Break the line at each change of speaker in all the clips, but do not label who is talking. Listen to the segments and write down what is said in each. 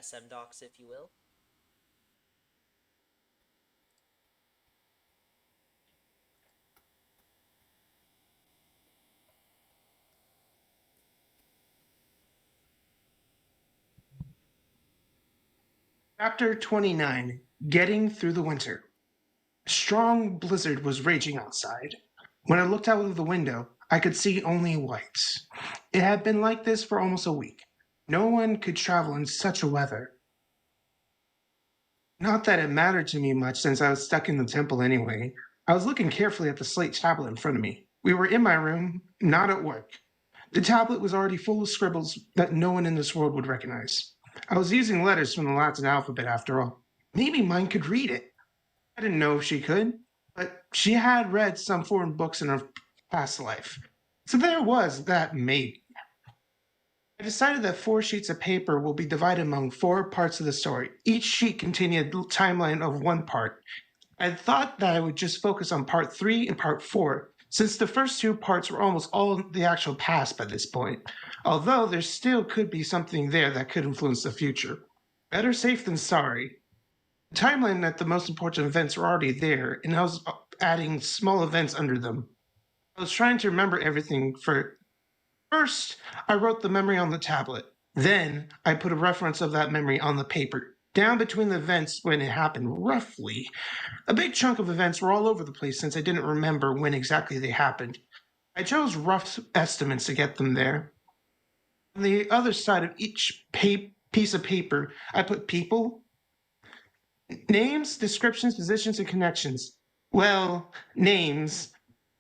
SM docs, if you will.
Chapter 29. Getting Through the Winter. A strong blizzard was raging outside. When I looked out of the window, I could see only white. It had been like this for almost a week. No one could travel in such a weather. Not that it mattered to me much since I was stuck in the temple anyway. I was looking carefully at the slate tablet in front of me. We were in my room, not at work. The tablet was already full of scribbles that no one in this world would recognize. I was using letters from the Latin alphabet after all. Maybe mine could read it. I didn't know if she could, but she had read some foreign books in her past life. So there was that maybe. I decided that 4 sheets of paper will be divided among 4 parts of the story. Each sheet contained a timeline of one part. I thought that I would just focus on part 3 and part 4, since the first 2 parts were almost all the actual past by this point, although there still could be something there that could influence the future. Better safe than sorry. The timeline that the most important events were already there, and I was adding small events under them. I was trying to remember everything for. First, I wrote the memory on the tablet. Then, I put a reference of that memory on the paper, down between the events when it happened, roughly. A big chunk of events were all over the place since I didn't remember when exactly they happened. I chose rough estimates to get them there. On the other side of each piece of paper, I put people, names, descriptions, positions, and connections. Well, names.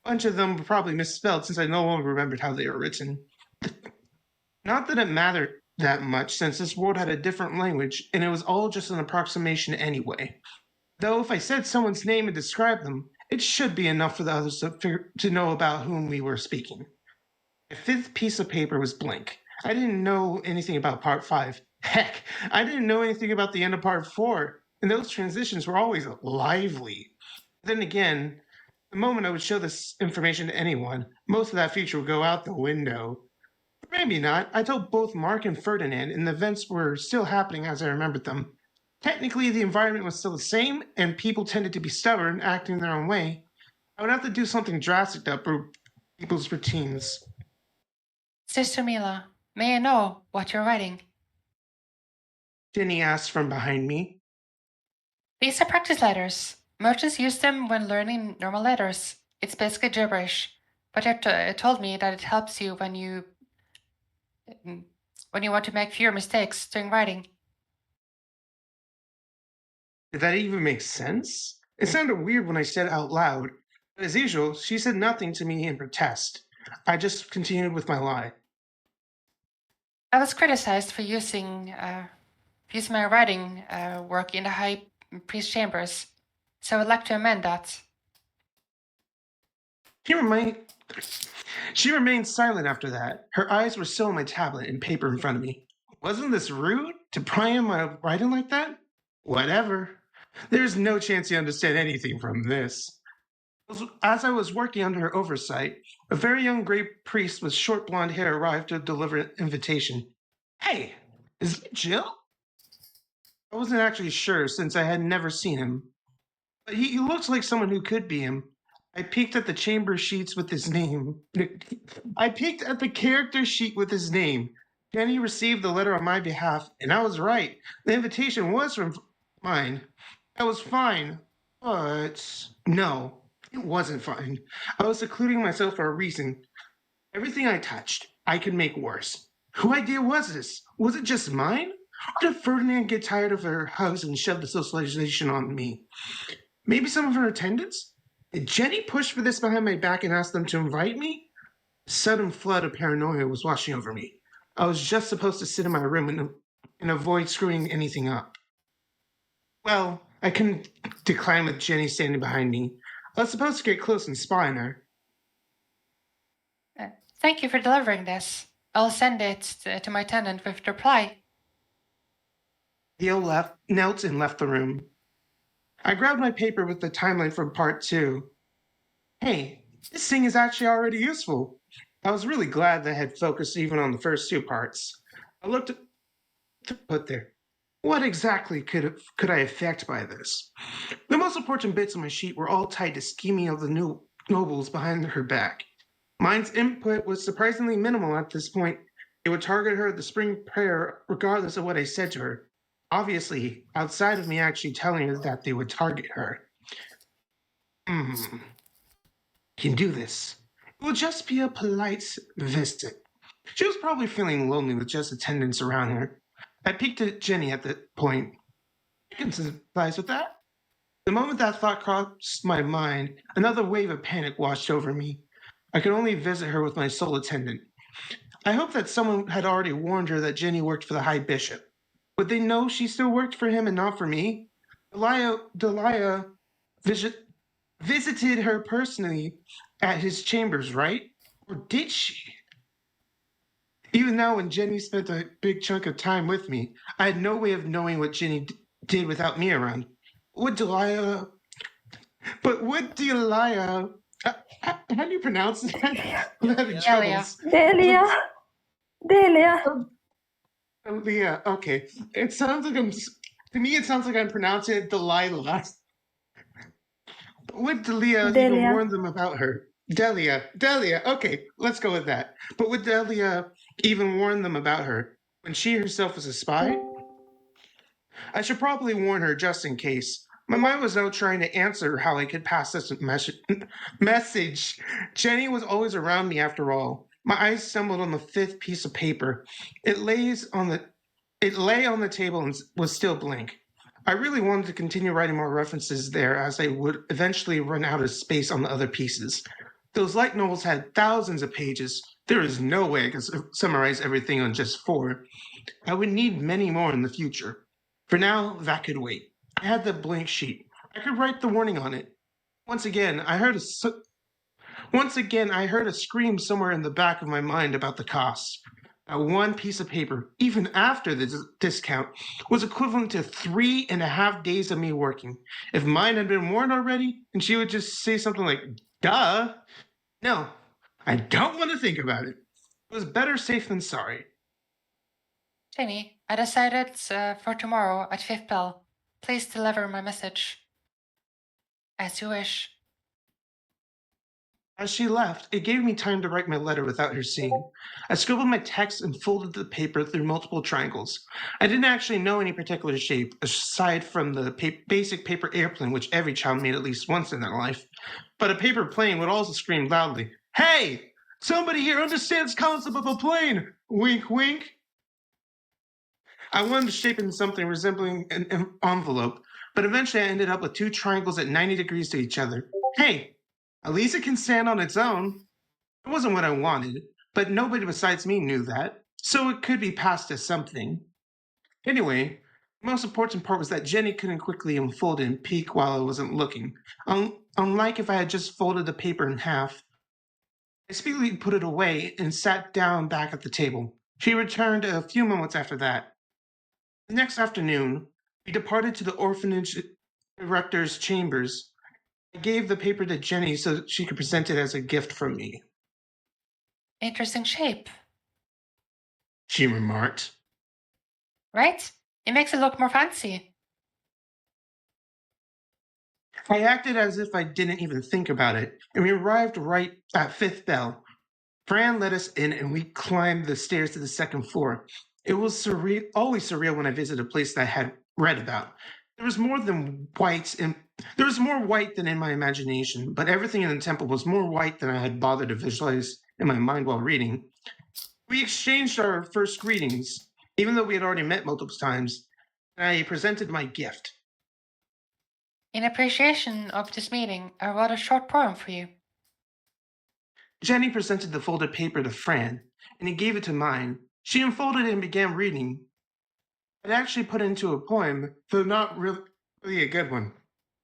A bunch of them were probably misspelled since I no longer remembered how they were written. Not that it mattered that much since this world had a different language and it was all just an approximation anyway. Though if I said someone's name and described them, it should be enough for the others to know about whom we were speaking. My 5th piece of paper was blank. I didn't know anything about part 5. Heck, I didn't know anything about the end of part 4, and those transitions were always lively. Then again, the moment I would show this information to anyone, most of that feature would go out the window. Maybe not. I told both Mark and Ferdinand, and the events were still happening as I remembered them. Technically, the environment was still the same, and people tended to be stubborn, acting their own way. I would have to do something drastic to uproot people's routines.
Sister Mila, may I know what you're writing?
Jenny asked from behind me.
These are practice letters. Merchants use them when learning normal letters. It's basically gibberish, but it told me that it helps you when you want to make fewer mistakes during writing.
Did that even make sense? It sounded weird when I said it out loud, but as usual, she said nothing to me in protest. I just continued with my lie.
I was criticized for using my writing work in the high priest chambers, so I'd like to amend that.
She remained silent after that. Her eyes were still on my tablet and paper in front of me. Wasn't this rude to pry on my writing like that? Whatever. There's no chance you understand anything from this. As I was working under her oversight, a very young gray priest with short blonde hair arrived to deliver an invitation. Hey, is it Jill? I wasn't actually sure since I had never seen him, but he looked like someone who could be him. I peeked at the chamber sheets with his name. I peeked at the character sheet with his name. Jenny received the letter on my behalf, and I was right. The invitation was from mine. That was fine, but no, it wasn't fine. I was secluding myself for a reason. Everything I touched, I could make worse. Whose idea was this? Was it just mine? Or did Ferdinand get tired of her hugs and shove the socialization on me? Maybe some of her attendants? Did Jenny push for this behind my back and ask them to invite me? A sudden flood of paranoia was washing over me. I was just supposed to sit in my room and avoid screwing anything up. Well, I couldn't decline with Jenny standing behind me. I was supposed to get close and spy on her.
Thank you for delivering this. I'll send it to my tenant with the reply.
Theo knelt and left the room. I grabbed my paper with the timeline from part 2. Hey, this thing is actually already useful. I was really glad that I had focused even on the first 2 parts. I looked at to put there. What exactly could I affect by this? The most important bits of my sheet were all tied to scheming of the new nobles behind her back. Mine's input was surprisingly minimal at this point. It would target her at the spring prayer regardless of what I said to her. Obviously, outside of me actually telling her that they would target her. Hmm, can do this. It will just be a polite visit. She was probably feeling lonely with just attendants around her. I peeked at Jenny at that point. I can sympathize with that. The moment that thought crossed my mind, another wave of panic washed over me. I could only visit her with my sole attendant. I hoped that someone had already warned her that Jenny worked for the High Bishop. Would they know she still worked for him and not for me? Delia visited her personally at his chambers, right? Or did she? Even now, when Jenny spent a big chunk of time with me, I had no way of knowing what Jenny did without me around. Would Delia would Delia, how do you pronounce that? I'm having
Delia.
troubles.
Delia. Delia.
Delia, okay. It sounds like to me, it sounds like I'm pronouncing it Delilah. Would Delia even
Delia.
warn them about her? Delia, okay, let's go with that. But would Delia even warn them about her when she herself was a spy? I should probably warn her just in case. My mind was now trying to answer how I could pass this message. Jenny was always around me after all. My eyes stumbled on the fifth piece of paper. It lay on the table and was still blank. I really wanted to continue writing more references there as I would eventually run out of space on the other pieces. Those light novels had thousands of pages. There is no way I could summarize everything on just 4. I would need many more in the future. For now, that could wait. I had the blank sheet. I could write the warning on it. Once again, I heard a scream somewhere in the back of my mind about the cost. That one piece of paper, even after the discount, was equivalent to 3.5 days of me working. If mine had been warned already, and she would just say something like, duh. No, I don't want to think about it. It was better safe than sorry.
Jenny, I decided for tomorrow at 5th bell. Please deliver my message. As you wish.
As she left, it gave me time to write my letter without her seeing. I scribbled my text and folded the paper through multiple triangles. I didn't actually know any particular shape, aside from the basic paper airplane, which every child made at least once in their life. But a paper plane would also scream loudly, "Hey! Somebody here understands concept of a plane! Wink, wink!" I wanted to shape it in something resembling an envelope, but eventually I ended up with 2 triangles at 90 degrees to each other. Hey, at least it can stand on its own. It wasn't what I wanted, but nobody besides me knew that, so it could be passed as something. Anyway, the most important part was that Jenny couldn't quickly unfold it and peek while I wasn't looking. Unlike if I had just folded the paper in half, I speedily put it away and sat down back at the table. She returned a few moments after that. The next afternoon, we departed to the orphanage director's chambers. I gave the paper to Jenny so she could present it as a gift from me.
Interesting shape.
She remarked.
Right? It makes it look more fancy.
I acted as if I didn't even think about it, and we arrived right at 5th bell. Fran let us in, and we climbed the stairs to the second floor. It was always surreal when I visited a place that I had read about. There was more white than in my imagination, but everything in the temple was more white than I had bothered to visualize in my mind while reading. We exchanged our first greetings, even though we had already met multiple times, and I presented my gift.
In appreciation of this meeting, I wrote a short poem for you.
Jenny presented the folded paper to Fran, and he gave it to mine. She unfolded it and began reading. I'd actually put it into a poem, though not really a good one.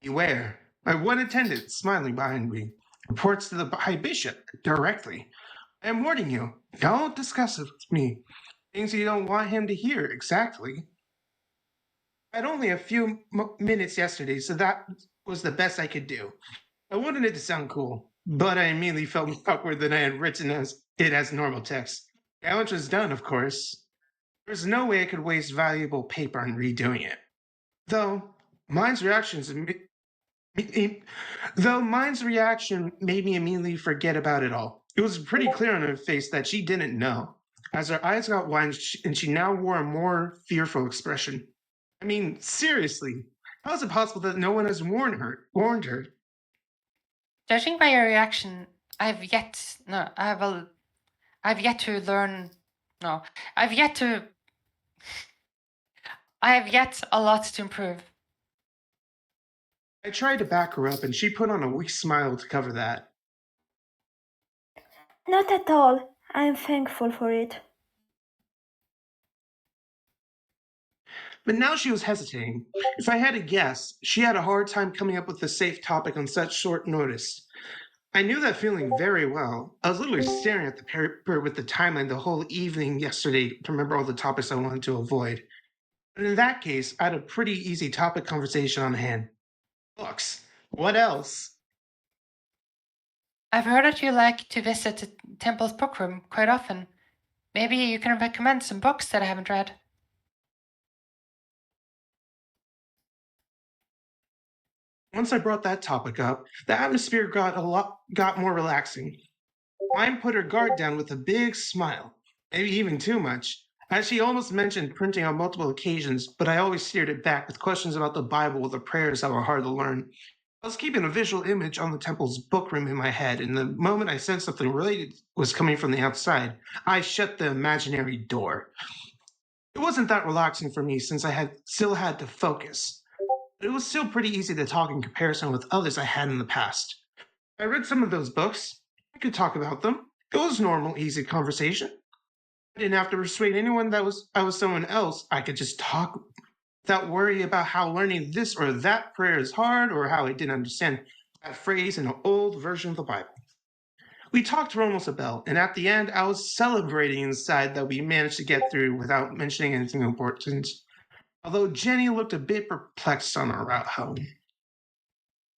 Beware. My one attendant, smiling behind me, reports to the High Bishop directly. I am warning you, don't discuss it with me. Things you don't want him to hear, exactly. I had only a few minutes yesterday, so that was the best I could do. I wanted it to sound cool, but I immediately felt more awkward than I had written it as normal text. Challenge was done, of course. There's no way I could waste valuable paper on redoing it. Though mine's reactions Though mine's reaction made me immediately forget about it all. It was pretty clear on her face that she didn't know. As her eyes got wide and she now wore a more fearful expression. I mean, seriously, how is it possible that no one has warned her?
Judging by your reaction, I've yet no, I've yet to learn. No, I've yet to. I have yet a lot to improve.
I tried to back her up and she put on a weak smile to cover that.
Not at all. I'm thankful for it.
But now she was hesitating. If I had to guess, she had a hard time coming up with a safe topic on such short notice. I knew that feeling very well. I was literally staring at the paper with the timeline the whole evening yesterday to remember all the topics I wanted to avoid. But in that case, I had a pretty easy topic conversation on hand. Books. What else?
I've heard that you like to visit the temple's book room quite often. Maybe you can recommend some books that I haven't read.
Once I brought that topic up, the atmosphere got more relaxing. Mine put her guard down with a big smile, maybe even too much, as she almost mentioned printing on multiple occasions, but I always steered it back with questions about the Bible or the prayers that were hard to learn. I was keeping a visual image on the temple's book room in my head, and the moment I sensed something related was coming from the outside, I shut the imaginary door. It wasn't that relaxing for me since I had still had to focus, but it was still pretty easy to talk in comparison with others I had in the past. I read some of those books. I could talk about them. It was normal, easy conversation. I didn't have to persuade anyone that I was someone else. I could just talk without worry about how learning this or that prayer is hard or how I didn't understand that phrase in an old version of the Bible. We talked for almost a bell, and at the end, I was celebrating inside that we managed to get through without mentioning anything important. Although Jenny looked a bit perplexed on our route home.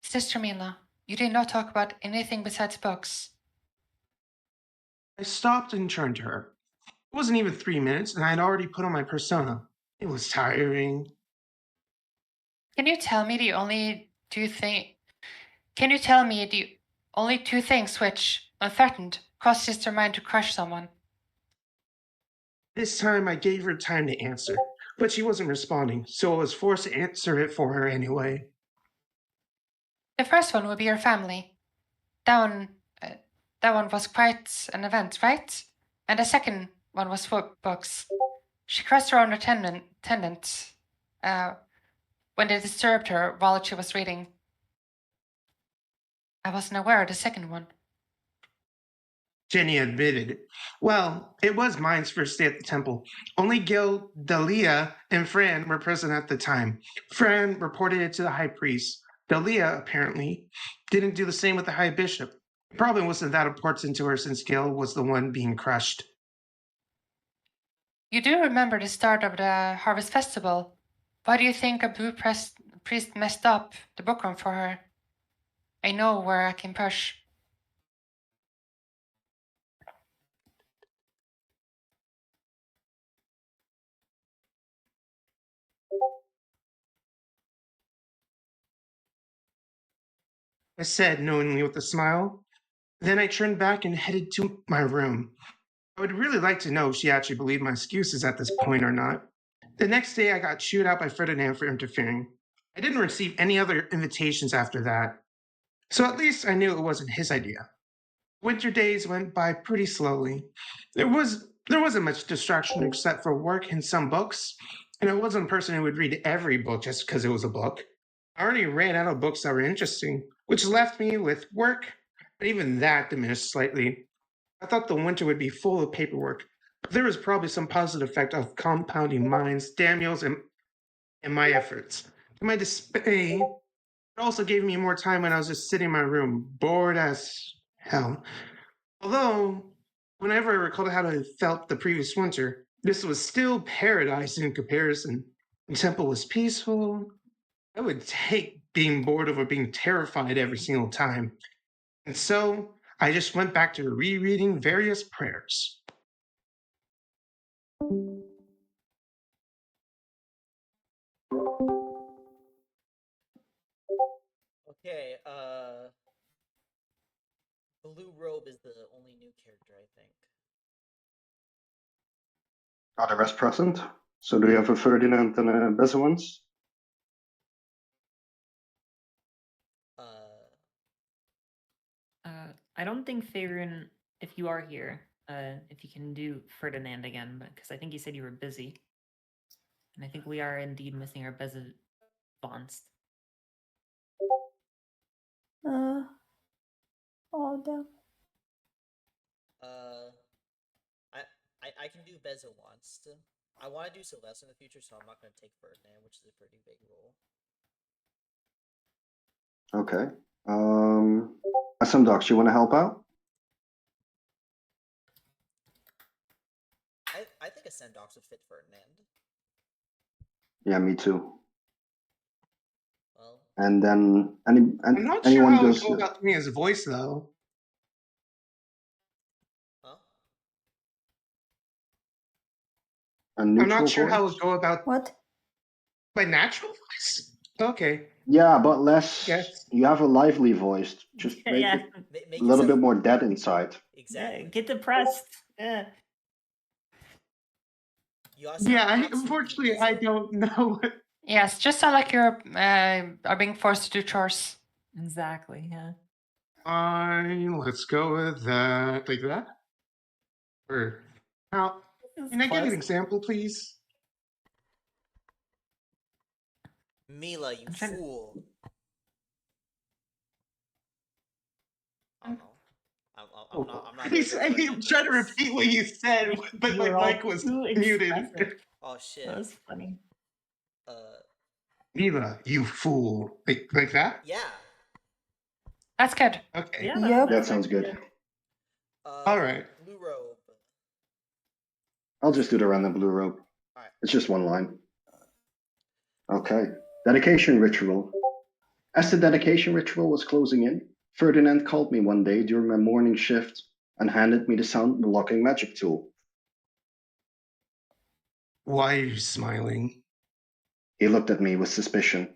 Sister Mila, you did not talk about anything besides books.
I stopped and turned to her. It wasn't even 3 minutes, and I had already put on my persona. It was tiring.
Can you tell me the only two things which, when threatened, caused Sister Mine to crush someone?
This time I gave her time to answer, but she wasn't responding, so I was forced to answer it for her anyway.
The first one would be your family. That one was quite an event, right? And the second one was for books. She crushed her own attendant when they disturbed her while she was reading. I wasn't aware of the second one.
Jenny admitted. Well, it was mine's first day at the temple. Only Gil, Dalia, and Fran were present at the time. Fran reported it to the high priest. Dalia, apparently, didn't do the same with the high bishop. It probably wasn't that important to her since Gil was the one being crushed.
You do remember the start of the Harvest Festival. Why do you think a blue priest messed up the book room for her? I know where I can push.
I said knowingly with a smile. Then I turned back and headed to my room. I would really like to know if she actually believed my excuses at this point or not. The next day, I got chewed out by Ferdinand for interfering. I didn't receive any other invitations after that, so at least I knew it wasn't his idea. Winter days went by pretty slowly. There wasn't much distraction except for work and some books, and I wasn't a person who would read every book just because it was a book. I already ran out of books that were interesting, which left me with work, but even that diminished slightly. I thought the winter would be full of paperwork, but there was probably some positive effect of compounding mines, Daniels, and my efforts. To my dismay, it also gave me more time when I was just sitting in my room, bored as hell. Although, whenever I recalled how I felt the previous winter, this was still paradise in comparison. The temple was peaceful. I would take being bored over being terrified every single time. And so I just went back to rereading various prayers.
Okay, Blue Robe is the only new character, I think.
Are the rest present? So do you have a Ferdinand and a Bezowans?
I don't think Faerun, if you are here, if you can do Ferdinand again, because I think you said you were busy. And I think we are indeed missing our Bezavans.
Oh, damn.
I can do Beza once. I want to do Celeste in the future, so I'm not going to take Ferdinand, which is a pretty big role.
Okay. SM Docs, you want to help out?
I think a Sendox would fit Ferdinand.
Yeah, me too.
Well,
And then
I'm not sure
anyone
how it would
goes.
go about me as a voice, though.
huh?
A
I'm
neutral
not sure how it
voice?
would go about
What?
my natural voice. Okay.
Yeah, but less.
Yes.
You have a lively voice. Just make
Yeah.
it
Make
a little
it
bit
sound-
more dead inside.
Exactly.
Yeah, get depressed. Yeah.
You gotta sound
Yeah,
absolutely
unfortunately, I
miserable.
don't know what.
Yes, just sound like you're are being forced to do chores.
Exactly, yeah.
Fine, let's go with that. Like that? Or how? Can I get an example, please?
Mila, you
I'm trying to-
fool. I don't know. I'm not very
He's,
good at Ferdinand
I'm trying to
voice.
repeat what you said, but
You
my
were all
mic was
too
muted.
expressive.
Oh shit.
That was funny.
Mila, you fool. Like that?
Yeah.
That's good.
Okay.
Yeah,
Yep.
That sounds good.
All right.
Blue Robe.
I'll just do the random blue rope.
Alright.
It's just one line. Okay. Dedication ritual. As the dedication ritual was closing in, Ferdinand called me one day during my morning shift and handed me the sound blocking magic tool.
Why are you smiling?
He looked at me with suspicion.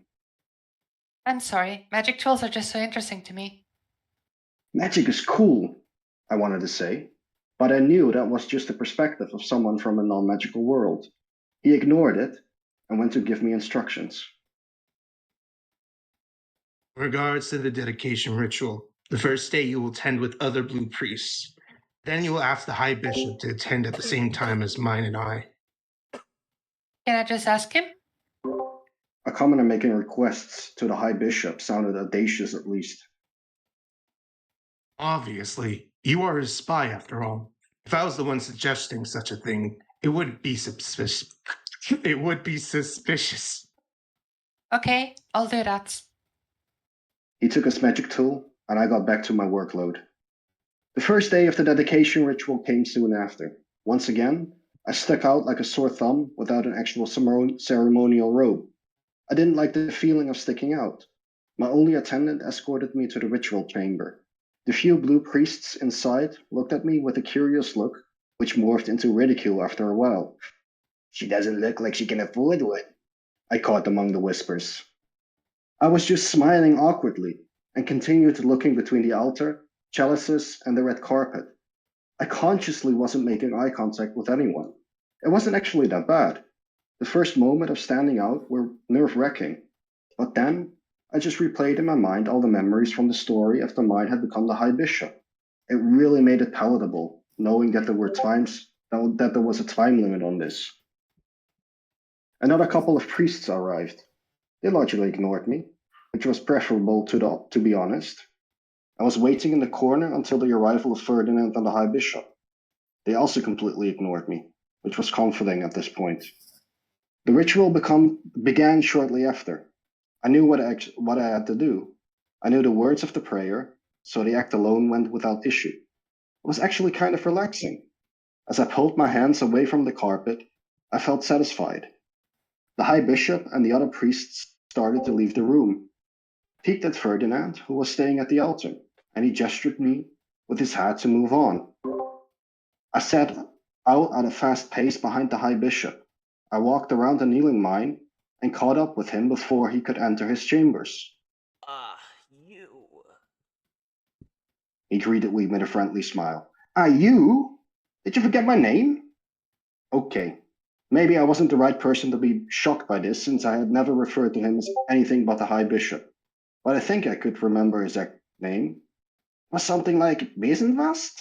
I'm sorry. Magic tools are just so interesting to me.
Magic is cool, I wanted to say, but I knew that was just the perspective of someone from a non-magical world. He ignored it and went to give me instructions.
In regards to the dedication ritual, the first day you will attend with other blue priests. Then you will ask the High Bishop to attend at the same time as mine and I.
Can I just ask him?
A commoner making requests to the High Bishop sounded audacious at least.
Obviously, you are his spy after all. If I was the one suggesting such a thing, it would be suspicious. It would be suspicious.
Okay, I'll do that.
He took his magic tool, and I got back to my workload. The first day of the dedication ritual came soon after. Once again, I stuck out like a sore thumb without an actual ceremonial robe. I didn't like the feeling of sticking out. My only attendant escorted me to the ritual chamber. The few blue priests inside looked at me with a curious look, which morphed into ridicule after a while. She doesn't look like she can afford one, I caught among the whispers. I was just smiling awkwardly and continued looking between the altar, chalices, and the red carpet. I consciously wasn't making eye contact with anyone. It wasn't actually that bad. The first moment of standing out were nerve-wracking, but then I just replayed in my mind all the memories from the story after mine had become the High Bishop. It really made it palatable, knowing that there was a time limit on this. Another couple of priests arrived. They largely ignored me, which was preferable to be honest. I was waiting in the corner until the arrival of Ferdinand and the High Bishop. They also completely ignored me, which was comforting at this point. The ritual began shortly after. I knew what I had to do. I knew the words of the prayer, so the act alone went without issue. It was actually kind of relaxing. As I pulled my hands away from the carpet, I felt satisfied. The High Bishop and the other priests started to leave the room. I peeked at Ferdinand, who was staying at the altar, and he gestured me with his hat to move on. I set out at a fast pace behind the High Bishop. I walked around the kneeling mine and caught up with him before he could enter his chambers. He greeted me with a friendly smile. Ah, you? Did you forget my name? Okay. Maybe I wasn't the right person to be shocked by this, since I had never referred to him as anything but the High Bishop. But I think I could remember his exact name. It was something like Besenvast,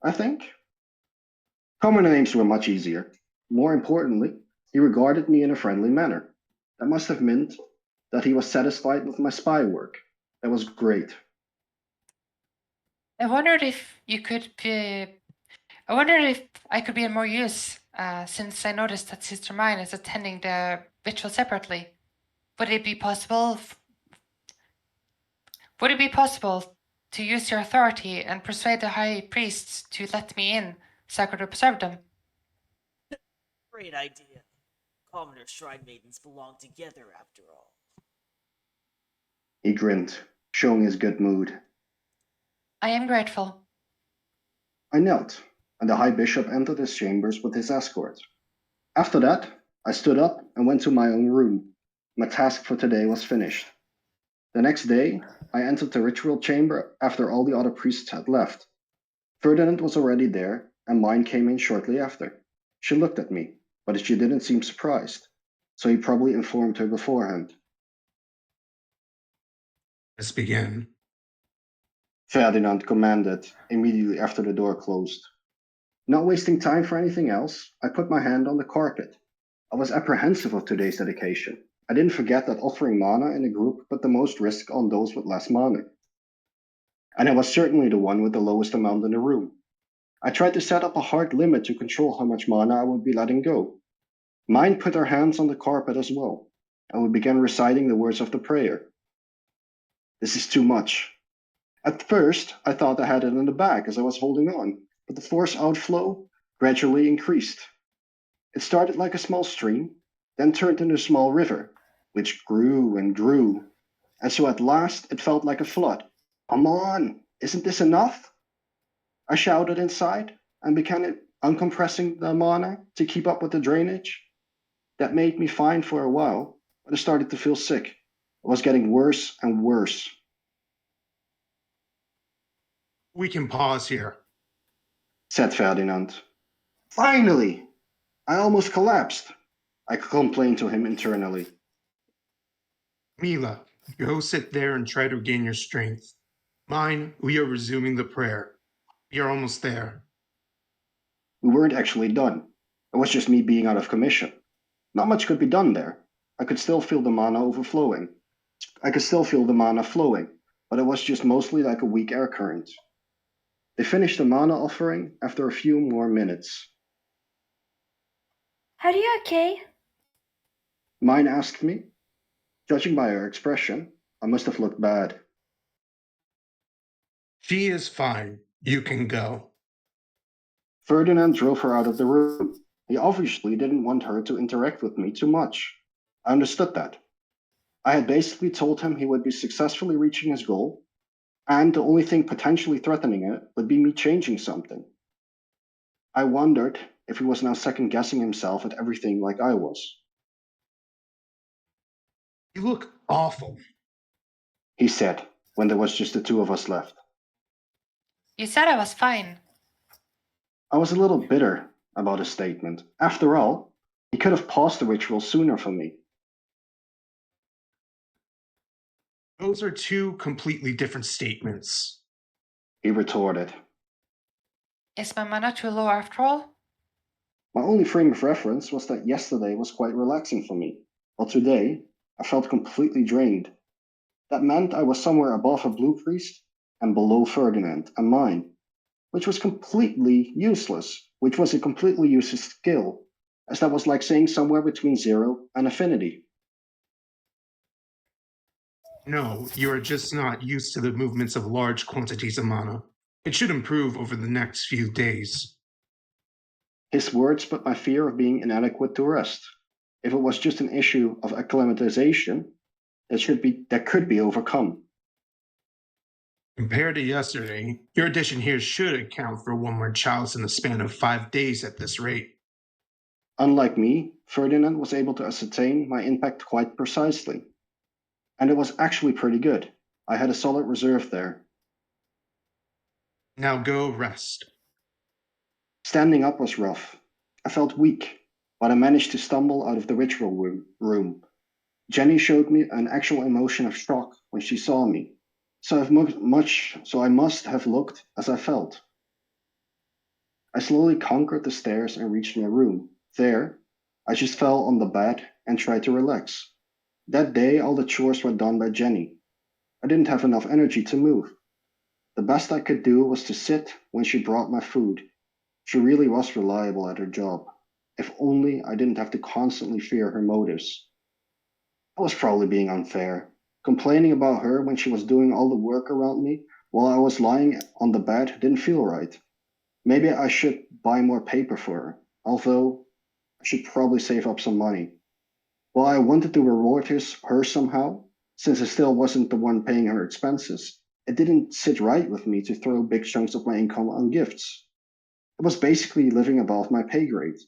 I think. Common names were much easier. More importantly, he regarded me in a friendly manner. That must have meant that he was satisfied with my spy work. That was great.
I wondered if you could be. I wondered if I could be of more use, since I noticed that Sister Mine is attending the ritual separately. Would it be possible? Would it be possible to use your authority and persuade the high priests to let me in, so I could observe them?
Great idea. Commoner shrine maidens belong together after all.
He grinned, showing his good mood.
I am grateful.
I knelt, and the High Bishop entered his chambers with his escort. After that, I stood up and went to my own room. My task for today was finished. The next day, I entered the ritual chamber after all the other priests had left. Ferdinand was already there, and mine came in shortly after. She looked at me, but she didn't seem surprised, so he probably informed her beforehand.
Let's begin.
Ferdinand commanded immediately after the door closed. Not wasting time for anything else, I put my hand on the carpet. I was apprehensive of today's dedication. I didn't forget that offering mana in a group put the most risk on those with less mana. And I was certainly the one with the lowest amount in the room. I tried to set up a hard limit to control how much mana I would be letting go. Mine put her hands on the carpet as well, and we began reciting the words of the prayer. This is too much. At first, I thought I had it in the bag as I was holding on, but the force outflow gradually increased. It started like a small stream, then turned into a small river, which grew and grew, and so at last it felt like a flood. Come on, isn't this enough? I shouted inside and began uncompressing the mana to keep up with the drainage. That made me fine for a while, but I started to feel sick. It was getting worse and worse.
We can pause here.
Said Ferdinand. Finally! I almost collapsed. I complained to him internally.
Mila, go sit there and try to regain your strength. Mine, we are resuming the prayer. We are almost there.
We weren't actually done. It was just me being out of commission. Not much could be done there. I could still feel the mana overflowing. I could still feel the mana flowing, but it was just mostly like a weak air current. They finished the mana offering after a few more minutes.
Are you okay?
Mine asked me. Judging by her expression, I must have looked bad.
She is fine. You can go.
Ferdinand drove her out of the room. He obviously didn't want her to interact with me too much. I understood that. I had basically told him he would be successfully reaching his goal, and the only thing potentially threatening it would be me changing something. I wondered if he was now second-guessing himself at everything like I was.
You look awful.
He said, when there was just the two of us left.
You said I was fine.
I was a little bitter about his statement. After all, he could have paused the ritual sooner for me.
Those are two completely different statements.
He retorted.
Is my mana too low after all?
My only frame of reference was that yesterday was quite relaxing for me, while today I felt completely drained. That meant I was somewhere above a blue priest and below Ferdinand and mine, which was a completely useless skill, as that was like saying somewhere between 0 and affinity.
No, you are just not used to the movements of large quantities of mana. It should improve over the next few days.
His words put my fear of being inadequate to rest. If it was just an issue of acclimatization, that could be overcome.
Compared to yesterday, your addition here should account for one more chalice in the span of 5 days at this rate.
Unlike me, Ferdinand was able to ascertain my impact quite precisely. And it was actually pretty good. I had a solid reserve there.
Now go rest.
Standing up was rough. I felt weak, but I managed to stumble out of the ritual room. Jenny showed me an actual emotion of shock when she saw me, so I must have looked as I felt. I slowly conquered the stairs and reached my room. There, I just fell on the bed and tried to relax. That day, all the chores were done by Jenny. I didn't have enough energy to move. The best I could do was to sit when she brought my food. She really was reliable at her job. If only I didn't have to constantly fear her motives. I was probably being unfair, complaining about her when she was doing all the work around me while I was lying on the bed didn't feel right. Maybe I should buy more paper for her, although I should probably save up some money. While I wanted to reward her somehow, since I still wasn't the one paying her expenses, it didn't sit right with me to throw big chunks of my income on gifts. It was basically living above my pay grade,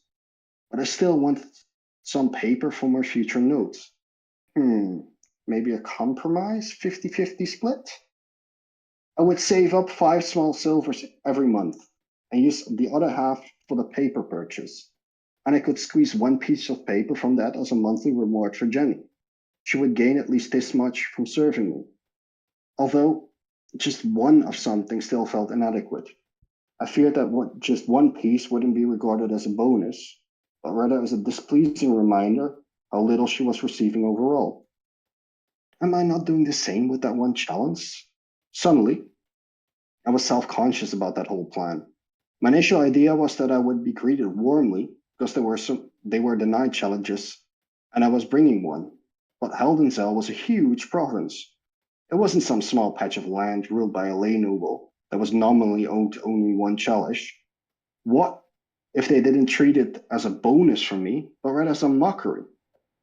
but I still wanted some paper for my future notes. Maybe a compromise 50-50 split? I would save up 5 small silvers every month and use the other half for the paper purchase. And I could squeeze one piece of paper from that as a monthly reward for Jenny. She would gain at least this much from serving me. Although just one of something still felt inadequate. I feared that just one piece wouldn't be regarded as a bonus, but rather as a displeasing reminder how little she was receiving overall. Am I not doing the same with that one challenge? Suddenly, I was self-conscious about that whole plan. My initial idea was that I would be greeted warmly because they were denied challenges and I was bringing one. But Heldenzel was a huge province. It wasn't some small patch of land ruled by a lay noble that was nominally owed only one chalice. What if they didn't treat it as a bonus from me, but rather as a mockery?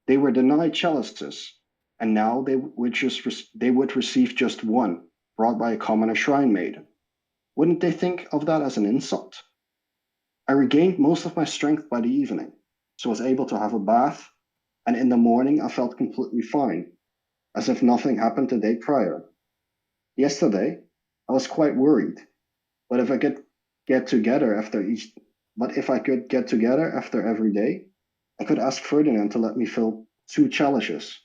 They were denied chalices, and now they would receive just one, brought by a commoner shrine maiden. Wouldn't they think of that as an insult? I regained most of my strength by the evening, so I was able to have a bath, and in the morning I felt completely fine, as if nothing happened the day prior. Yesterday, I was quite worried, but if I could get together after every day, I could ask Ferdinand to let me fill 2 chalices.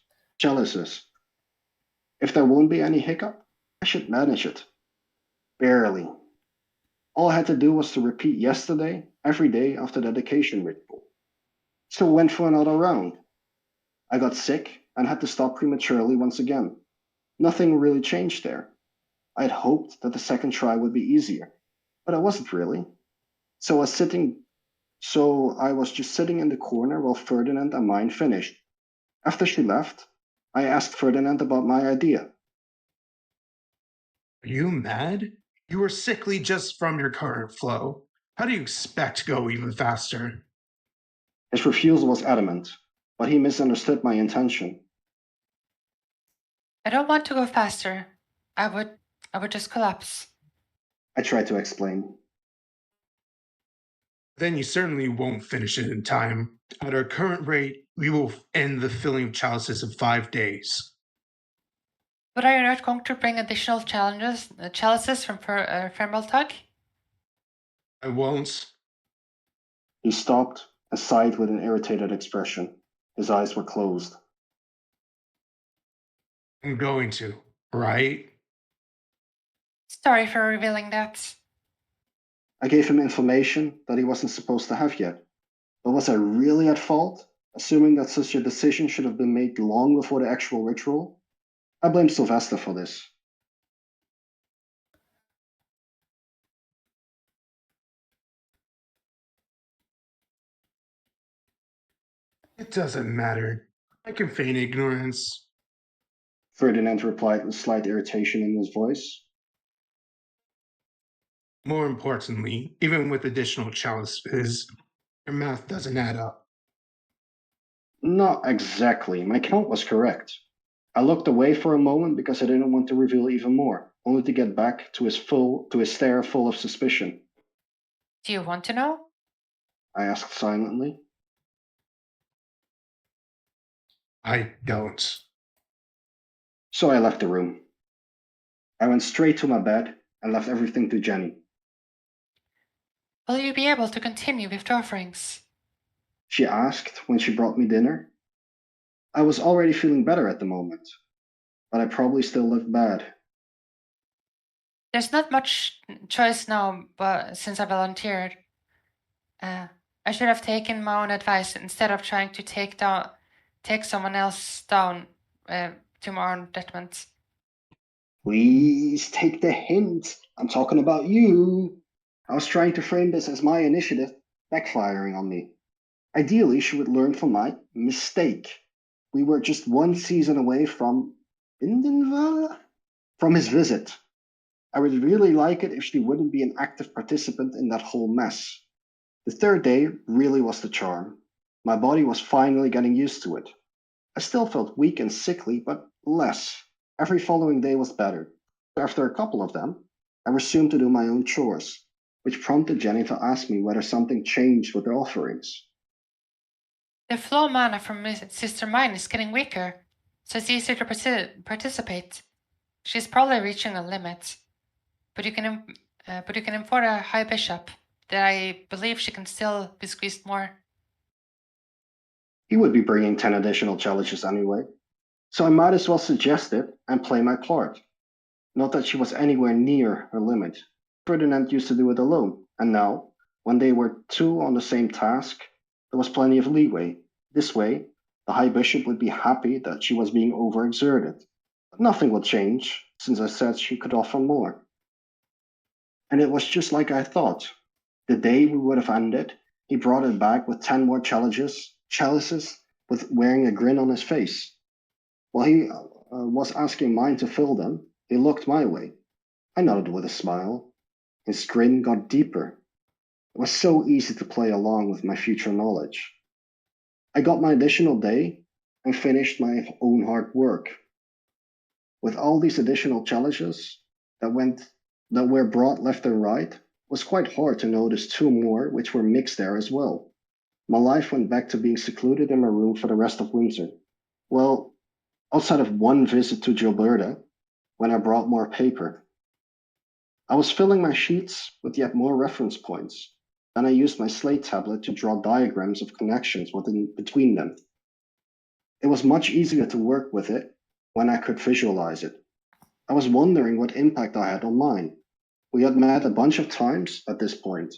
If there won't be any hiccup, I should manage it. Barely. All I had to do was to repeat yesterday every day after the dedication ritual. So I went for another round. I got sick and had to stop prematurely once again. Nothing really changed there. I had hoped that the second try would be easier, but it wasn't really. So I was just sitting in the corner while Ferdinand and mine finished. After she left, I asked Ferdinand about my idea.
Are you mad? You were sickly just from your current flow. How do you expect to go even faster?
His refusal was adamant, but he misunderstood my intention.
I don't want to go faster. I would just collapse.
I tried to explain.
Then you certainly won't finish it in time. At our current rate, we will end the filling of chalices in 5 days.
But are you not going to bring additional chalices from Fermaltag?
I won't.
He stopped and sighed with an irritated expression. His eyes were closed.
I'm going to, right?
Sorry for revealing that.
I gave him information that he wasn't supposed to have yet. But was I really at fault, assuming that such a decision should have been made long before the actual ritual? I blame Sylvester for this.
It doesn't matter. I can feign ignorance.
Ferdinand replied with slight irritation in his voice.
More importantly, even with additional chalices, your math doesn't add up.
Not exactly. My count was correct. I looked away for a moment because I didn't want to reveal even more, only to get back to his stare full of suspicion.
Do you want to know?
I asked silently.
I don't.
So I left the room. I went straight to my bed and left everything to Jenny.
Will you be able to continue with the offerings?
She asked when she brought me dinner. I was already feeling better at the moment, but I probably still looked bad.
There's not much choice now, but since I volunteered, I should have taken my own advice instead of trying to take someone else down to my own detriment.
Please take the hint. I'm talking about you. I was trying to frame this as my initiative backfiring on me. Ideally, she would learn from my mistake. We were just one season away from his visit. I would really like it if she wouldn't be an active participant in that whole mess. The third day really was the charm. My body was finally getting used to it. I still felt weak and sickly, but less. Every following day was better. After a couple of them, I resumed to do my own chores, which prompted Jenny to ask me whether something changed with the offerings.
The flow mana from Sister Mine is getting weaker, so it's easier to participate. She's probably reaching a limit, but you can inform the High Bishop that I believe she can still be squeezed more.
He would be bringing 10 additional challenges anyway, so I might as well suggest it and play my part. Not that she was anywhere near her limit. Ferdinand used to do it alone, and now, when they were two on the same task, there was plenty of leeway. This way, the High Bishop would be happy that she was being overexerted. But nothing would change, since I said she could offer more. And it was just like I thought. The day we would have ended, he brought it back with 10 more chalices, with wearing a grin on his face. While he was asking mine to fill them, he looked my way. I nodded with a smile. His grin got deeper. It was so easy to play along with my future knowledge. I got my additional day and finished my own hard work. With all these additional challenges that were brought left and right, it was quite hard to notice two more which were mixed there as well. My life went back to being secluded in my room for the rest of winter. Well, outside of one visit to Gilberta, when I brought more paper. I was filling my sheets with yet more reference points. Then I used my slate tablet to draw diagrams of connections between them. It was much easier to work with it when I could visualize it. I was wondering what impact I had on mine. We had met a bunch of times at this point,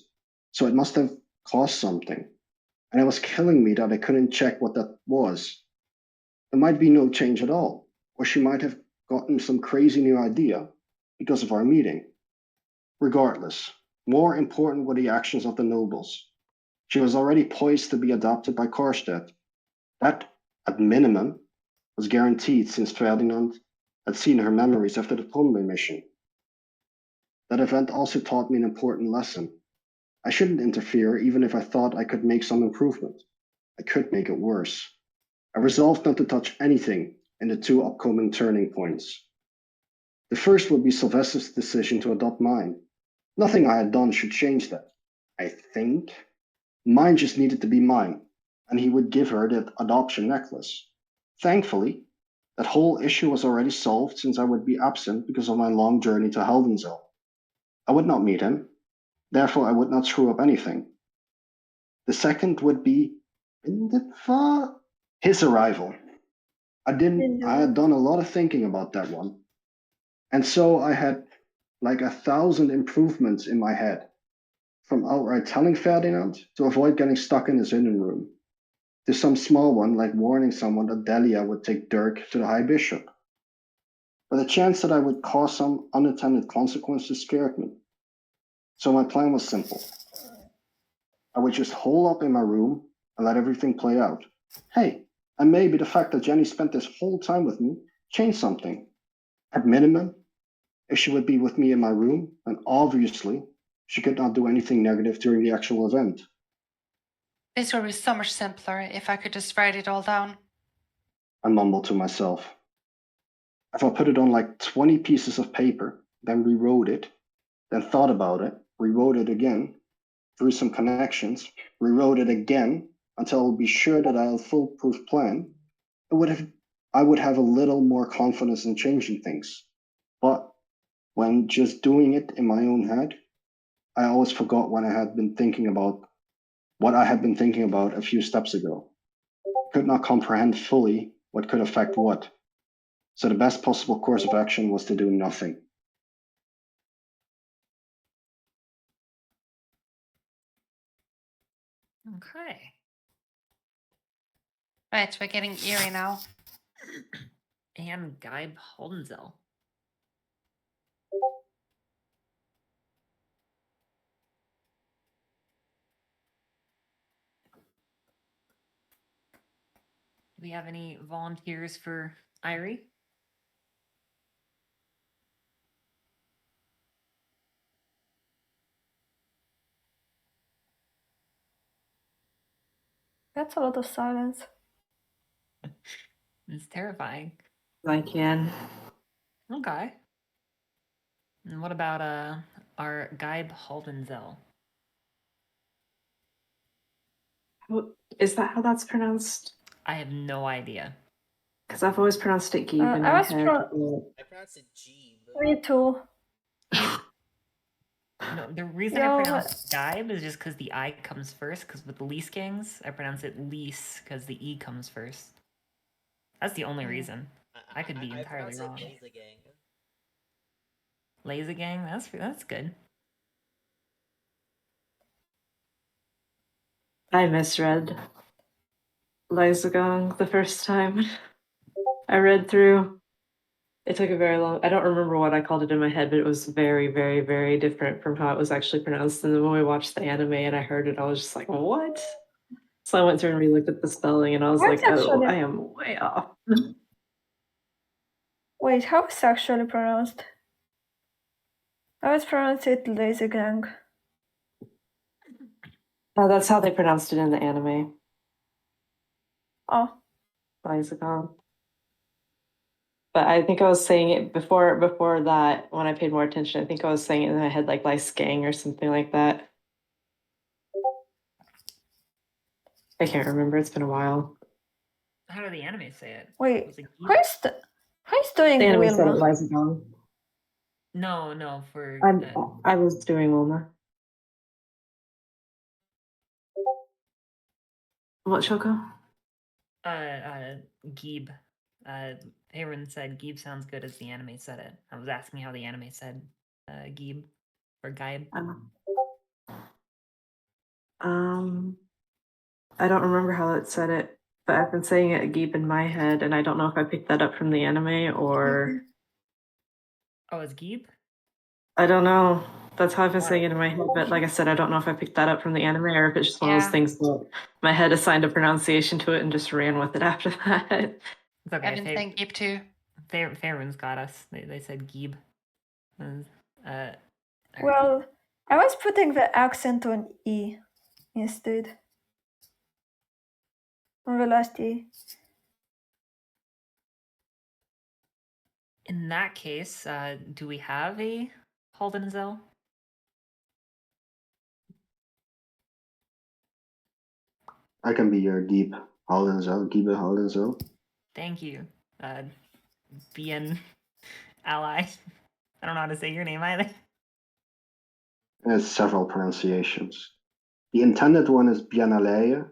so it must have caused something. And it was killing me that I couldn't check what that was. There might be no change at all, or she might have gotten some crazy new idea because of our meeting. Regardless, more important were the actions of the nobles. She was already poised to be adopted by Karstedt. That, at minimum, was guaranteed since Ferdinand had seen her memories after the Pombe mission. That event also taught me an important lesson. I shouldn't interfere even if I thought I could make some improvement. I could make it worse. I resolved not to touch anything in the two upcoming turning points. The first would be Sylvester's decision to adopt mine. Nothing I had done should change that, I think. Mine just needed to be mine, and he would give her the adoption necklace. Thankfully, that whole issue was already solved since I would be absent because of my long journey to Heldenzell. I would not meet him, therefore I would not screw up anything. The second would be his arrival. I had done a lot of thinking about that one. And so I had like 1,000 improvements in my head, from outright telling Ferdinand to avoid getting stuck in his hidden room, to some small one like warning someone that Delia would take Dirk to the High Bishop. But the chance that I would cause some unintended consequences scared me. So my plan was simple. I would just hole up in my room and let everything play out. Hey, and maybe the fact that Jenny spent this whole time with me changed something. At minimum, if she would be with me in my room, and obviously, she could not do anything negative during the actual event.
This would be so much simpler if I could just write it all down.
I mumbled to myself. If I put it on like 20 pieces of paper, then rewrote it, then thought about it, rewrote it again, drew some connections, rewrote it again until I would be sure that I had a foolproof plan, I would have a little more confidence in changing things. But when just doing it in my own head, I always forgot what I had been thinking about a few steps ago. Could not comprehend fully what could affect what. So the best possible course of action was to do nothing.
Okay.
Right, we're getting eerie now.
And Guy Holdenzel. Do we have any volunteers for Irie?
That's a lot of silence.
It's terrifying.
I can.
Okay. And what about our Guy Holdenzel?
Is that how that's pronounced?
I have no idea.
Because I've always pronounced it Geeb in
I
my
was
head.
I pronounce it Jeeb.
Me too.
No, the reason
Yeah,
I
but-
pronounce Guy is just because the I comes first. Because with the Lease gangs, I pronounce it Lease because the E comes first. That's the only reason. I could be entirely
pronounce
wrong.
it Lazy Gang.
Lazy gang, that's good.
I misread Lysagang the first time. I read through. It took a very long. I don't remember what I called it in my head, but it was very, very, very different from how it was actually pronounced. And then when we watched the anime and I heard it, I was just like, "What?" So I went through and re-looked at the spelling, and I was
What's
like, "Oh,
actually-
I am way off."
Wait, how is it actually pronounced? I always pronounce it lazy gang.
Oh, that's how they pronounced it in the anime.
Oh,
Lysagang. But I think I was saying it before that when I paid more attention. I think I was saying it in my head like Lysagang or something like that. I can't remember. It's been a while.
How do the anime say it?
wait.
Was it Geeb?
Who's doing
The anime said it
Wilma?
Lysagang.
No, for
I was doing Wilma. What, Shoko?
Geeb. Aaron said Geeb sounds good as the anime said it. I was asking how the anime said Geeb or Gaib.
I don't remember how it said it, but I've been saying it Geeb in my head, and I don't know if I picked that up from the anime or
Oh, it's Geeb?
I don't know. That's how I've been saying it in my head, but like I said, I don't know if I picked that up from the anime or if it's just one of
Yeah.
those things that my head assigned a pronunciation to it and just ran with it after that.
It's okay.
I've been saying Geeb too.
Faerun's got us. They said Geeb. Alright.
Well, I was putting the accent on E instead. On the last E.
In that case, do we have a Holdenzel?
I can be your Geeb Holdenzel.
Thank you. Bien ally. I don't know how to say your name either.
There's several pronunciations. The intended one is Biennale,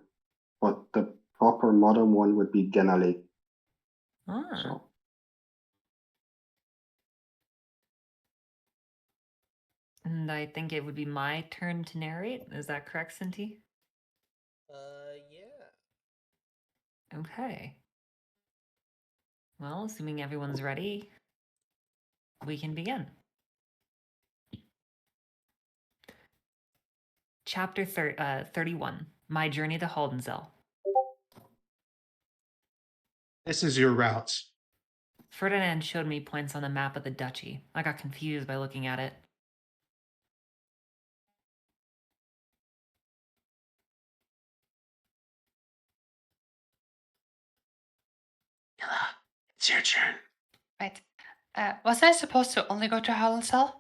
but the proper modern one would be Genale.
Ah.
So
And I think it would be my turn to narrate. Is that correct, Cinti?
Yeah.
Okay. Well, assuming everyone's ready, we can begin. Chapter 31, My Journey to Holdenzel.
This is your route.
Ferdinand showed me points on the map of the duchy. I got confused by looking at it.
It's your turn.
Right. Was I supposed to only go to Hollinsell?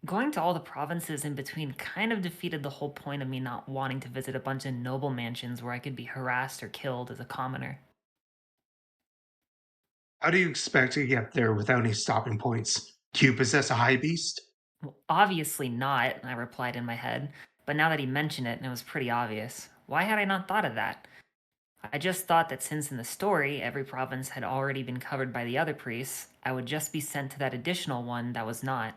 Going to all the provinces in between kind of defeated the whole point of me not wanting to visit a bunch of noble mansions where I could be harassed or killed as a commoner.
How do you expect to get there without any stopping points? Do you possess a high beast?
Well, obviously not, I replied in my head, but now that he mentioned it, it was pretty obvious. Why had I not thought of that? I just thought that since in the story every province had already been covered by the other priests, I would just be sent to that additional one that was not.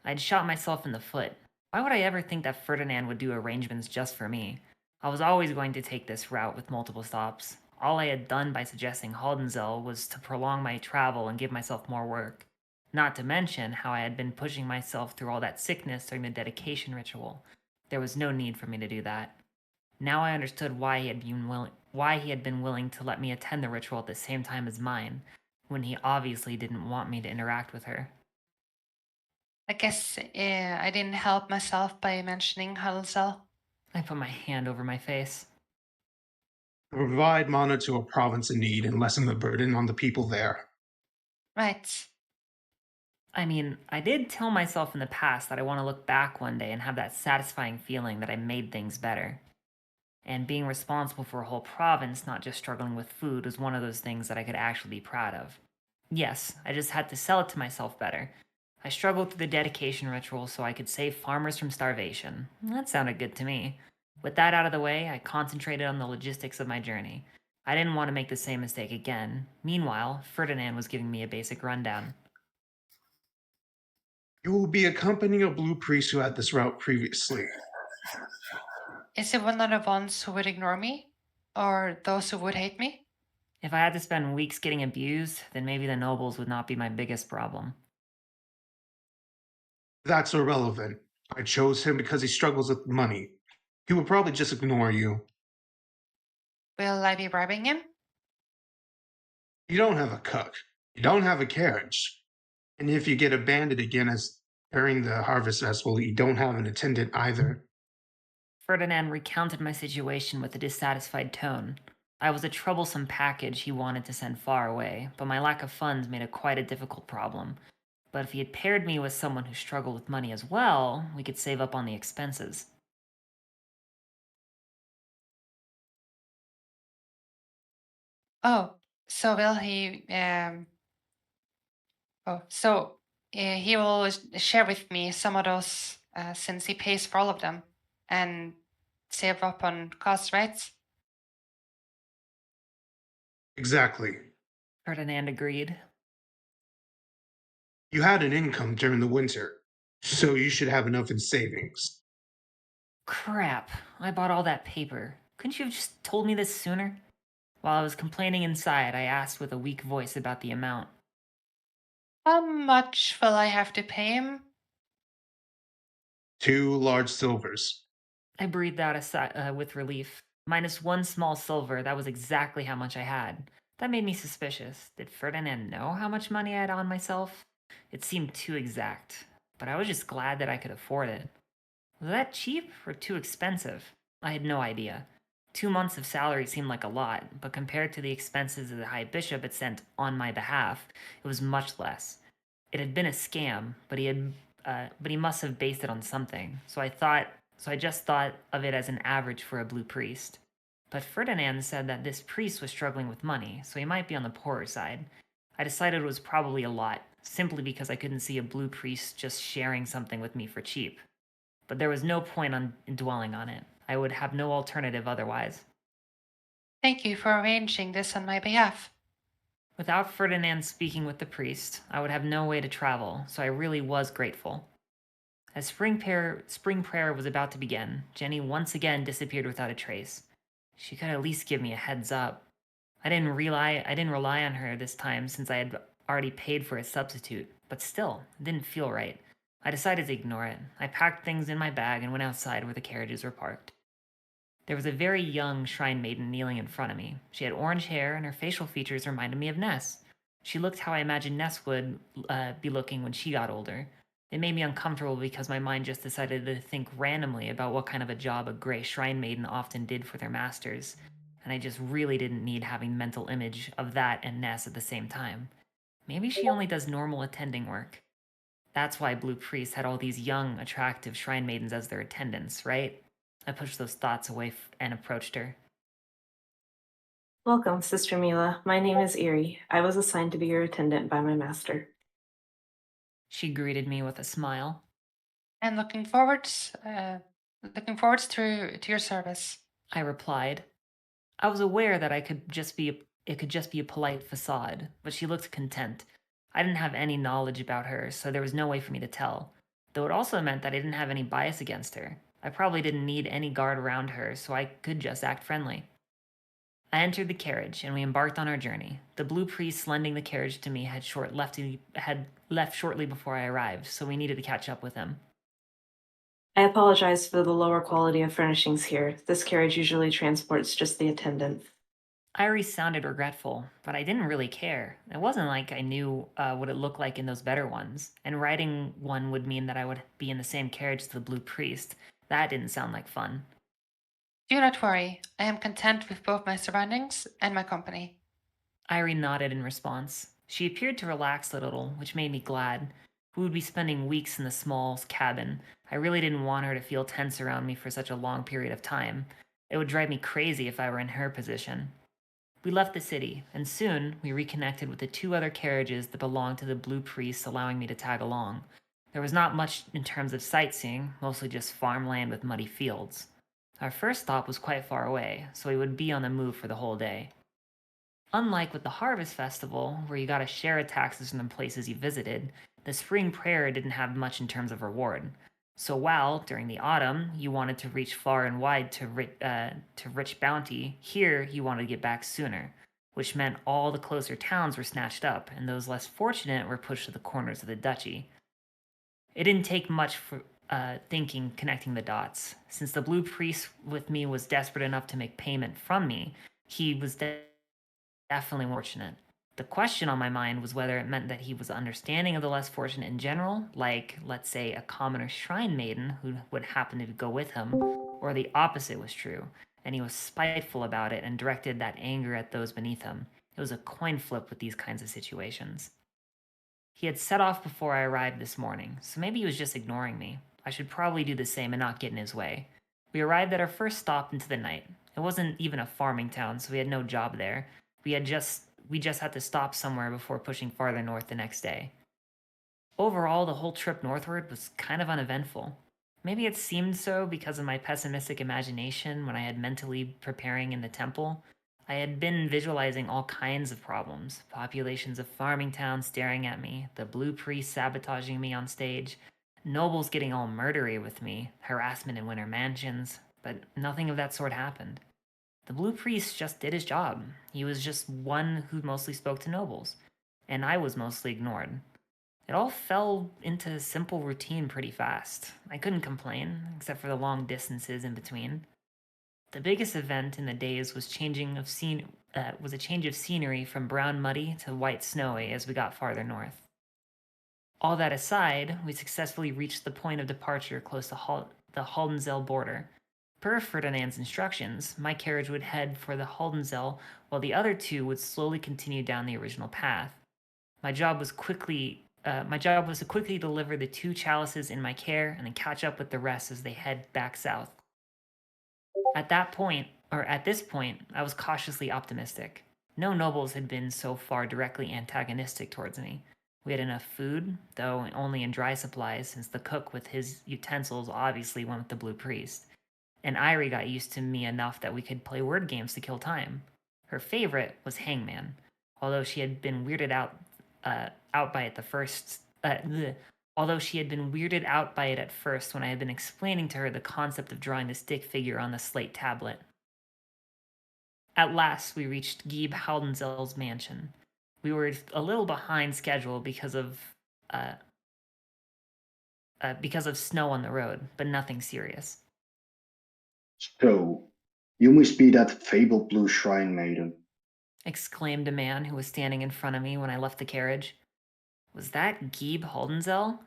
I'd shot myself in the foot. Why would I ever think that Ferdinand would do arrangements just for me? I was always going to take this route with multiple stops. All I had done by suggesting Haldensel was to prolong my travel and give myself more work. Not to mention how I had been pushing myself through all that sickness during the dedication ritual. There was no need for me to do that. Now I understood why he had been willing to let me attend the ritual at the same time as mine, when he obviously didn't want me to interact with her.
I guess I didn't help myself by mentioning Halsel.
I put my hand over my face.
Provide mana to a province in need and lessen the burden on the people there.
Right.
I mean, I did tell myself in the past that I want to look back one day and have that satisfying feeling that I made things better. And being responsible for a whole province, not just struggling with food, was one of those things that I could actually be proud of. Yes, I just had to sell it to myself better. I struggled through the dedication ritual so I could save farmers from starvation. That sounded good to me. With that out of the way, I concentrated on the logistics of my journey. I didn't want to make the same mistake again. Meanwhile, Ferdinand was giving me a basic rundown.
You will be accompanying a blue priest who had this route previously.
Is it one of the ones who would ignore me? Or those who would hate me?
If I had to spend weeks getting abused, then maybe the nobles would not be my biggest problem.
That's irrelevant. I chose him because he struggles with money. He would probably just ignore you.
Will I be bribing him?
You don't have a cook. You don't have a carriage. And if you get abandoned again as during the harvest festival, you don't have an attendant either.
Ferdinand recounted my situation with a dissatisfied tone. I was a troublesome package he wanted to send far away, but my lack of funds made it quite a difficult problem. But if he had paired me with someone who struggled with money as well, we could save up on the expenses.
Oh, so will he? He will share with me some of those since he pays for all of them and save up on costs, right?
Exactly.
Ferdinand agreed.
You had an income during the winter, so you should have enough in savings.
Crap, I bought all that paper. Couldn't you have just told me this sooner? While I was complaining inside, I asked with a weak voice about the amount.
How much will I have to pay him?
2 large silvers.
I breathed out with relief. Minus one small silver, that was exactly how much I had. That made me suspicious. Did Ferdinand know how much money I had on myself? It seemed too exact, but I was just glad that I could afford it. Was that cheap or too expensive? I had no idea. 2 months of salary seemed like a lot, but compared to the expenses that the High Bishop had sent on my behalf, it was much less. It had been a scam, but he must have based it on something. So I just thought of it as an average for a blue priest. But Ferdinand said that this priest was struggling with money, so he might be on the poorer side. I decided it was probably a lot, simply because I couldn't see a blue priest just sharing something with me for cheap. But there was no point in dwelling on it. I would have no alternative otherwise.
Thank you for arranging this on my behalf.
Without Ferdinand speaking with the priest, I would have no way to travel, so I really was grateful. As spring prayer was about to begin, Jenny once again disappeared without a trace. She could at least give me a heads up. I didn't rely on her this time since I had already paid for a substitute, but still, it didn't feel right. I decided to ignore it. I packed things in my bag and went outside where the carriages were parked. There was a very young shrine maiden kneeling in front of me. She had orange hair, and her facial features reminded me of Ness. She looked how I imagined Ness would be looking when she got older. It made me uncomfortable because my mind just decided to think randomly about what kind of a job a gray shrine maiden often did for their masters, and I just really didn't need having mental image of that and Ness at the same time. Maybe she only does normal attending work. That's why Blue Priest had all these young, attractive shrine maidens as their attendants, right? I pushed those thoughts away and approached her.
Welcome, Sister Mila. My name is Erie. I was assigned to be your attendant by my master.
She greeted me with a smile.
And looking forward to your service.
I replied. I was aware that it could just be a polite facade, but she looked content. I didn't have any knowledge about her, so there was no way for me to tell. Though it also meant that I didn't have any bias against her. I probably didn't need any guard around her, so I could just act friendly. I entered the carriage, and we embarked on our journey. The blue priest lending the carriage to me had left shortly before I arrived, so we needed to catch up with him.
I apologize for the lower quality of furnishings here. This carriage usually transports just the attendant.
Irie sounded regretful, but I didn't really care. It wasn't like I knew what it looked like in those better ones, and riding one would mean that I would be in the same carriage as the Blue Priest. That didn't sound like fun.
Do not worry. I am content with both my surroundings and my company.
Irie nodded in response. She appeared to relax a little, which made me glad. We would be spending weeks in the small cabin. I really didn't want her to feel tense around me for such a long period of time. It would drive me crazy if I were in her position. We left the city, and soon we reconnected with the 2 other carriages that belonged to the Blue Priests, allowing me to tag along. There was not much in terms of sightseeing, mostly just farmland with muddy fields. Our first stop was quite far away, so we would be on the move for the whole day. Unlike with the Harvest Festival, where you gotta share taxes from the places you visited, the Spring Prayer didn't have much in terms of reward. So while, during the autumn, you wanted to reach far and wide to rich bounty, here you wanted to get back sooner, which meant all the closer towns were snatched up, and those less fortunate were pushed to the corners of the duchy. It didn't take much for thinking connecting the dots. Since the Blue Priest with me was desperate enough to make payment from me, he was definitely fortunate. The question on my mind was whether it meant that he was understanding of the less fortunate in general, like, let's say, a commoner shrine maiden who would happen to go with him, or the opposite was true, and he was spiteful about it and directed that anger at those beneath him. It was a coin flip with these kinds of situations. He had set off before I arrived this morning, so maybe he was just ignoring me. I should probably do the same and not get in his way. We arrived at our first stop into the night. It wasn't even a farming town, so we had no job there. We just had to stop somewhere before pushing farther north the next day. Overall, the whole trip northward was kind of uneventful. Maybe it seemed so because of my pessimistic imagination when I had mentally preparing in the temple. I had been visualizing all kinds of problems, populations of farming towns staring at me, the blue priest sabotaging me on stage, nobles getting all murdery with me, harassment in winter mansions, but nothing of that sort happened. The Blue Priest just did his job. He was just one who mostly spoke to nobles, and I was mostly ignored. It all fell into simple routine pretty fast. I couldn't complain, except for the long distances in between. The biggest event in the days was a change of scenery from brown muddy to white snowy as we got farther north. All that aside, we successfully reached the point of departure close to the Haldenzell border. Per Ferdinand's instructions, my carriage would head for the Haldenzell, while the other 2 would slowly continue down the original path. My job was to quickly deliver the 2 chalices in my care and then catch up with the rest as they head back south. At this point, I was cautiously optimistic. No nobles had been so far directly antagonistic towards me. We had enough food, though only in dry supplies, since the cook with his utensils obviously went with the Blue Priest. And Irie got used to me enough that we could play word games to kill time. Her favorite was Hangman, although she had been weirded out by it at first when I had been explaining to her the concept of drawing the stick figure on the slate tablet. At last, we reached Gieb Haldenzell's mansion. We were a little behind schedule because of snow on the road, but nothing serious.
So, you must be that fabled blue shrine maiden,
exclaimed a man who was standing in front of me when I left the carriage. Was that Gieb Haldenzell?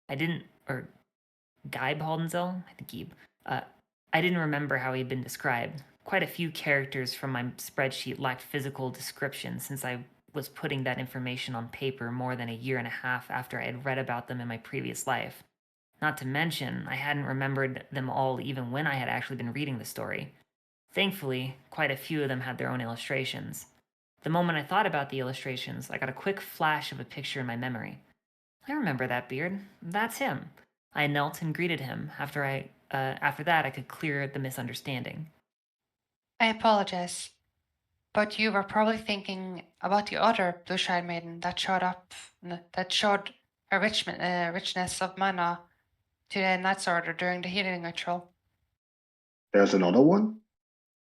Geib Haldenzell? I think Gieb. I didn't remember how he'd been described. Quite a few characters from my spreadsheet lacked physical description since I was putting that information on paper more than a year and a half after I had read about them in my previous life. Not to mention, I hadn't remembered them all even when I had actually been reading the story. Thankfully, quite a few of them had their own illustrations. The moment I thought about the illustrations, I got a quick flash of a picture in my memory. I remember that beard. That's him. I knelt and greeted him. After that, I could clear the misunderstanding.
I apologize, but you were probably thinking about the other blue-eyed maiden that showed her richness of mana to the Knight's Order during the healing ritual.
There's another one?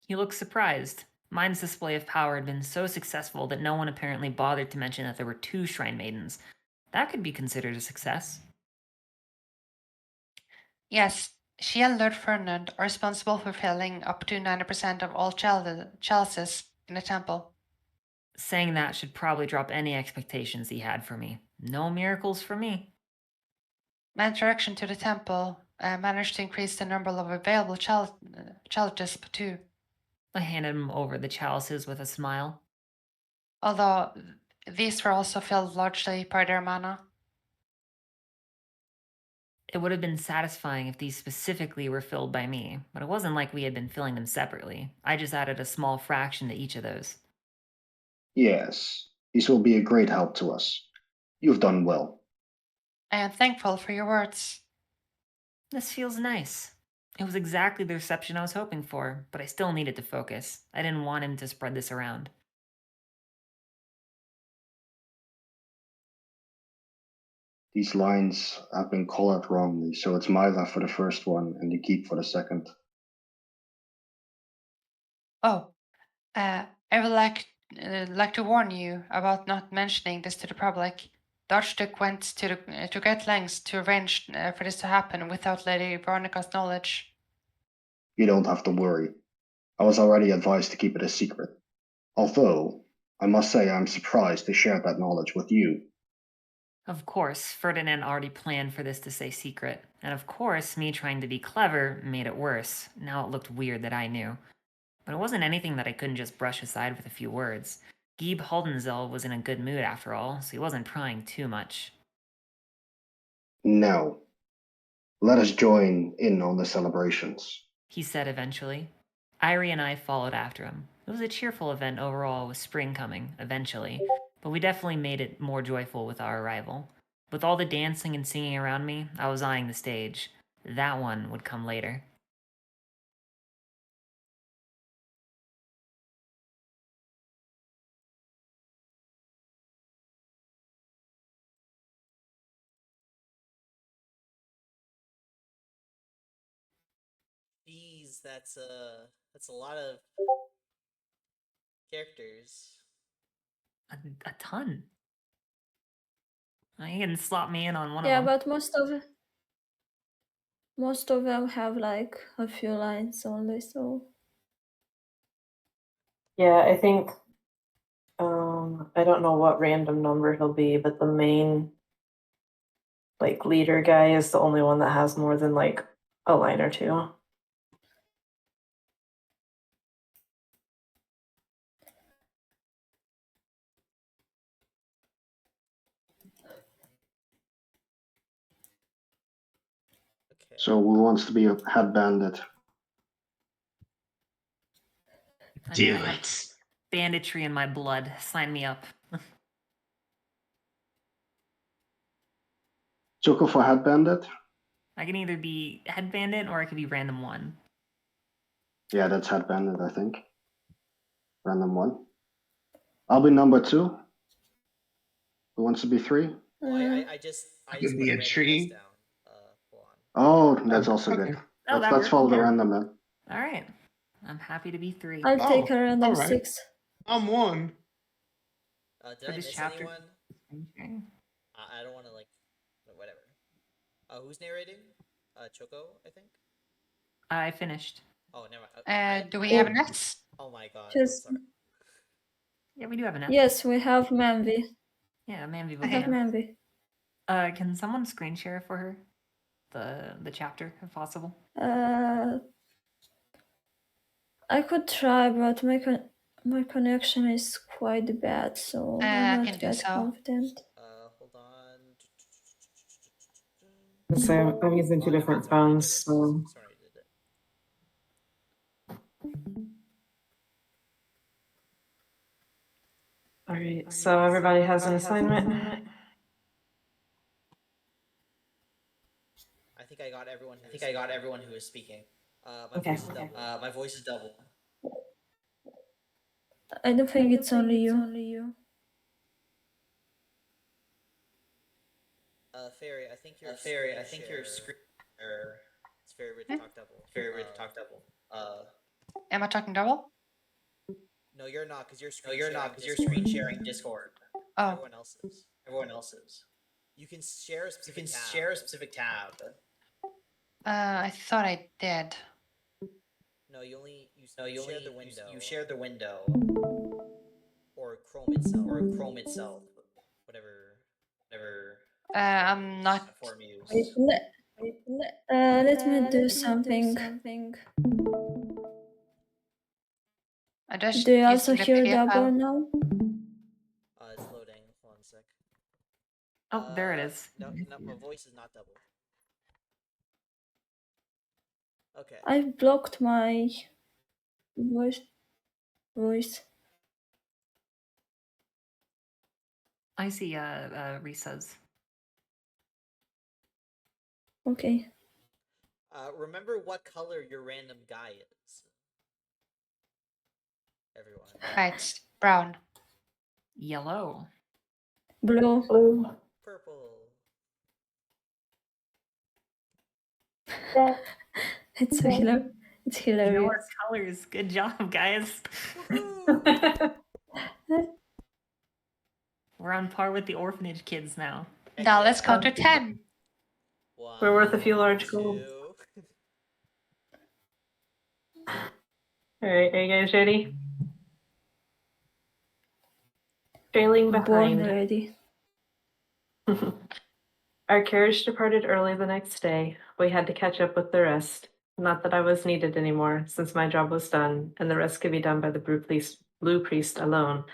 He looked surprised. Mine's display of power had been so successful that no one apparently bothered to mention that there were 2 Shrine Maidens. That could be considered a success.
Yes, she and Lord Ferdinand are responsible for filling up to 90% of all chalices in the temple.
Saying that should probably drop any expectations he had for me. No miracles for me.
My introduction to the temple managed to increase the number of available chalices too,
I handed him over the chalices with a smile.
although these were also filled largely by their mana.
It would have been satisfying if these specifically were filled by me, but it wasn't like we had been filling them separately. I just added a small fraction to each of those.
Yes, these will be a great help to us. You've done well.
I am thankful for your words.
This feels nice. It was exactly the reception I was hoping for, but I still needed to focus. I didn't want him to spread this around.
These lines have been colored wrongly, so it's Myla for the first one and the keep for the second.
Oh, I would like to warn you about not mentioning this to the public. The Archduke went to great lengths to arrange for this to happen without Lady Veronica's knowledge.
You don't have to worry. I was already advised to keep it a secret. Although, I must say I'm surprised they shared that knowledge with you.
Of course, Ferdinand already planned for this to stay secret, and of course, me trying to be clever made it worse. Now it looked weird that I knew. But it wasn't anything that I couldn't just brush aside with a few words. Gieb Holdenzel was in a good mood after all, so he wasn't prying too much.
Now, let us join in on the celebrations.
He said eventually. Irie and I followed after him. It was a cheerful event overall with spring coming, eventually, but we definitely made it more joyful with our arrival. With all the dancing and singing around me, I was eyeing the stage. That one would come later.
Jeez, that's a lot of characters.
A ton. You can slot me in on one
Yeah,
of them.
but most of them have like a few lines only, so
Yeah, I think I don't know what random number he'll be, but the main like leader guy is the only one that has more than like a line or two.
Okay.
So who wants to be a head bandit?
I
Do
mean, I have
it.
banditry in my blood. Sign me up.
Choco for head bandit?
I can either be head bandit or I could be random one.
Yeah, that's head bandit, I think. Random one. I'll be number 2. Who wants to be 3?
Well, I just
I
put
could be a
random dice
tree.
down. Hold on.
Oh, that's
Oh,
also
okay.
good.
Oh, that
Let's
works.
follow the
Yeah.
random then.
All right. I'm happy to be 3.
I'll take
Oh,
a random
all right.
6.
I'm 1.
Did
For
I
this
miss
chapter.
anyone? I don't want to like, whatever. Who's narrating? Choco, I think.
I finished.
Oh, never mind.
Do we have next?
Oh my god, I'm
Just
sorry.
Yeah, we do have an F.
yes, we have Manvi.
Yeah, Manvi
I
will
have
be.
Manvi.
Can someone screen share for her? The chapter, if possible.
I could try, but my connection is quite bad, so I'm
I
not
can do
that
so.
confident.
Hold on.
So I'm using two different phones, so
Sorry, I did it.
all right. So everybody has an assignment.
think I got everyone. Who is speaking. My
Okay,
voice is
okay.
double. My voice is double.
I don't think it's only you.
Fairy, I think your screen. It's very rude to talk double.
Am I talking double?
No, you're not, because you're screen sharing Discord.
Oh,
Everyone else is. You can share a specific tab.
I thought I did.
No, you share the window. Or Chrome itself. Whatever.
I'm not.
Platform used.
Let me do something.
I just
Do you also
using the
hear
PDF
double
file.
now?
It's loading. Hold on a sec.
Oh, there it is.
No, my voice is not double. Okay.
I've blocked my voice.
I see Risa's.
Okay.
Remember what color your random guy is. Everyone.
Right, brown.
Yellow.
Blue.
Purple.
It's
You know
hilarious.
our colors. Good job, guys. We're on par with the orphanage kids now.
Now let's count to 10.
One,
We're worth a few large gold.
2.
Alright, are you guys ready? Trailing
Born
behind.
ready.
Our carriage departed early the next day. We had to catch up with the rest. Not that I was needed anymore, since my job was done, and the rest could be done by the blue priest alone,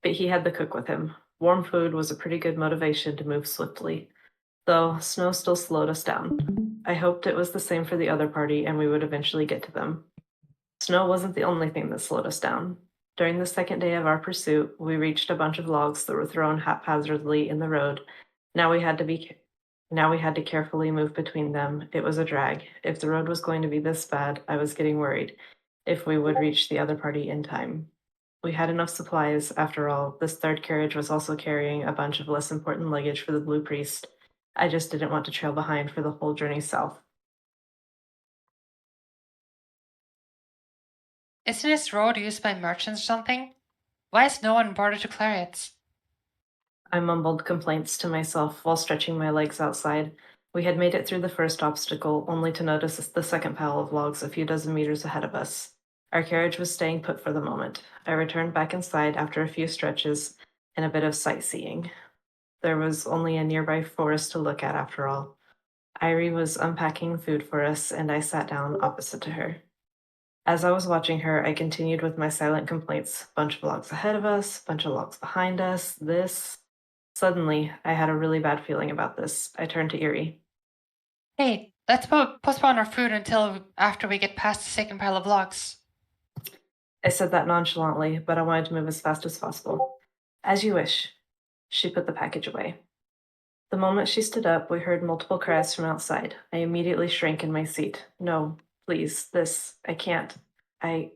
but he had the cook with him. Warm food was a pretty good motivation to move swiftly, though snow still slowed us down. I hoped it was the same for the other party and we would eventually get to them. Snow wasn't the only thing that slowed us down. During the second day of our pursuit, we reached a bunch of logs that were thrown haphazardly in the road. Now we had to carefully move between them. It was a drag. If the road was going to be this bad, I was getting worried if we would reach the other party in time. We had enough supplies, after all. This third carriage was also carrying a bunch of less important luggage for the Blue Priest. I just didn't want to trail behind for the whole journey south.
Isn't this road used by merchants or something? Why has no one bothered to clear it?
I mumbled complaints to myself while stretching my legs outside. We had made it through the first obstacle, only to notice the second pile of logs a few dozen meters ahead of us. Our carriage was staying put for the moment. I returned back inside after a few stretches and a bit of sightseeing. There was only a nearby forest to look at after all. Irie was unpacking food for us, and I sat down opposite to her. As I was watching her, I continued with my silent complaints. Bunch of logs ahead of us, bunch of logs behind us, this. Suddenly, I had a really bad feeling about this. I turned to Erie.
Hey, let's postpone our food until after we get past the second pile of logs.
I said that nonchalantly, but I wanted to move as fast as possible. As you wish. She put the package away. The moment she stood up, we heard multiple cries from outside. I immediately shrank in my seat. No, please, I can't. I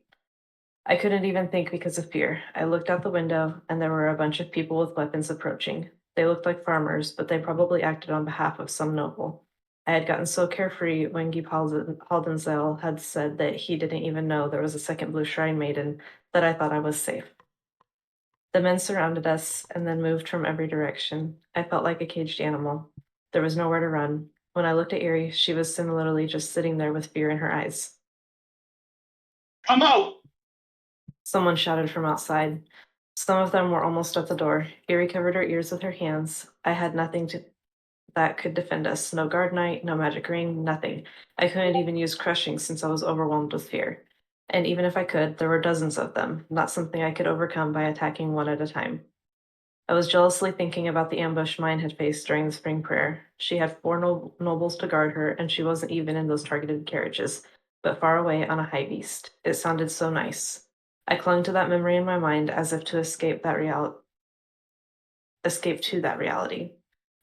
couldn't even think because of fear. I looked out the window, and there were a bunch of people with weapons approaching. They looked like farmers, but they probably acted on behalf of some noble. I had gotten so carefree when Guy Haldensel had said that he didn't even know there was a second Blue Shrine Maiden that I thought I was safe. The men surrounded us and then moved from every direction. I felt like a caged animal. There was nowhere to run. When I looked at Erie, she was similarly just sitting there with fear in her eyes.
I'm out!
Someone shouted from outside. Some of them were almost at the door. Erie covered her ears with her hands. I had nothing that could defend us. No guard knight, no magic ring, nothing. I couldn't even use crushing since I was overwhelmed with fear. And even if I could, there were dozens of them, not something I could overcome by attacking one at a time. I was jealously thinking about the ambush mine had faced during the spring prayer. She had 4 nobles to guard her, and she wasn't even in those targeted carriages, but far away on a high beast. It sounded so nice. I clung to that memory in my mind as if to escape to that reality.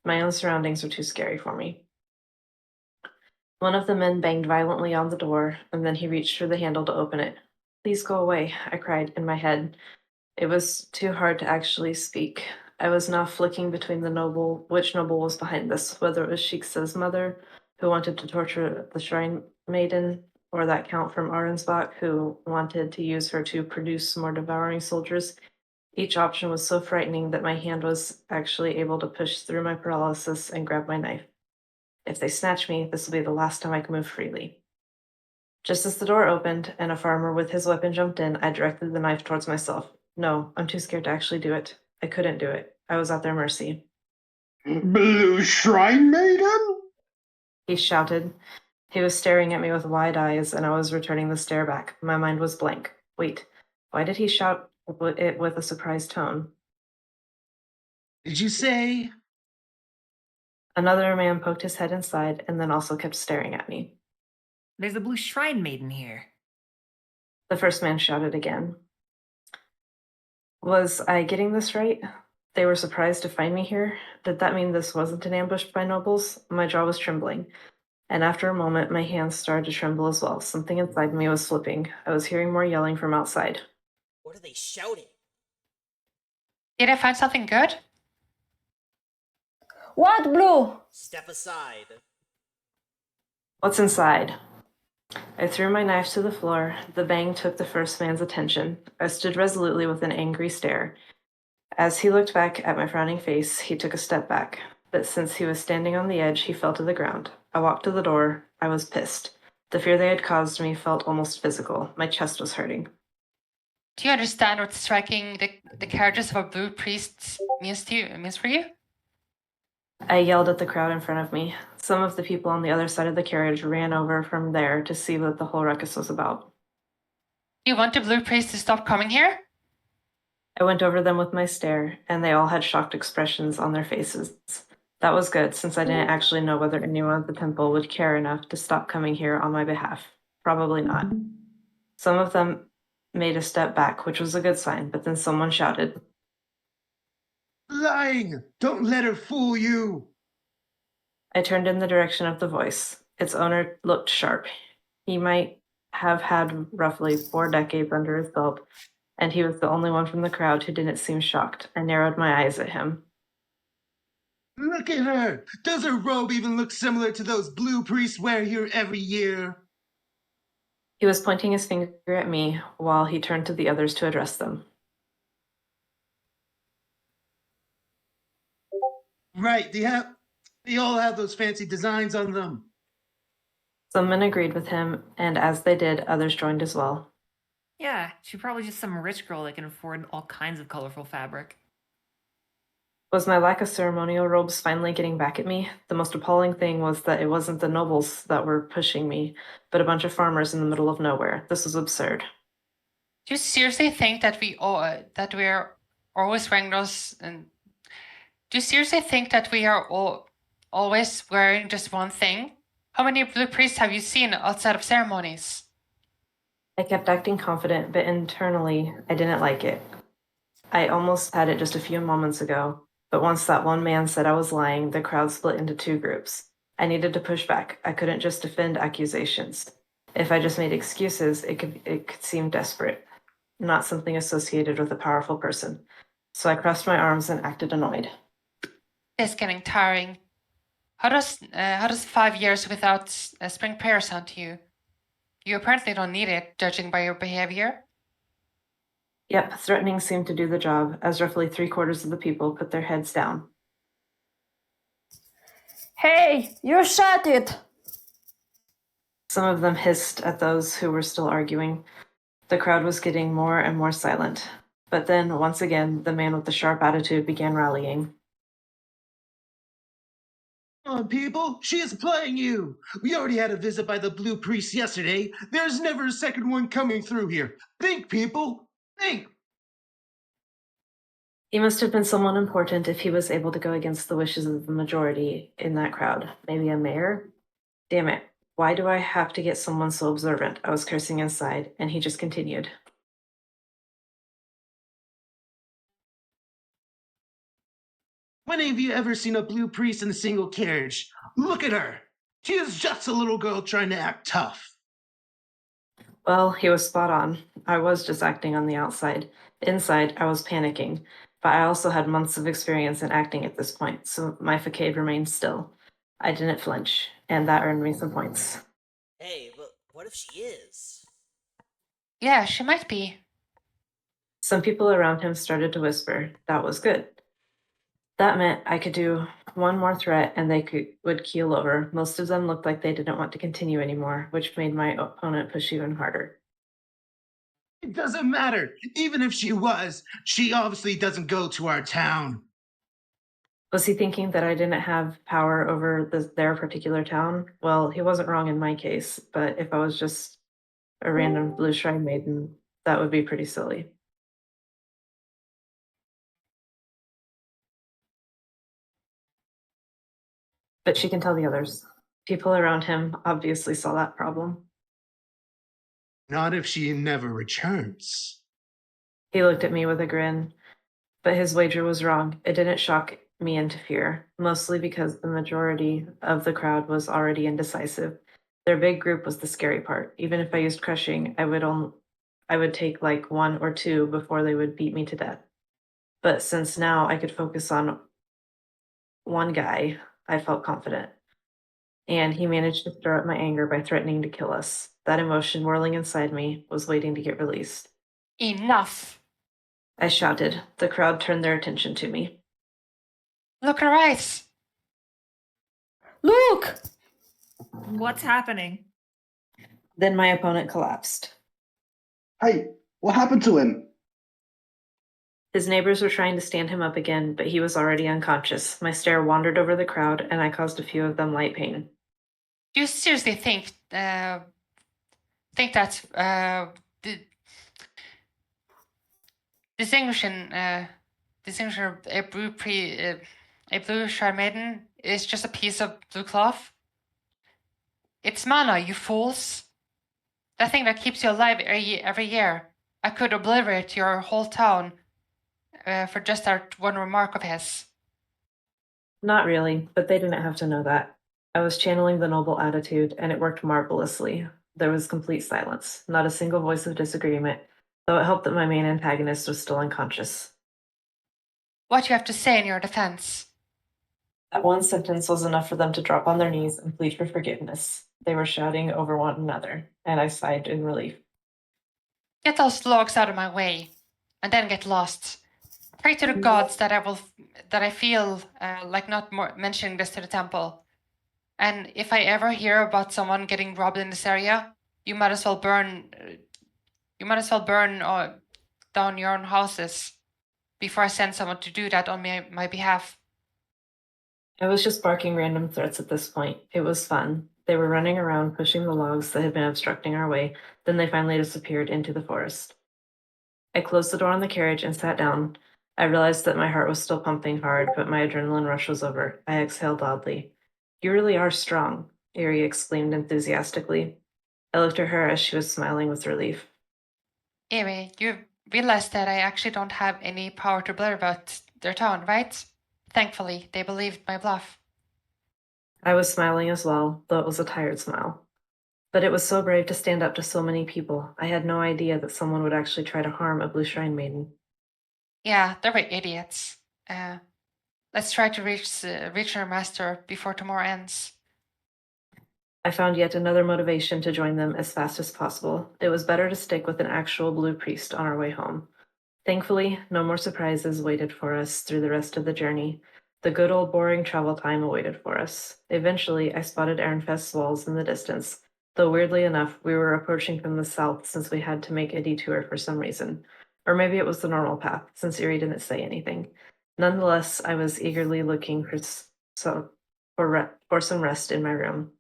My own surroundings were too scary for me. One of the men banged violently on the door, and then he reached for the handle to open it. Please go away, I cried in my head. It was too hard to actually speak. I was now flicking between which noble was behind this, whether it was Shiksa's mother, who wanted to torture the shrine maiden, or that count from Arensbach, who wanted to use her to produce more devouring soldiers. Each option was so frightening that my hand was actually able to push through my paralysis and grab my knife. If they snatch me, this will be the last time I can move freely. Just as the door opened and a farmer with his weapon jumped in, I directed the knife towards myself. No, I'm too scared to actually do it. I couldn't do it. I was at their mercy.
Blue Shrine Maiden?
He shouted. He was staring at me with wide eyes, and I was returning the stare back. My mind was blank. Wait, why did he shout it with a surprised tone?
Did you say?
Another man poked his head inside and then also kept staring at me.
There's a blue shrine maiden here.
The first man shouted again. Was I getting this right? They were surprised to find me here? Did that mean this wasn't an ambush by nobles? My jaw was trembling. And after a moment, my hands started to tremble as well. Something inside me was slipping. I was hearing more yelling from outside.
What are they shouting?
Did I find something good?
What, Blue?
Step aside.
What's inside? I threw my knife to the floor. The bang took the first man's attention. I stood resolutely with an angry stare. As he looked back at my frowning face, he took a step back. But since he was standing on the edge, he fell to the ground. I walked to the door. I was pissed. The fear they had caused me felt almost physical. My chest was hurting.
Do you understand what striking the carriages of a blue priest means for you?
I yelled at the crowd in front of me. Some of the people on the other side of the carriage ran over from there to see what the whole ruckus was about.
You want the blue priest to stop coming here?
I went over them with my stare, and they all had shocked expressions on their faces. That was good, since I didn't actually know whether anyone at the temple would care enough to stop coming here on my behalf. Probably not. Some of them made a step back, which was a good sign, but then someone shouted,
Lying! Don't let her fool you!
I turned in the direction of the voice. Its owner looked sharp. He might have had roughly 4 decades under his belt, and he was the only one from the crowd who didn't seem shocked. I narrowed my eyes at him.
Look at her! Does her robe even look similar to those blue priests wear here every year?
He was pointing his finger at me while he turned to the others to address them.
Right, they all have those fancy designs on them.
Some men agreed with him, and as they did, others joined as well.
Yeah, she's probably just some rich girl that can afford all kinds of colorful fabric.
Was my lack of ceremonial robes finally getting back at me? The most appalling thing was that it wasn't the nobles that were pushing me, but a bunch of farmers in the middle of nowhere. This was absurd.
Do you seriously think that we're always wearing those? And do you seriously think that we are always wearing just one thing? How many blue priests have you seen outside of ceremonies?
I kept acting confident, but internally, I didn't like it. I almost had it just a few moments ago, but once that one man said I was lying, the crowd split into 2 groups. I needed to push back. I couldn't just defend accusations. If I just made excuses, it could seem desperate, not something associated with a powerful person. So I crossed my arms and acted annoyed.
It's getting tiring. How does 5 years without spring prayer sound to you? You apparently don't need it, judging by your behavior.
Yep, threatening seemed to do the job, as roughly 3/4 of the people put their heads down.
Hey, you shut it!
Some of them hissed at those who were still arguing. The crowd was getting more and more silent. But then, once again, the man with the sharp attitude began rallying.
Come on, people, she is playing you! We already had a visit by the blue priest yesterday. There's never a second one coming through here. Think, people! Think!
He must have been someone important if he was able to go against the wishes of the majority in that crowd. Maybe a mayor? Damn it. Why do I have to get someone so observant? I was cursing inside, and he just continued.
When have you ever seen a blue priest in a single carriage? Look at her! She is just a little girl trying to act tough.
Well, he was spot on. I was just acting on the outside. Inside, I was panicking. But I also had months of experience in acting at this point, so my facade remained still. I didn't flinch, and that earned me some points.
Hey, but what if she is?
Yeah, she might be.
Some people around him started to whisper. That was good. That meant I could do one more threat and would keel over. Most of them looked like they didn't want to continue anymore, which made my opponent push even harder.
It doesn't matter. Even if she was, she obviously doesn't go to our town.
Was he thinking that I didn't have power over their particular town? Well, he wasn't wrong in my case, but if I was just a random Blue Shrine Maiden, that would be pretty silly. But she can tell the others. People around him obviously saw that problem.
Not if she never returns.
He looked at me with a grin, but his wager was wrong. It didn't shock me into fear, mostly because the majority of the crowd was already indecisive. Their big group was the scary part. Even if I used crushing, I would take like one or two before they would beat me to death. But since now I could focus on one guy, I felt confident. And he managed to stir up my anger by threatening to kill us. That emotion whirling inside me was waiting to get released.
Enough!
I shouted. The crowd turned their attention to me.
Look at her eyes!
Look!
What's happening?
Then my opponent collapsed.
Hey, what happened to him?
His neighbors were trying to stand him up again, but he was already unconscious. My stare wandered over the crowd, and I caused a few of them light pain.
Do you seriously think that distinguishing a blue Shrine Maiden is just a piece of blue cloth? It's mana, you fools! That thing that keeps you alive every year. I could obliterate your whole town for just that one remark of his.
Not really, but they didn't have to know that. I was channeling the noble attitude, and it worked marvelously. There was complete silence, not a single voice of disagreement, though it helped that my main antagonist was still unconscious.
What do you have to say in your defense?
That one sentence was enough for them to drop on their knees and plead for forgiveness. They were shouting over one another, and I sighed in relief.
Get those logs out of my way, and then get lost. Pray to the gods that I feel like not mentioning this to the temple. And if I ever hear about someone getting robbed in this area, you might as well burn. Down your own houses before I send someone to do that on my behalf.
I was just barking random threats at this point. It was fun. They were running around pushing the logs that had been obstructing our way, then they finally disappeared into the forest. I closed the door on the carriage and sat down. I realized that my heart was still pumping hard, but my adrenaline rush was over. I exhaled loudly. You really are strong, Erie exclaimed enthusiastically. I looked at her as she was smiling with relief.
Anyway, you realized that I actually don't have any power to blur about their town, right? Thankfully, they believed my bluff.
I was smiling as well, though it was a tired smile. But it was so brave to stand up to so many people. I had no idea that someone would actually try to harm a Blue Shrine Maiden.
Yeah, they were idiots. Let's try to reach our master before tomorrow ends.
I found yet another motivation to join them as fast as possible. It was better to stick with an actual blue priest on our way home. Thankfully, no more surprises waited for us through the rest of the journey. The good old boring travel time awaited for us. Eventually, I spotted Ehrenfest's walls in the distance, though weirdly enough, we were approaching from the south since we had to make a detour for some reason. Or maybe it was the normal path, since Erie didn't say anything. Nonetheless, I was eagerly looking for some rest in my room.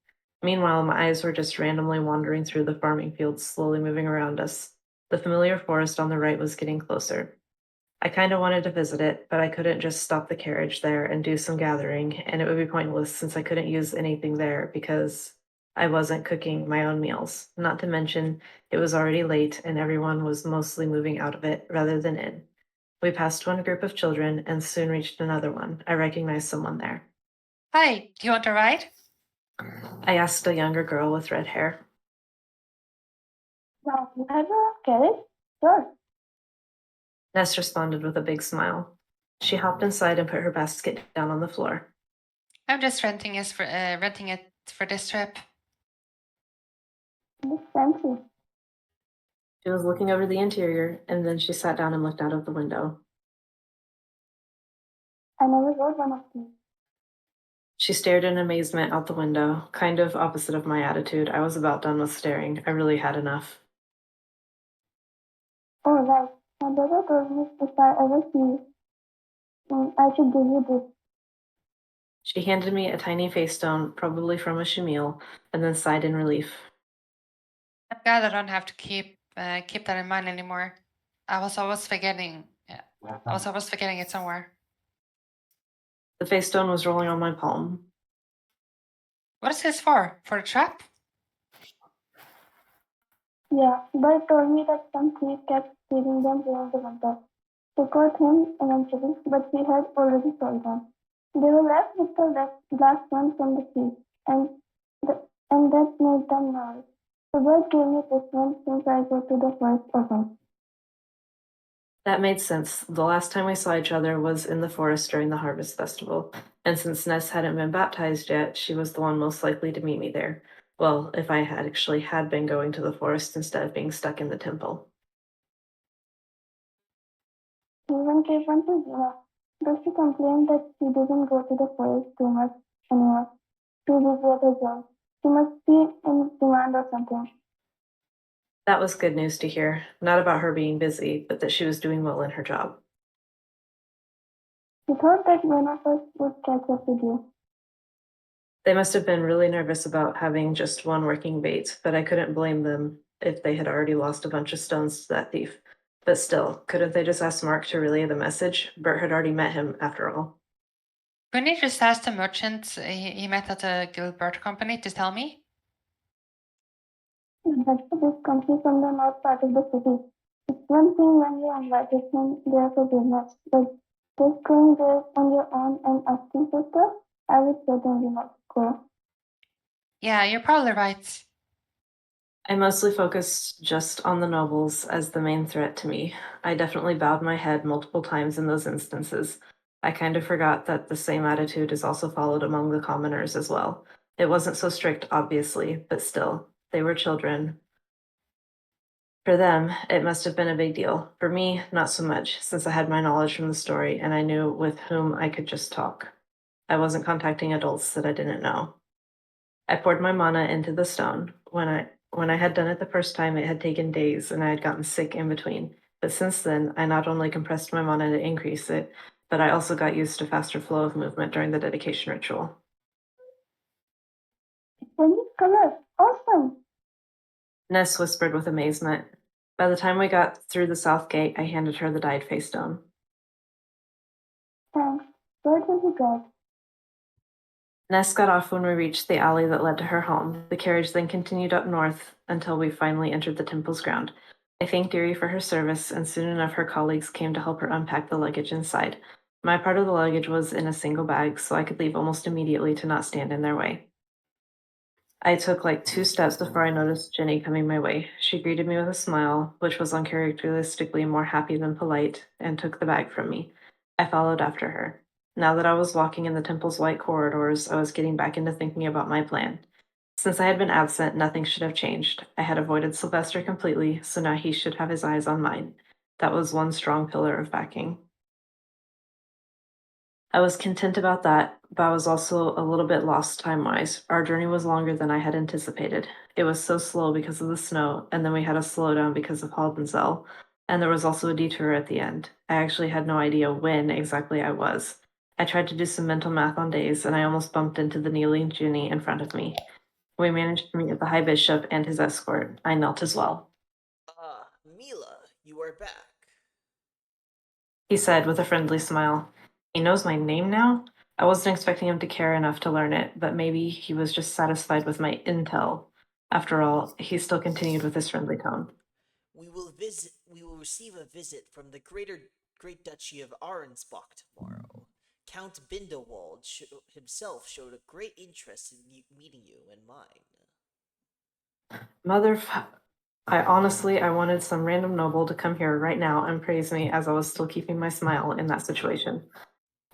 Meanwhile, my eyes were just randomly wandering through the farming fields, slowly moving around us. The familiar forest on the right was getting closer. I kind of wanted to visit it, but I couldn't just stop the carriage there and do some gathering, and it would be pointless since I couldn't use anything there because I wasn't cooking my own meals. Not to mention, it was already late and everyone was mostly moving out of it rather than in. We passed one group of children and soon reached another one. I recognized someone there.
Hi, do you want a ride?
I asked a younger girl with red hair.
Now, you have a carrot? Sure.
Ness responded with a big smile. She hopped inside and put her basket down on the floor.
I'm just renting it for this trip.
It's fancy.
She was looking over the interior, and then she sat down and looked out of the window.
I never rode one of these.
She stared in amazement out the window, kind of opposite of my attitude. I was about done with staring. I really had enough.
Oh, right. My brother told me if I ever see you, I should give you this.
She handed me a tiny face stone, probably from a shamil, and then sighed in relief.
I'm glad I don't have to keep that in mind anymore. I was always forgetting it somewhere.
The face stone was rolling on my palm.
What is this for? For the trap?
Yeah, Bert told me that some thief kept stealing them during the winter. They caught him eventually, but he had already sold them. They were left with the last one from the thief, and that made them nervous. So Bert gave me this one since I go to the forest often.
That made sense. The last time we saw each other was in the forest during the harvest festival, and since Ness hadn't been baptized yet, she was the one most likely to meet me there. Well, if I had actually been going to the forest instead of being stuck in the temple.
He even gave one to Gina, though she complained that she didn't go to the forest too much anymore. Too busy at her job. She must be in demand or something.
That was good news to hear. Not about her being busy, but that she was doing well in her job.
She thought that one of us would catch up with you.
They must have been really nervous about having just one working bait, but I couldn't blame them if they had already lost a bunch of stones to that thief. But still, couldn't they just ask Mark to relay the message? Bert had already met him, after all.
Couldn't you just ask the merchant he met at the Gilbert company to tell me?
That's a big company from the north part of the city. It's one thing when you invited him there for business, but just going there on your own and asking for stuff, I would certainly not go.
Yeah, you're probably right.
I mostly focused just on the nobles as the main threat to me. I definitely bowed my head multiple times in those instances. I kind of forgot that the same attitude is also followed among the commoners as well. It wasn't so strict, obviously, but still, they were children. For them, it must have been a big deal. For me, not so much, since I had my knowledge from the story and I knew with whom I could just talk. I wasn't contacting adults that I didn't know. I poured my mana into the stone. When I had done it the first time, it had taken days and I had gotten sick in between. But since then, I not only compressed my mana to increase it, but I also got used to faster flow of movement during the dedication ritual.
Changes colors. Awesome.
Ness whispered with amazement. By the time we got through the south gate, I handed her the dyed face stone.
Thanks. Bird will be glad.
Ness got off when we reached the alley that led to her home. The carriage then continued up north until we finally entered the temple's ground. I thanked Deary for her service, and soon enough her colleagues came to help her unpack the luggage inside. My part of the luggage was in a single bag, so I could leave almost immediately to not stand in their way. I took like 2 steps before I noticed Jenny coming my way. She greeted me with a smile, which was uncharacteristically more happy than polite, and took the bag from me. I followed after her. Now that I was walking in the temple's white corridors, I was getting back into thinking about my plan. Since I had been absent, nothing should have changed. I had avoided Sylvester completely, so now he should have his eyes on mine. That was one strong pillar of backing. I was content about that, but I was also a little bit lost time-wise. Our journey was longer than I had anticipated. It was so slow because of the snow, and then we had a slowdown because of Halbensel, and there was also a detour at the end. I actually had no idea when exactly I was. I tried to do some mental math on days, and I almost bumped into the kneeling Ginny in front of me. We managed to meet the High Bishop and his escort. I knelt as well.
Mila, you are back.
He said with a friendly smile. He knows my name now? I wasn't expecting him to care enough to learn it, but maybe he was just satisfied with my intel. After all, he still continued with his friendly tone.
We will receive a visit from the Great Duchy of Arensbach tomorrow. Count Bindewald himself showed a great interest in meeting you and mine.
I wanted some random noble to come here right now and praise me as I was still keeping my smile in that situation.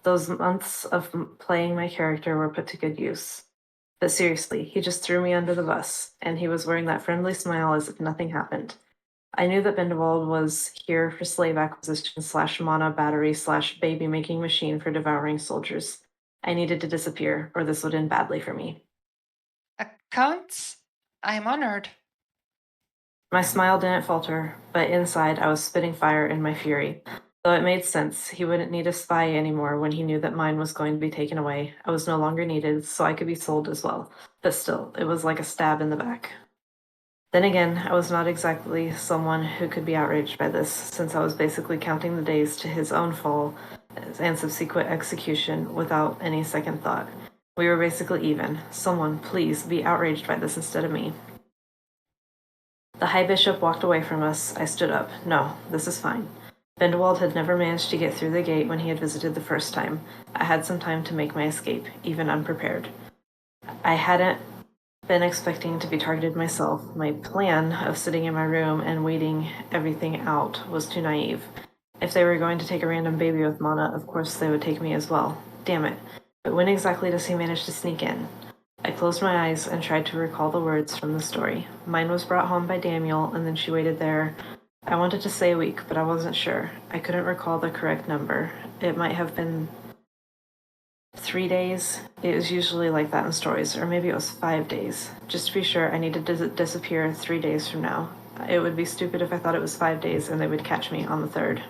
Those months of playing my character were put to good use. But seriously, he just threw me under the bus, and he was wearing that friendly smile as if nothing happened. I knew that Bindewald was here for slave acquisition / mana battery / baby making machine for devouring soldiers. I needed to disappear, or this would end badly for me.
Count, I'm honored.
My smile didn't falter, but inside I was spitting fire in my fury. Though it made sense, he wouldn't need a spy anymore when he knew that mine was going to be taken away. I was no longer needed, so I could be sold as well. But still, it was like a stab in the back. Then again, I was not exactly someone who could be outraged by this, since I was basically counting the days to his own fall and subsequent execution without any second thought. We were basically even. Someone, please, be outraged by this instead of me. The High Bishop walked away from us. I stood up. No, this is fine. Bindewald had never managed to get through the gate when he had visited the first time. I had some time to make my escape, even unprepared. I hadn't been expecting to be targeted myself. My plan of sitting in my room and waiting everything out was too naive. If they were going to take a random baby with mana, of course they would take me as well. Damn it. But when exactly does he manage to sneak in? I closed my eyes and tried to recall the words from the story. Mine was brought home by Daniel, and then she waited there. I wanted to say a week, but I wasn't sure. I couldn't recall the correct number. It might have been 3 days. It was usually like that in stories, or maybe it was 5 days. Just to be sure, I needed to disappear 3 days from now. It would be stupid if I thought it was 5 days and they would catch me on the 3rd.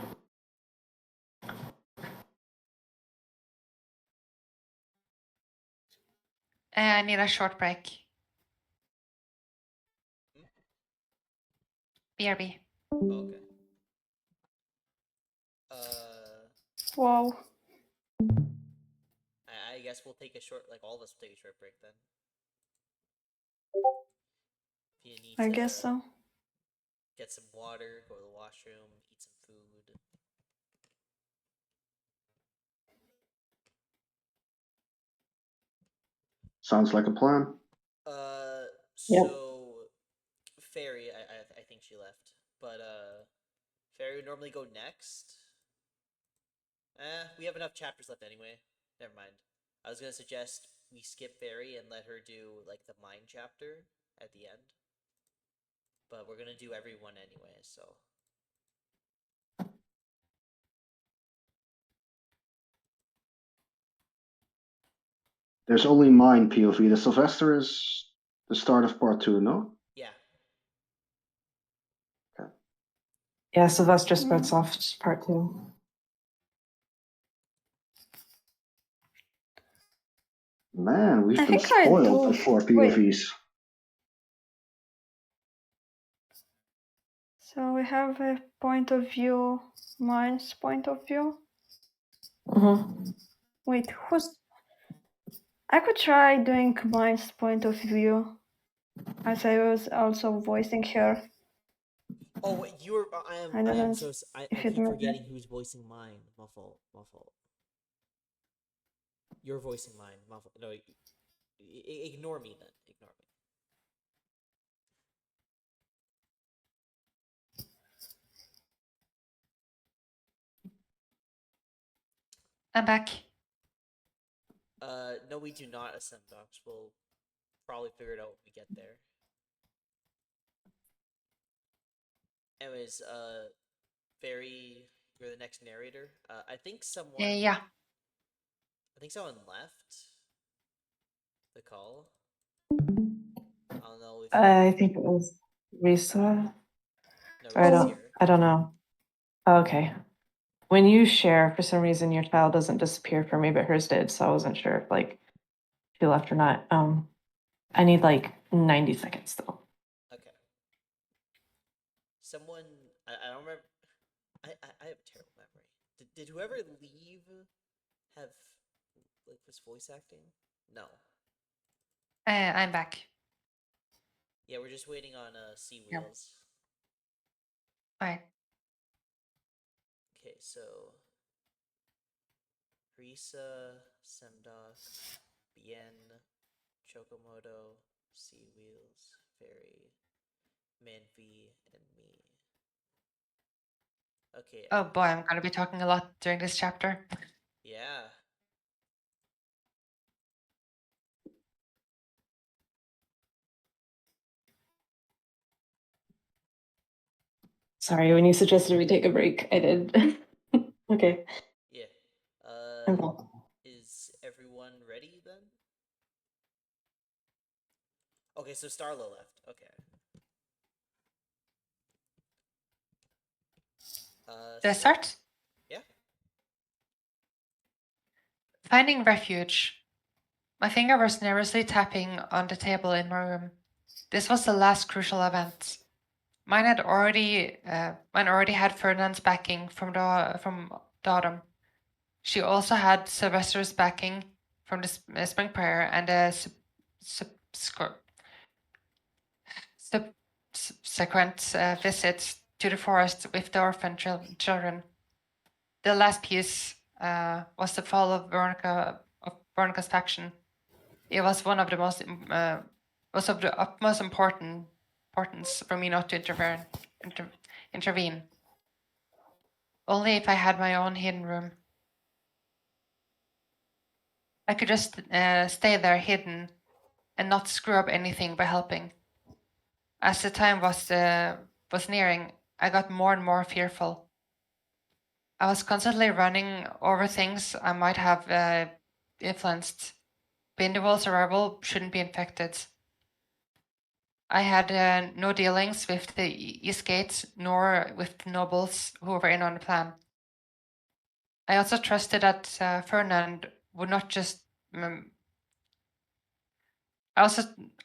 I need a short break. BRB.
Okay.
Wow.
I guess we'll take a short, like all of us will take a short break then. If you need
I
to
guess so.
get some water, go to the washroom, eat some food.
Sounds like a plan.
So Fairy, I think she left, but Fairy would normally go next. We have enough chapters left anyway. Never mind. I was gonna suggest we skip Fairy and let her do like the mine chapter at the end, but we're gonna do everyone anyway, so.
There's only mine POV. The Sylvester is the start of part 2, no?
Yeah.
Yeah, Sylvester spreads off part 2.
Man, we've
I
been
think I
spoiled
do.
by 4
Wait.
POVs.
So we have a point of view, mine's point of view.
Mm-hmm.
Wait, who's... I could try doing mine's point of view, as I was also voicing her.
Oh, wait, you're.
I don't know
I
if it
keep
matters.
forgetting who's voicing mine. My fault. My fault. You're voicing mine. My fault. No, ignore me then. Ignore me.
I'm back.
No, we do not ascend docs. We'll probably figure it out when we get there. Anyways, Fairy, you're the next narrator. I think someone.
Yeah.
I think someone left the call. I don't know if.
I think it was Risa.
No,
I
Risa's
don't.
here.
I don't know. Oh, okay. When you share, for some reason, your tile doesn't disappear for me, but hers did. So I wasn't sure if like she left or not. I need like 90 seconds though.
Okay. Someone. I don't remember. I have terrible memory. Did whoever leave have like was voice acting? No.
I'm back.
Yeah, we're just waiting on Sea
Yeah.
Wheels.
Alright.
Okay, so Risa, Semdok, Bien, Chokomoto, Sea Wheels, Fairy, Manfi, and me. Okay.
Oh boy, I'm gonna be talking a lot during this chapter.
Yeah.
Sorry, when you suggested we take a break, I did. Okay.
Yeah.
Okay.
Is everyone ready then? Okay, so Starla left. Okay.
Do I
So
start?
yeah.
Finding refuge. My finger was nervously tapping on the table in my room. This was the last crucial event. Mine already had Ferdinand's backing from the autumn. She also had Sylvester's backing from the spring prayer and a subsequent visit to the forest with the orphan children. The last piece was the fall of Veronica's faction. It was one of the was of the utmost importance for me not to intervene. Only if I had my own hidden room. I could just stay there hidden and not screw up anything by helping. As the time was nearing, I got more and more fearful. I was constantly running over things I might have influenced. Binderwald's survival shouldn't be infected. I had no dealings with the Eastgate nor with the nobles who were in on the plan. I also trusted that Ferdinand would not just. I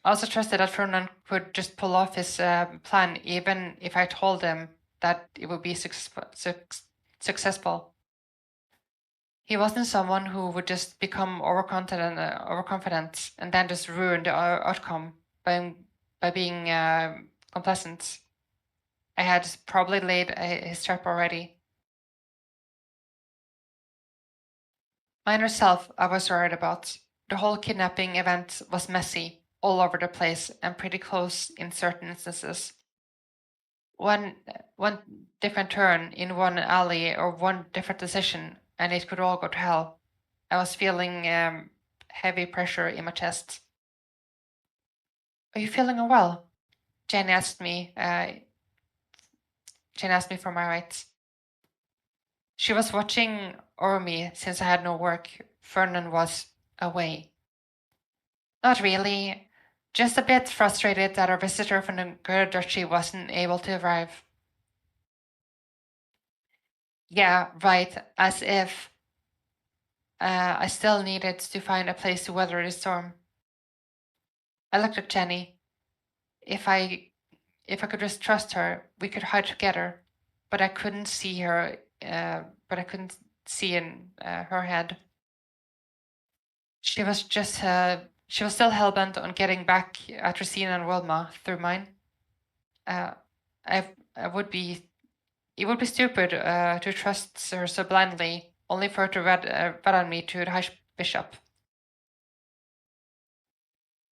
also trusted that Ferdinand could just pull off his plan, even if I told him that it would be successful. He wasn't someone who would just become overconfident and then just ruin the outcome by being complacent. I had probably laid his trap already. Mine herself, I was worried about. The whole kidnapping event was messy, all over the place, and pretty close in certain instances. One different turn in one alley or one different decision, and it could all go to hell. I was feeling heavy pressure in my chest. Are you feeling unwell? Jane asked me. Jane asked me for my rights. She was watching over me since I had no work. Ferdinand was away. Not really. Just a bit frustrated that our visitor from the Greater Duchy wasn't able to arrive. Yeah, right. As if I still needed to find a place to weather the storm. I looked at Jenny. If I could just trust her, we could hide together. But I couldn't see her. But I couldn't see in her head. She was still hellbent on getting back at Rosina and Wilma through mine. I would be. It would be stupid to trust her so blindly, only for her to rat on me to the Archbishop.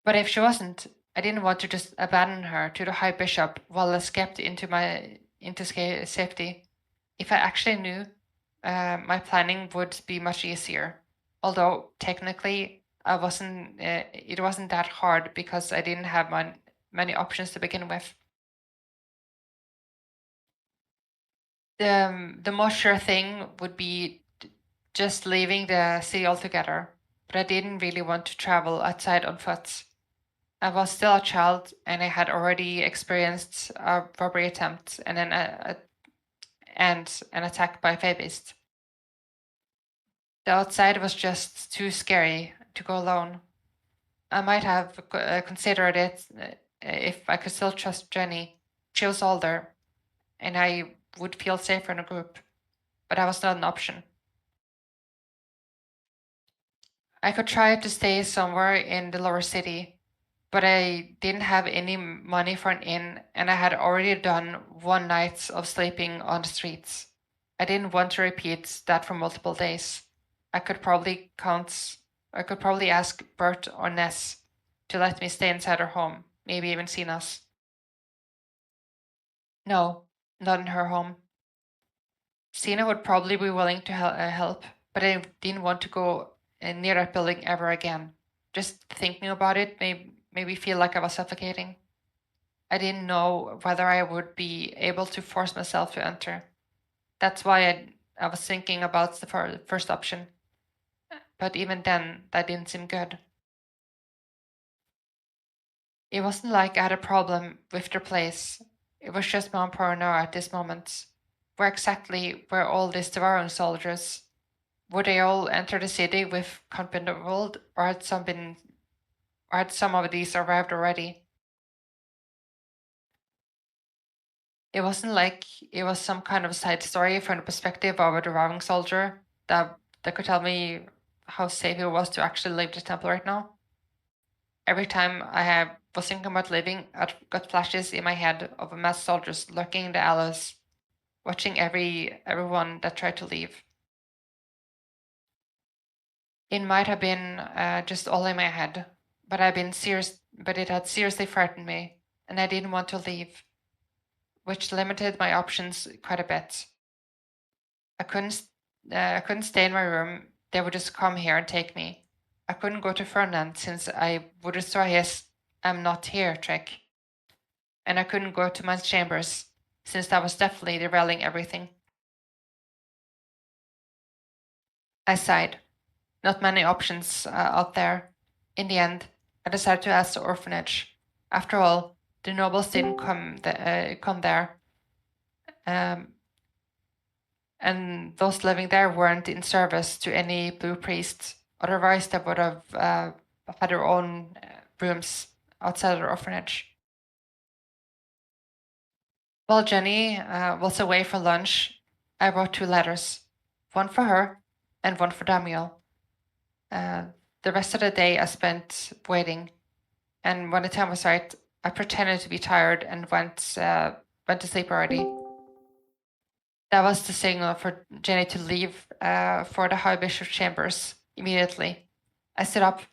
But if she wasn't, I didn't want to just abandon her to the High Bishop while escaped into safety. If I actually knew, my planning would be much easier. Although technically, I wasn't. It wasn't that hard because I didn't have many options to begin with. The most sure thing would be just leaving the city altogether, but I didn't really want to travel outside on foot. I was still a child, and I had already experienced a robbery attempt and an attack by a Fey-beast. The outside was just too scary to go alone. I might have considered it if I could still trust Jenny. She was older, and I would feel safer in a group, but that was not an option. I could try to stay somewhere in the lower city, but I didn't have any money for an inn, and I had already done one night of sleeping on the streets. I didn't want to repeat that for multiple days. I could probably ask Bert or Ness to let me stay inside her home, maybe even seen us. No, not in her home. Sina would probably be willing to help, but I didn't want to go near that building ever again. Just thinking about it made me feel like I was suffocating. I didn't know whether I would be able to force myself to enter. That's why I was thinking about the first option. But even then, that didn't seem good. It wasn't like I had a problem with their place. It was just my own paranoia at this moment. Where exactly were all these devouring soldiers? Would they all enter the city with Conpinderwold, or had some of these arrived already? It wasn't like it was some kind of side story from the perspective of a devouring soldier that could tell me how safe it was to actually leave the temple right now. Every time was thinking about leaving, I got flashes in my head of masked soldiers lurking in the alleys, watching everyone that tried to leave. It might have been just all in my head, but it had seriously frightened me, and I didn't want to leave, which limited my options quite a bit. I couldn't stay in my room. They would just come here and take me. I couldn't go to Fernand since I would destroy his "I'm not here" trick. And I couldn't go to my chambers since that was definitely derailing everything. I sighed. Not many options out there. In the end, I decided to ask the orphanage. After all, the nobles didn't come there. And those living there weren't in service to any blue priests. Otherwise, they would have had their own rooms outside the orphanage. While Jenny was away for lunch, I wrote 2 letters, one for her and one for Damiel. The rest of the day I spent waiting, and when the time was right, I pretended to be tired and went to sleep already. That was the signal for Jenny to leave for the High Bishop's chambers immediately. I stood up,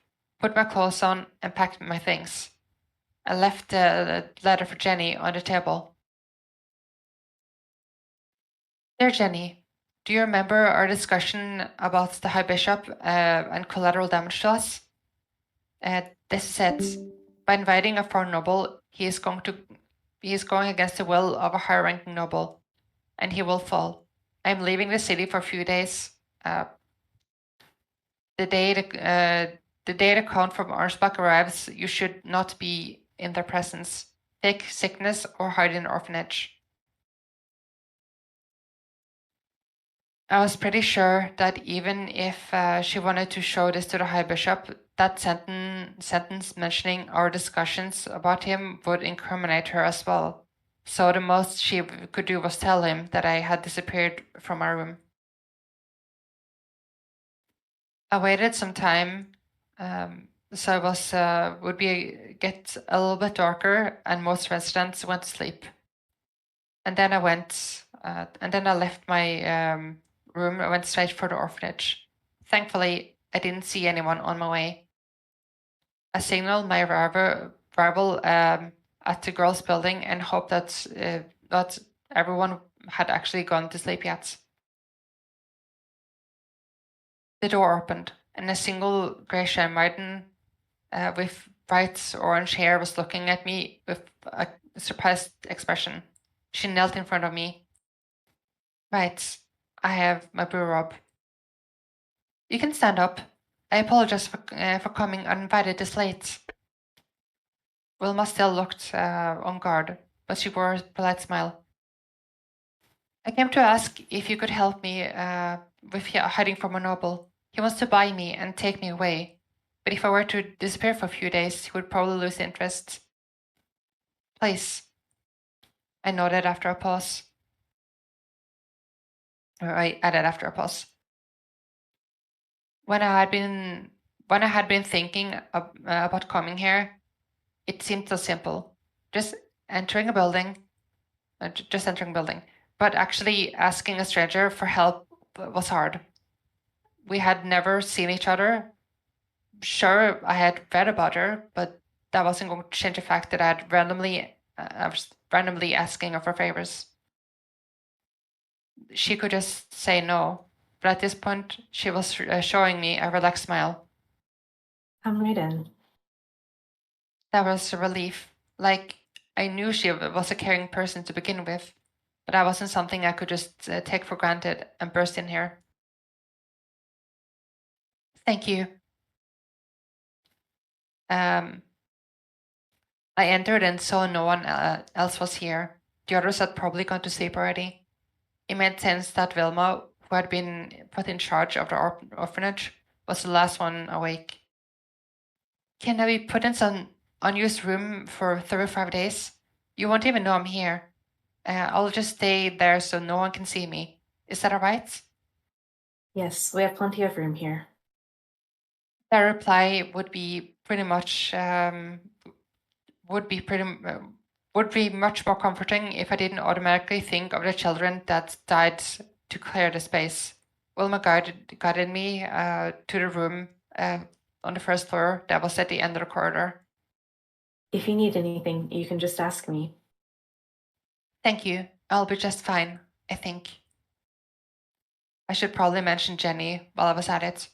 put my clothes on, and packed my things. I left the letter for Jenny on the table. Dear Jenny, do you remember our discussion about the High Bishop and collateral damage to us? This is it. By inviting a foreign noble, he is going against the will of a higher-ranking noble, and he will fall. I am leaving the city for a few days. The day the count from Orangeback arrives, you should not be in their presence. Take sickness or hide in an orphanage. I was pretty sure that even if she wanted to show this to the High Bishop, that sentence mentioning our discussions about him would incriminate her as well. So the most she could do was tell him that I had disappeared from our room. I waited some time, so it would get a little bit darker, and most residents went to sleep. And then I left my room. I went straight for the orphanage. Thankfully, I didn't see anyone on my way. I signaled my arrival at the girls' building and hoped that everyone had actually gone to sleep yet. The door opened, and a single grey Shammaiden with bright orange hair was looking at me with a surprised expression. She knelt in front of me. Right, I have my blue robe. You can stand up. I apologize for coming uninvited this late. Wilma still looked on guard, but she wore a polite smile. I came to ask if you could help me with hiding from a noble. He wants to buy me and take me away. But if I were to disappear for a few days, he would probably lose interest. Please. I nodded after a pause. Or I added after a pause. When I had been thinking about coming here, it seemed so simple. Just entering a building, but actually asking a stranger for help was hard. We had never seen each other. Sure, I had read about her, but that wasn't going to change the fact that I was randomly asking her for favors. She could just say no, but at this point, she was showing me a relaxed smile.
Come right in.
That was a relief. Like, I knew she was a caring person to begin with, but that wasn't something I could just take for granted and burst in here. Thank you. I entered and saw no one else was here. The others had probably gone to sleep already. It made sense that Vilma, who had been put in charge of the orphanage, was the last one awake. Can I be put in some unused room for 35 days? You won't even know I'm here. I'll just stay there so no one can see me. Is that alright?
Yes, we have plenty of room here.
Their reply would be pretty much would be much more comforting if I didn't automatically think of the children that died to clear the space. Wilma guided me to the room on the first floor that was at the end of the corridor.
If you need anything, you can just ask me.
Thank you. I'll be just fine, I think. I should probably mention Jenny while I was at it.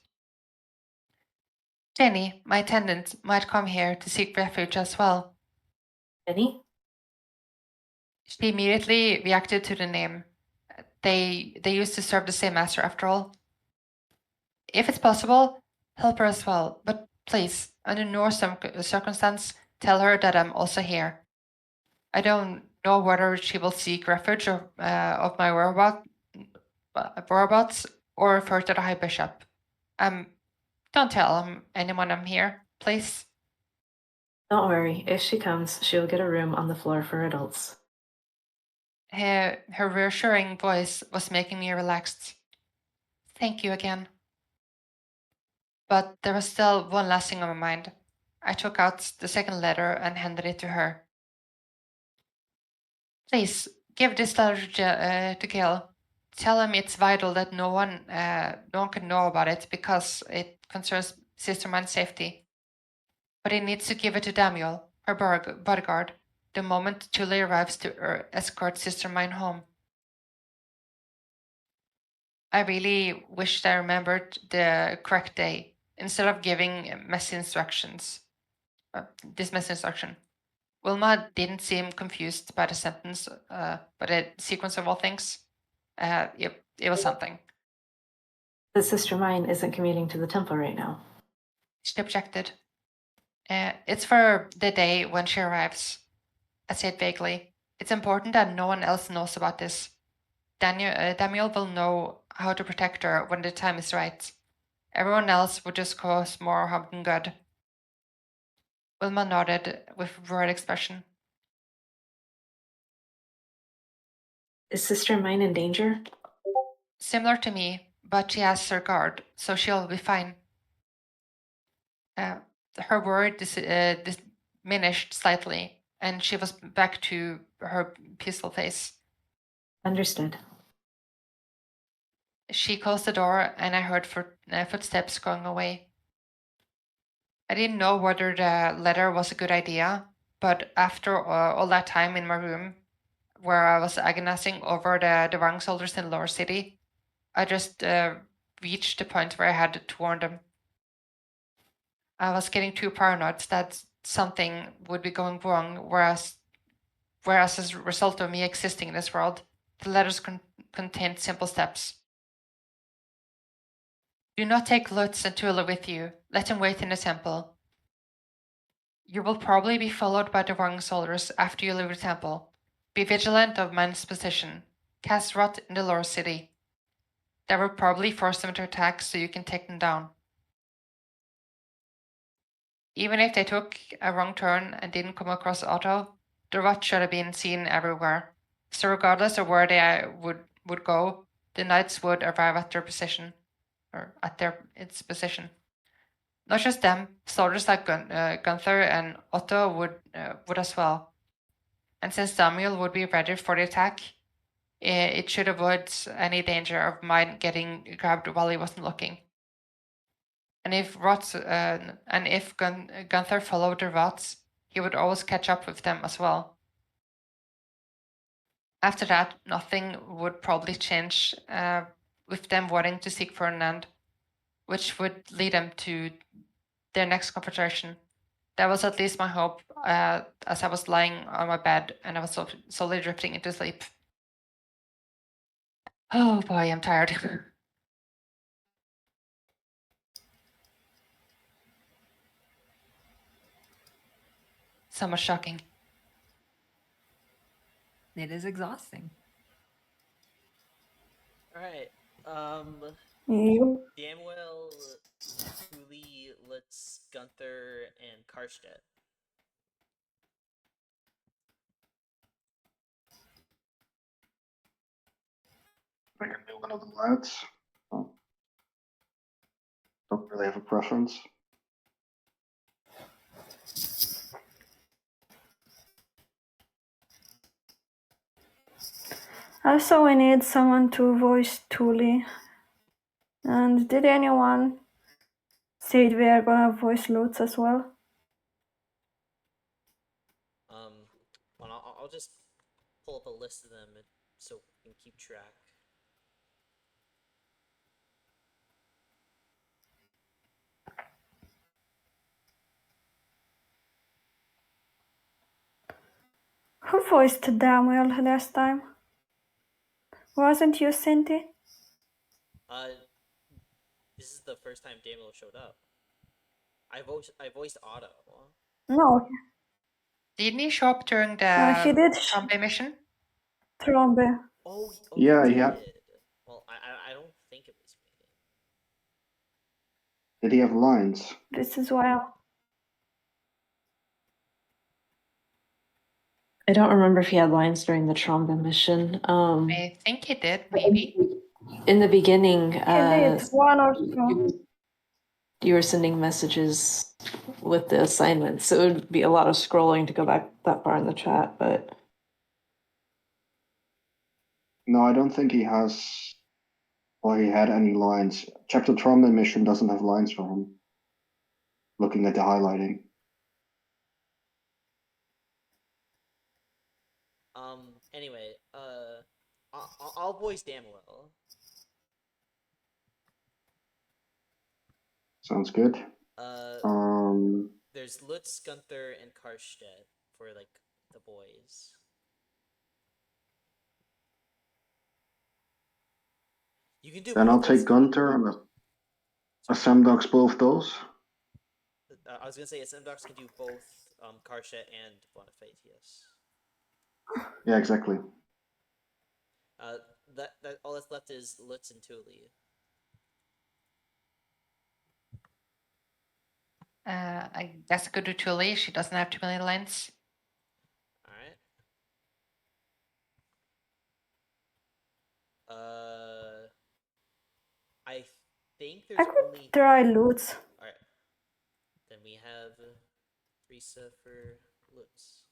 Jenny, my attendant, might come here to seek refuge as well.
Jenny?
She immediately reacted to the name. They used to serve the same master after all. If it's possible, help her as well, but please, under no circumstance, tell her that I'm also here. I don't know whether she will seek refuge of my whereabouts or refer to the High Bishop. Don't tell anyone I'm here, please.
Don't worry. If she comes, she'll get a room on the floor for adults.
Her reassuring voice was making me relaxed. Thank you again. But there was still one last thing on my mind. I took out the second letter and handed it to her. Please, give this letter to Gil. Tell him it's vital that no one can know about it because it concerns Sister Mine's safety. But he needs to give it to Daniel, her bodyguard, the moment Julie arrives to escort Sister Mine home. I really wished I remembered the correct day instead of giving messy instructions. This messy instruction. Wilma didn't seem confused by the sentence, but the sequence of all things. It was something.
But Sister Mine isn't commuting to the temple right now.
She objected. It's for the day when she arrives. I said vaguely. It's important that no one else knows about this. Daniel will know how to protect her when the time is right. Everyone else would just cause more harm than good. Wilma nodded with worried expression.
Is Sister Mine in danger?
Similar to me, but she has her guard, so she'll be fine. Her worry diminished slightly, and she was back to her peaceful face.
Understood.
She closed the door, and I heard footsteps going away. I didn't know whether the letter was a good idea, but after all that time in my room, where I was agonizing over the wrong soldiers in Lower City, I just reached the point where I had to warn them. I was getting too paranoid that something would be going wrong, whereas as a result of me existing in this world, the letters contained simple steps. Do not take Lutz and Tula with you. Let them wait in the temple. You will probably be followed by the wrong soldiers after you leave the temple. Be vigilant of Mine's position. Cast rot in the lower city. That will probably force them to attack so you can take them down. Even if they took a wrong turn and didn't come across Otto, the rot should have been seen everywhere. So regardless of where they would go, the knights would arrive at their position, or at its position. Not just them, soldiers like Gunther and Otto would as well. And since Samuel would be ready for the attack, it should avoid any danger of mine getting grabbed while he wasn't looking. And if Gunther followed the rots, he would always catch up with them as well. After that, nothing would probably change, with them wanting to seek Ferdinand, which would lead them to their next confrontation. That was at least my hope, as I was lying on my bed and I was slowly drifting into sleep. Oh boy, I'm tired. So much shocking.
It is exhausting.
Alright.
You.
Damwell, Thule, Lutz, Gunther, and Karstedt.
I can do one of the lads. Oh. Don't really have a preference.
Also, we need someone to voice Thule. And did anyone say we are gonna voice Lutz as well?
Well, I'll just pull up a list of them so we can keep track.
Who voiced Damwell last time? Wasn't you, Cindy?
This is the first time Damwell showed up. I voiced Otto.
No,
Didn't he show up during
he
the
did
Trombe mission?
Trombe.
Oh,
Yeah,
he
yeah.
did. Well, I don't think it was me.
Did he have lines?
This is why
I don't remember if he had lines during the Tromba mission.
I think he did, maybe.
In the beginning,
he did one or two.
you were sending messages with the assignments, so it would be a lot of scrolling to go back that far in the chat, but
No, I don't think he has, or he had any lines. Chapter Trauma mission doesn't have lines for him. Looking at the highlighting.
Anyway, I'll voice Damwell.
Sounds good.
There's Lutz, Gunther, and Karstedt for like the boys. You can do
Then I'll
both.
take Gunter and a Samdox both those.
I was gonna say SMDocs can do both Karstedt and Bonifacius.
Yeah, exactly.
That all that's left is Lutz and Thule.
I guess I could do Thule. She doesn't have too many lines.
Alright. I think
I
there's
could
only.
try Lutz.
Alright. Then we have Teresa for Lutz.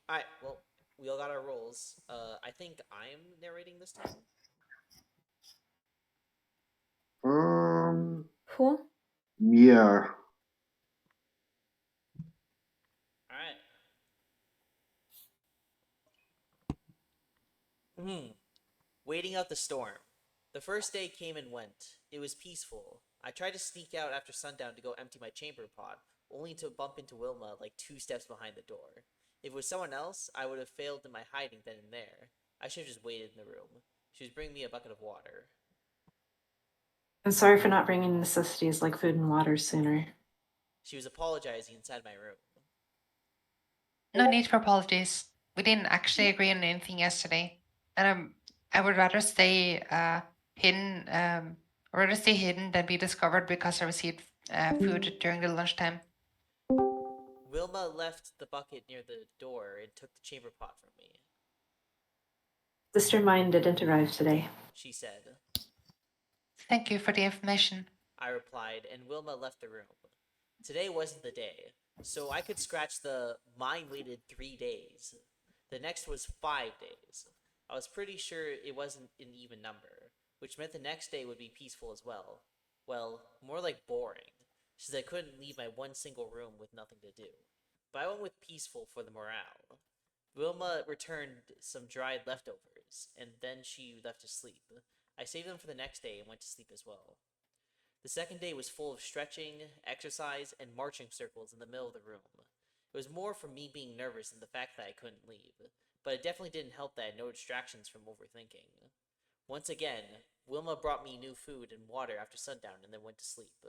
Alright, well, we all got our roles. I think I'm narrating this time.
Who?
Yeah.
Alright. Waiting out the storm. The first day came and went. It was peaceful. I tried to sneak out after sundown to go empty my chamber pot, only to bump into Wilma like 2 steps behind the door. If it was someone else, I would have failed in my hiding then and there. I should have just waited in the room. She was bringing me a bucket of water.
I'm sorry for not bringing necessities like food and water sooner.
She was apologizing inside my room.
No need for apologies. We didn't actually agree on anything yesterday, and I would rather stay hidden. Rather stay hidden than be discovered because I received food during the lunchtime.
Wilma left the bucket near the door and took the chamber pot from me.
Sister mine didn't arrive today.
She said.
Thank you for the information.
I replied, and Wilma left the room. Today wasn't the day, so I could scratch the mine waited 3 days. The next was 5 days. I was pretty sure it wasn't an even number, which meant the next day would be peaceful as well. Well, more like boring, since I couldn't leave my one single room with nothing to do. But I went with peaceful for the morale. Wilma returned some dried leftovers, and then she left to sleep. I saved them for the next day and went to sleep as well. The second day was full of stretching, exercise, and marching circles in the middle of the room. It was more from me being nervous than the fact that I couldn't leave, but it definitely didn't help that I had no distractions from overthinking. Once again, Wilma brought me new food and water after sundown and then went to sleep.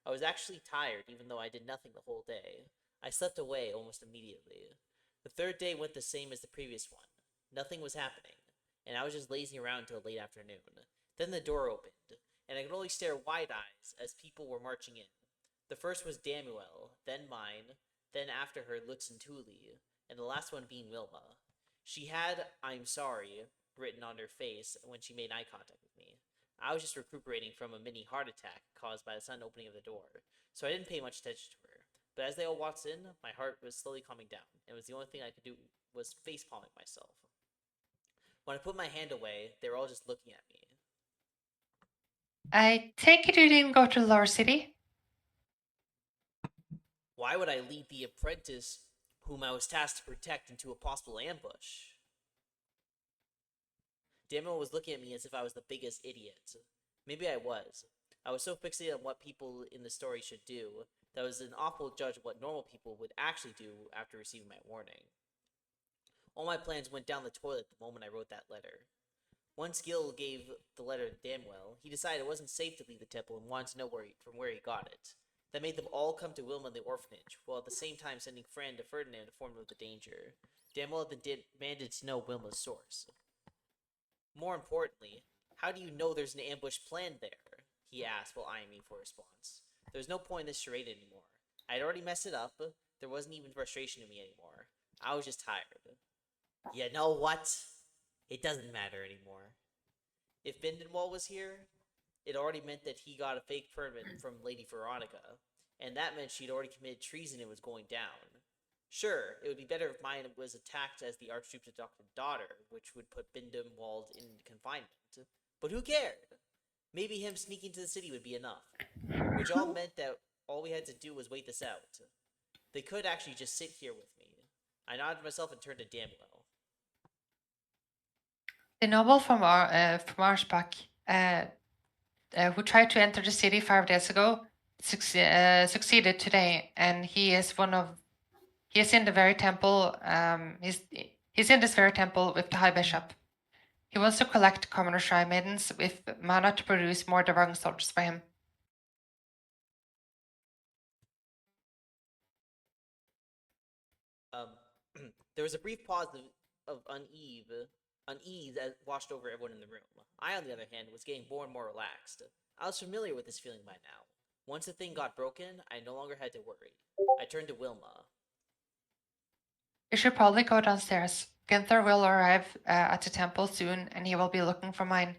I was actually tired even though I did nothing the whole day. I slept away almost immediately. The third day went the same as the previous one. Nothing was happening, and I was just lazing around until late afternoon. Then the door opened, and I could only stare wide eyes as people were marching in. The first was Damuel, then mine, then after her Lutz and Thule, and the last one being Wilma. She had "I'm sorry" written on her face when she made eye contact with me. I was just recuperating from a mini heart attack caused by the sudden opening of the door, so I didn't pay much attention to her. But as they all walked in, my heart was slowly calming down, and was the only thing I could do was face palming myself. When I put my hand away, they were all just looking at me.
I take it you didn't go to the lower city?
Why would I lead the apprentice whom I was tasked to protect into a possible ambush? Daniel was looking at me as if I was the biggest idiot. Maybe I was. I was so fixated on what people in the story should do that I was an awful judge of what normal people would actually do after receiving my warning. All my plans went down the toilet the moment I wrote that letter. Once Gil gave the letter to Damwell, he decided it wasn't safe to leave the temple and wanted to know from where he got it. That made them all come to Wilma in the orphanage, while at the same time sending Fran to Ferdinand to inform him of the danger. Damwell then demanded to know Wilma's source. More importantly, how do you know there's an ambush planned there? He asked while eyeing me for a response. There was no point in this charade anymore. I had already messed it up. There wasn't even frustration in me anymore. I was just tired. You know what? It doesn't matter anymore. If Bindenwall was here, it already meant that he got a fake permit from Lady Veronica, and that meant she'd already committed treason and was going down. Sure, it would be better if mine was attacked as the Archduke's adopted daughter, which would put Bindenwald in confinement. But who cared? Maybe him sneaking to the city would be enough. Which all meant that all we had to do was wait this out. They could actually just sit here with me. I nodded to myself and turned to Damwell.
The noble from Arsbach, who tried to enter the city 5 days ago, succeeded today, and he is in the very temple. He's in this very temple with the High Bishop. He wants to collect Commoner Shrine Maidens with mana to produce more Devang soldiers for him.
There was a brief pause of unease that washed over everyone in the room. I, on the other hand, was getting more and more relaxed. I was familiar with this feeling by now. Once the thing got broken, I no longer had to worry. I turned to Wilma.
You should probably go downstairs. Gunther will arrive at the temple soon, and he will be looking for mine.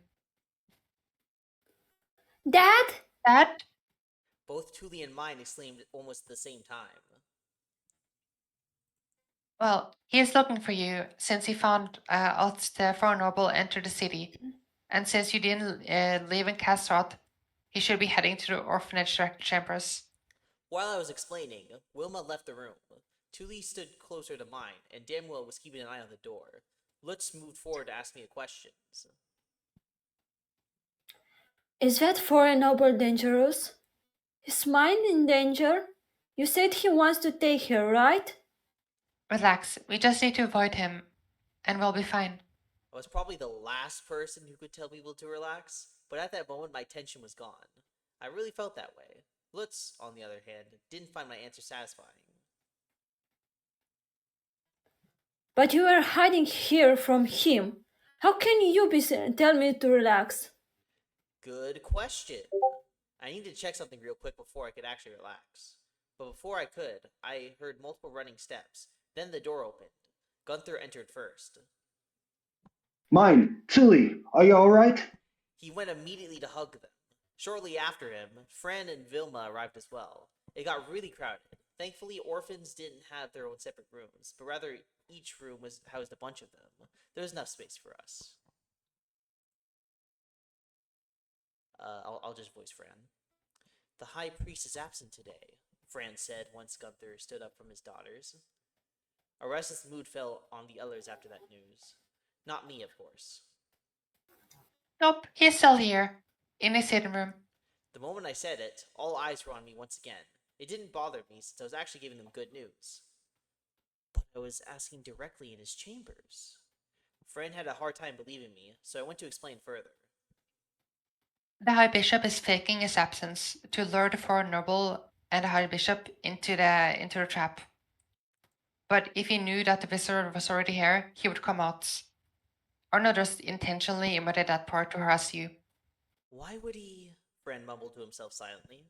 Dad?
Dad?
Both Thule and mine exclaimed almost at the same time.
Well, he is looking for you since he found out the foreign noble entered the city. And since you didn't live in Castroth, he should be heading to the orphanage chambers.
While I was explaining, Wilma left the room. Thule stood closer to mine, and Damwell was keeping an eye on the door. Lutz moved forward to ask me questions.
Is that foreign noble dangerous? Is mine in danger? You said he wants to take her, right?
Relax, we just need to avoid him, and we'll be fine.
I was probably the last person who could tell people to relax, but at that moment my tension was gone. I really felt that way. Lutz, on the other hand, didn't find my answer satisfying.
But you are hiding here from him. How can you tell me to relax?
Good question. I needed to check something real quick before I could actually relax. But before I could, I heard multiple running steps. Then the door opened. Gunther entered first.
Mine, Tilly, are you alright?
He went immediately to hug them. Shortly after him, Fran and Vilma arrived as well. It got really crowded. Thankfully, orphans didn't have their own separate rooms, but rather each room housed a bunch of them. There was enough space for us. I'll just voice Fran. The High Priest is absent today, Fran said once Gunther stood up from his daughters. A restless mood fell on the others after that news. Not me, of course.
Nope, he's still here, in his hidden room.
The moment I said it, all eyes were on me once again. It didn't bother me since I was actually giving them good news. But I was asking directly in his chambers. Fran had a hard time believing me, so I went to explain further.
The High Bishop is faking his absence to lure the foreign noble and the High Bishop into the trap. But if he knew that the visitor was already here, he would come out. Or not just intentionally omitted that part to harass you.
Why would he? Fran mumbled to himself silently.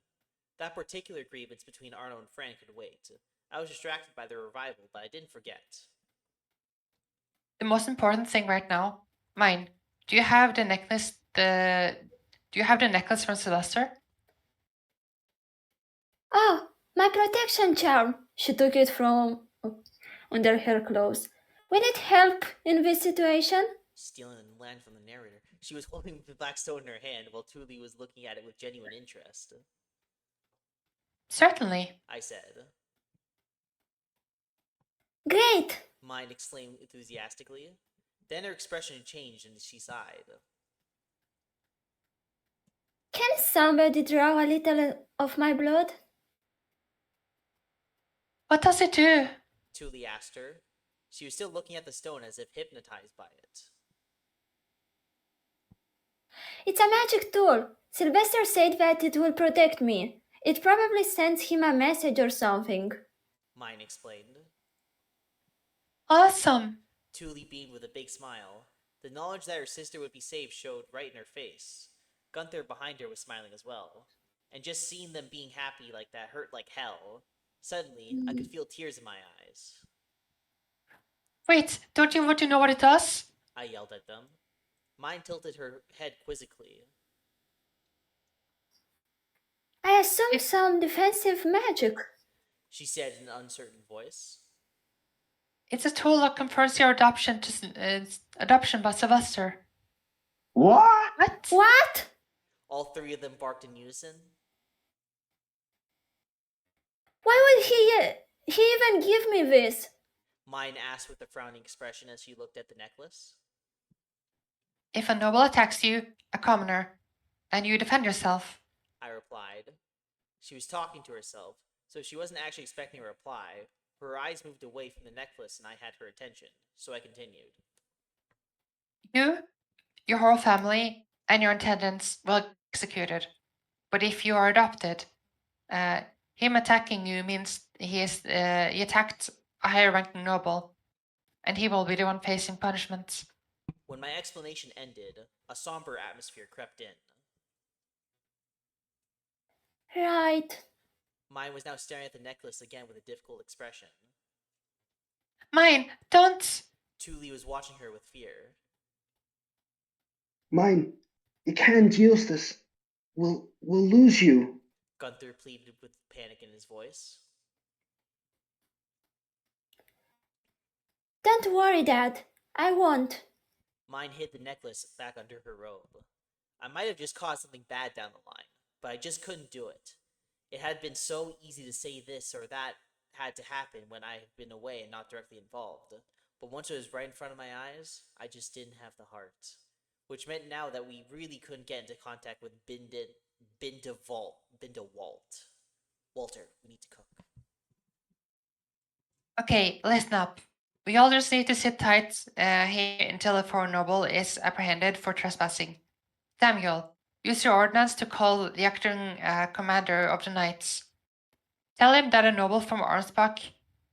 That particular grievance between Arno and Fran could wait. I was distracted by their revival, but I didn't forget.
The most important thing right now, mine. Do you have the necklace? Do you have the necklace from Sylvester?
Oh, my protection charm! She took it from under her clothes. Will it help in this situation?
Stealing the land from the narrator, she was holding the black stone in her hand while Thule was looking at it with genuine interest.
Certainly.
I said.
Great!
Mine exclaimed enthusiastically. Then her expression changed and she sighed.
Can somebody draw a little of my blood?
What does it do?
Thule asked her. She was still looking at the stone as if hypnotized by it.
It's a magic tool. Sylvester said that it will protect me. It probably sends him a message or something.
Mine explained.
Awesome.
Thule beamed with a big smile. The knowledge that her sister would be safe showed right in her face. Gunther behind her was smiling as well. And just seeing them being happy like that hurt like hell. Suddenly, I could feel tears in my eyes.
Wait, don't you want to know what it does?
I yelled at them. Mine tilted her head quizzically.
I assume some defensive magic.
She said in an uncertain voice.
It's a tool that confirms your adoption by Sylvester.
What?
What?
What?
All three of them barked in unison.
Why would he even give me this?
Mine asked with a frowning expression as she looked at the necklace.
If a noble attacks you, a commoner, and you defend yourself.
I replied. She was talking to herself, so she wasn't actually expecting a reply. Her eyes moved away from the necklace and I had her attention, so I continued.
You, your whole family, and your attendants will be executed. But if you are adopted, him attacking you means he attacked a higher ranking noble, and he will be the one facing punishment.
When my explanation ended, a somber atmosphere crept in.
Right.
Mine was now staring at the necklace again with a difficult expression.
Mine, don't!
Thule was watching her with fear.
Mine, you can't use this. We'll lose you.
Gunther pleaded with panic in his voice.
Don't worry, Dad. I won't.
Mine hid the necklace back under her robe. I might have just caused something bad down the line, but I just couldn't do it. It had been so easy to say this or that had to happen when I had been away and not directly involved. But once it was right in front of my eyes, I just didn't have the heart. Which meant now that we really couldn't get into contact with Bindewalt. Walter, we need to cook.
Okay, listen up. We all just need to sit tight here until the foreign noble is apprehended for trespassing. Samuel, use your ordnance to call the acting commander of the knights. Tell him that a noble from Arnsbach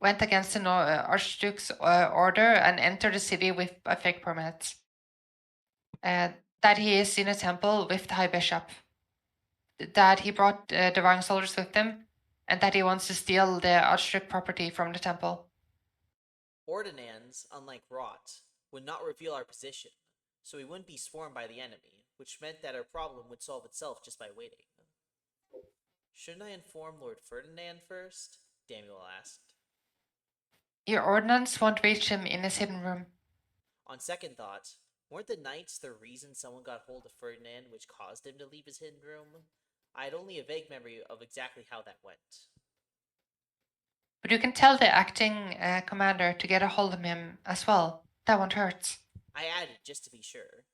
went against the Archduke's order and entered the city with a fake permit. That he is in a temple with the High Bishop. That he brought the Rhine soldiers with him, and that he wants to steal the Archduke property from the temple.
Ordinands, unlike Rot, would not reveal our position, so we wouldn't be swarmed by the enemy, which meant that our problem would solve itself just by waiting. Shouldn't I inform Lord Ferdinand first? Daniel asked.
Your ordnance won't reach him in his hidden room.
On second thought, weren't the knights the reason someone got hold of Ferdinand which caused him to leave his hidden room? I had only a vague memory of exactly how that went.
But you can tell the acting commander to get a hold of him as well. That won't hurt.
I added, just to be sure.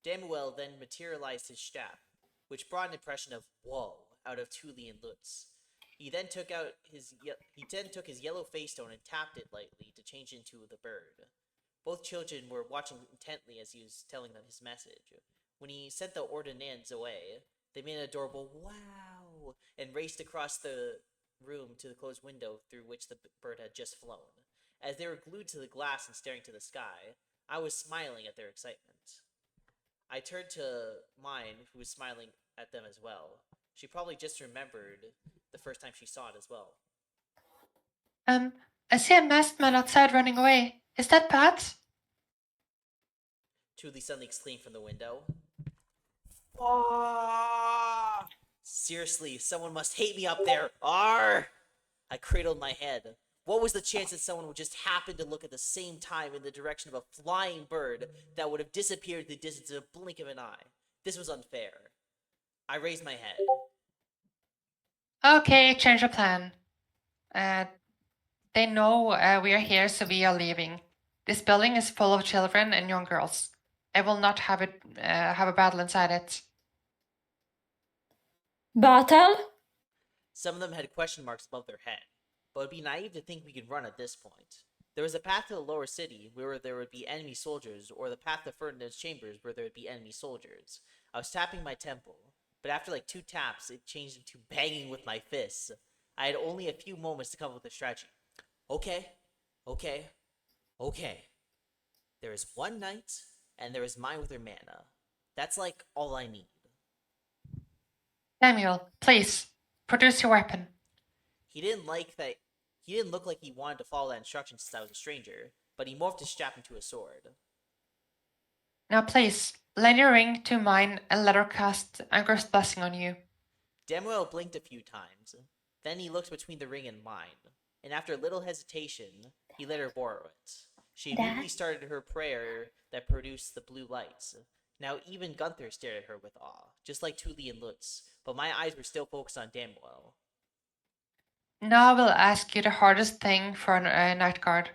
Damuel then materialized his staff, which brought an impression of "whoa" out of Thule and Lutz. He then took his yellow face stone and tapped it lightly to change into the bird. Both children were watching intently as he was telling them his message. When he sent the ordinands away, they made an adorable "wow" and raced across the room to the closed window through which the bird had just flown. As they were glued to the glass and staring to the sky, I was smiling at their excitement. I turned to mine, who was smiling at them as well. She probably just remembered the first time she saw it as well.
I see a masked man outside running away. Is that Pat?
Thule suddenly exclaimed from the window. Ah! Seriously, someone must hate me up there. Arr! I cradled my head. What was the chance that someone would just happen to look at the same time in the direction of a flying bird that would have disappeared in the distance in a blink of an eye? This was unfair. I raised my head.
Okay, change of plan. They know we are here, so we are leaving. This building is full of children and young girls. I will not have a battle inside it.
Battle?
Some of them had question marks above their head, but it would be naive to think we could run at this point. There was a path to the lower city where there would be enemy soldiers, or the path to Ferdinand's chambers where there would be enemy soldiers. I was tapping my temple, but after like 2 taps, it changed into banging with my fists. I had only a few moments to come up with a strategy. Okay. There is one knight, and there is mine with her mana. That's like all I need.
Samuel, please, produce your weapon.
He didn't look like he wanted to follow that instruction since I was a stranger, but he morphed his strap into a sword.
Now please, lend your ring to mine and let her cast Anger's Blessing on you.
Demuel blinked a few times. Then he looked between the ring and mine, and after a little hesitation, he let her borrow it. She immediately started her prayer that produced the blue lights. Now even Gunther stared at her with awe, just like Thule and Lutz, but my eyes were still focused on Damuel.
Now I will ask you the hardest thing for a night guard,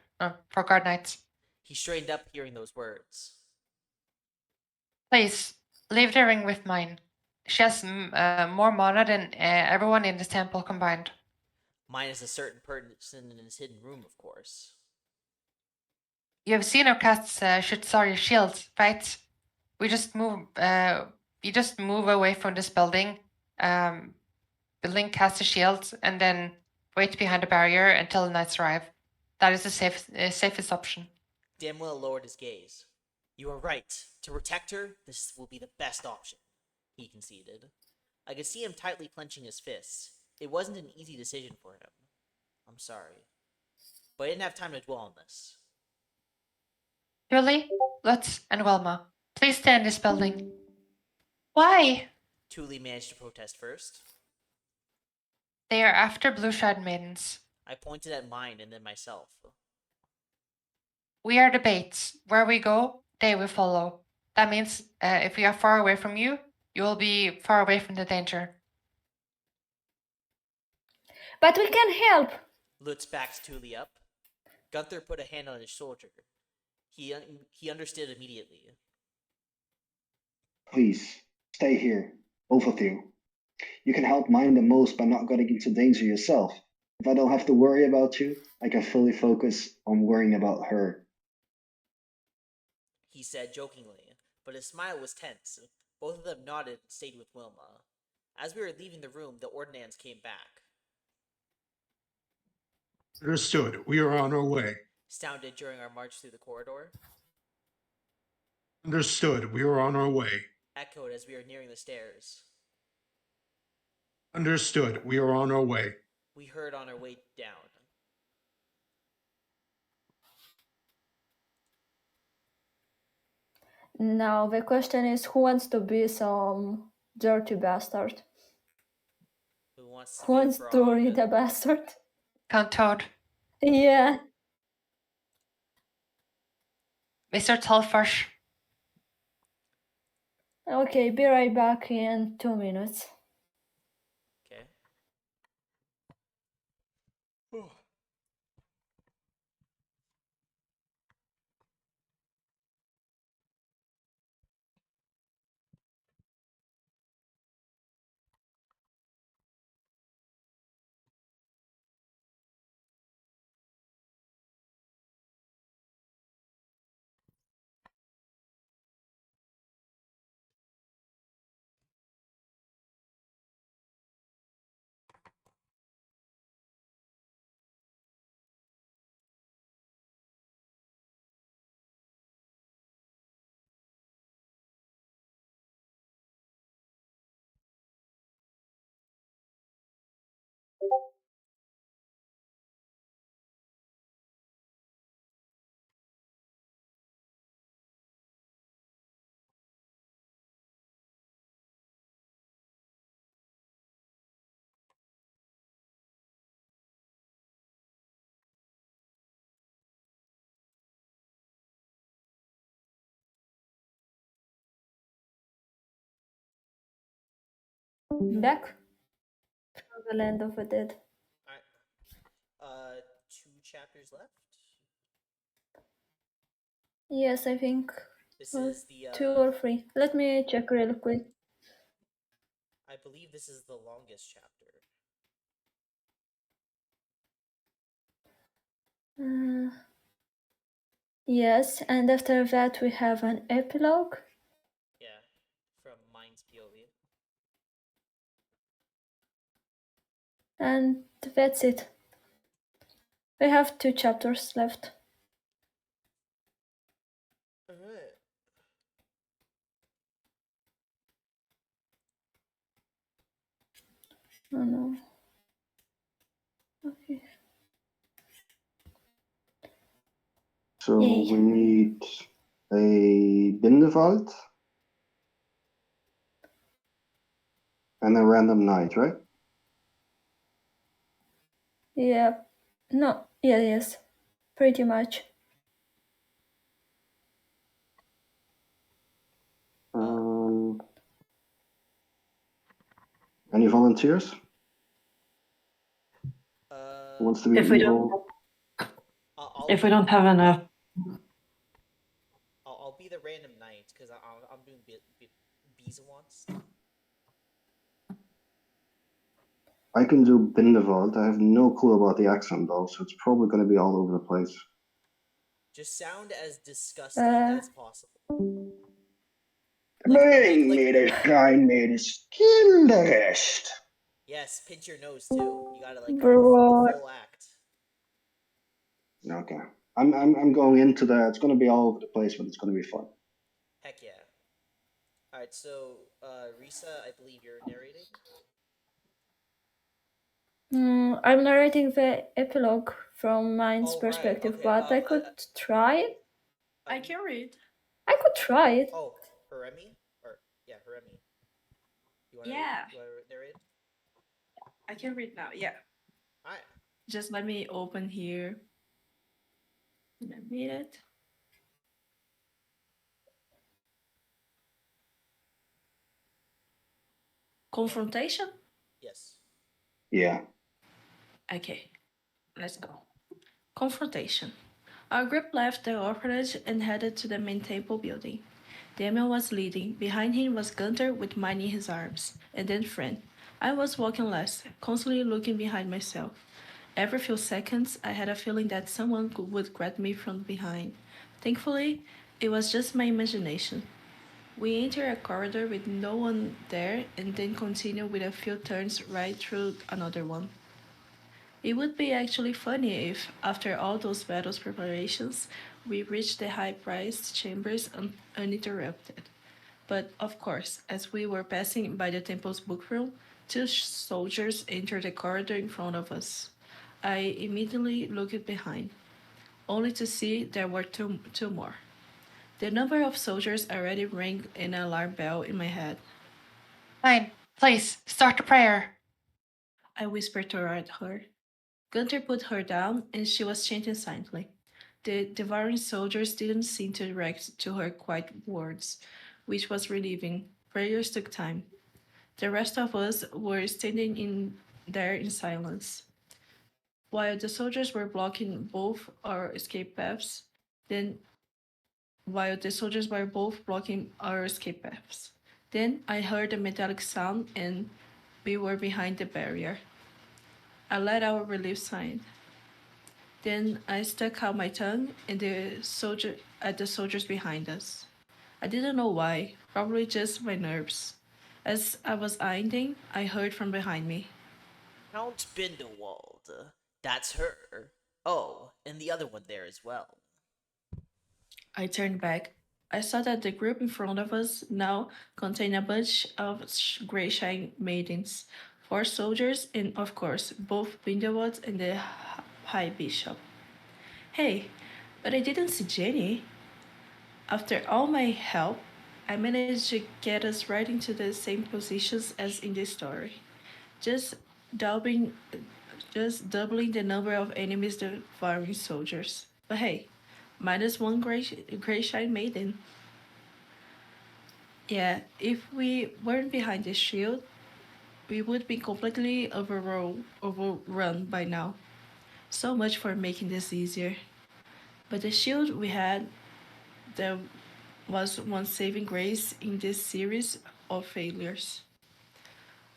for guard knights.
He straightened up hearing those words.
Please, leave the ring with mine. She has more mana than everyone in the temple combined.
Mine is a certain person in his hidden room, of course.
You have seen her cast Shitsari shield, right? We just move away from this building, cast a shield, and then wait behind the barrier until the knights arrive. That is the safest option.
Damwell lowered his gaze. You are right. To protect her, this will be the best option, he conceded. I could see him tightly clenching his fists. It wasn't an easy decision for him. I'm sorry. But I didn't have time to dwell on this.
Julie, Lutz, and Wilma, please stay in this building. Why?
Thule managed to protest first.
They are after blue-shirted maidens.
I pointed at mine and then myself.
We are the baits. Where we go, they will follow. That means if we are far away from you, you will be far away from the danger.
But we can help.
Lutz backed Thule up. Gunther put a hand on his shoulder. He understood immediately.
Please, stay here, both of you. You can help mine the most by not getting into danger yourself. If I don't have to worry about you, I can fully focus on worrying about her.
He said jokingly, but his smile was tense. Both of them nodded and stayed with Wilma. As we were leaving the room, the ordinands came back.
Understood. We are on our way.
Sounded during our march through the corridor.
Understood. We are on our way.
Echoed as we were nearing the stairs.
Understood. We are on our way.
We heard on our way down.
Now the question is, who wants to be some dirty bastard?
Who wants to
Who wants to read a bastard?
Count Toad.
Yeah.
Mr. Telfresh.
Okay, be right back in 2 minutes. Back from the land of the dead.
Alright. 2 chapters left.
Yes, I think
This is the
2 or 3. Let me check real quick.
I believe this is the longest chapter.
Yes, and after that we have an epilogue.
Yeah, from Mind's POV.
And that's it. We have 2 chapters left.
Alright.
Oh no. Okay.
So
Yay.
we need a Bindewald and a random night, right?
Yeah. No. Yeah, yes. Pretty much.
Any volunteers? Who wants to be
If we
evil?
If we don't have enough,
I'll be the random knight because I'm doing bees once.
I can do Bindewald. I have no clue about the accent though, so it's probably going to be all over the place.
Just sound as disgusting as possible.
Bring me this guy made his kill the rest.
Yes, pinch your nose too. You gotta like
Bro.
the full act.
Okay. I'm going into that. It's going to be all over the place, but it's going to be fun.
Heck yeah. Alright, so Risa, I believe you're narrating.
I'm narrating the epilogue from Mind's
Oh, right,
perspective,
okay,
but I could try it.
I can read.
I could try it.
Oh, Haremi? Or yeah, Haremi. You wanna
Yeah.
read? You wanna narrate?
I can read now. Yeah.
Alright.
Just let me open here. In a minute. Confrontation?
Yes.
Yeah.
Okay. Let's go. Confrontation. Our group left the orphanage and headed to the main temple building. Damian was leading. Behind him was Gunther with mine in his arms, and then Fran. I was walking last, constantly looking behind myself. Every few seconds, I had a feeling that someone would grab me from behind. Thankfully, it was just my imagination. We entered a corridor with no one there and then continued with a few turns right through another one. It would be actually funny if, after all those battles preparations, we reached the high-priced chambers uninterrupted. But of course, as we were passing by the temple's book room, 2 soldiers entered the corridor in front of us. I immediately looked behind, only to see there were two more. The number of soldiers already rang an alarm bell in my head.
Fine, please, start the prayer.
I whispered toward her. Gunther put her down, and she was chanting silently. The devouring soldiers didn't seem to react to her quiet words, which was relieving. Prayers took time. The rest of us were standing in there in silence. while the soldiers were blocking both our escape paths. Then while the soldiers were both blocking our escape paths. Then I heard a metallic sound and we were behind the barrier. I let out a relief sign. Then I stuck out my tongue at the soldiers behind us. I didn't know why, probably just my nerves. As I was eyeing them, I heard from behind me.
Count Bindelwald. That's her. Oh, and the other one there as well.
I turned back. I saw that the group in front of us now contained a bunch of grey shine maidens, 4 soldiers, and of course, both Bindelwald and the High Bishop. Hey, but I didn't see Jenny. After all my help, I managed to get us right into the same positions as in the story. Just doubling just doubling the number of enemies devouring soldiers. But hey, minus one gray shine maiden. Yeah, if we weren't behind the shield, we would be completely overrun by now. So much for making this easier. But the shield we had, there was one saving grace in this series of failures.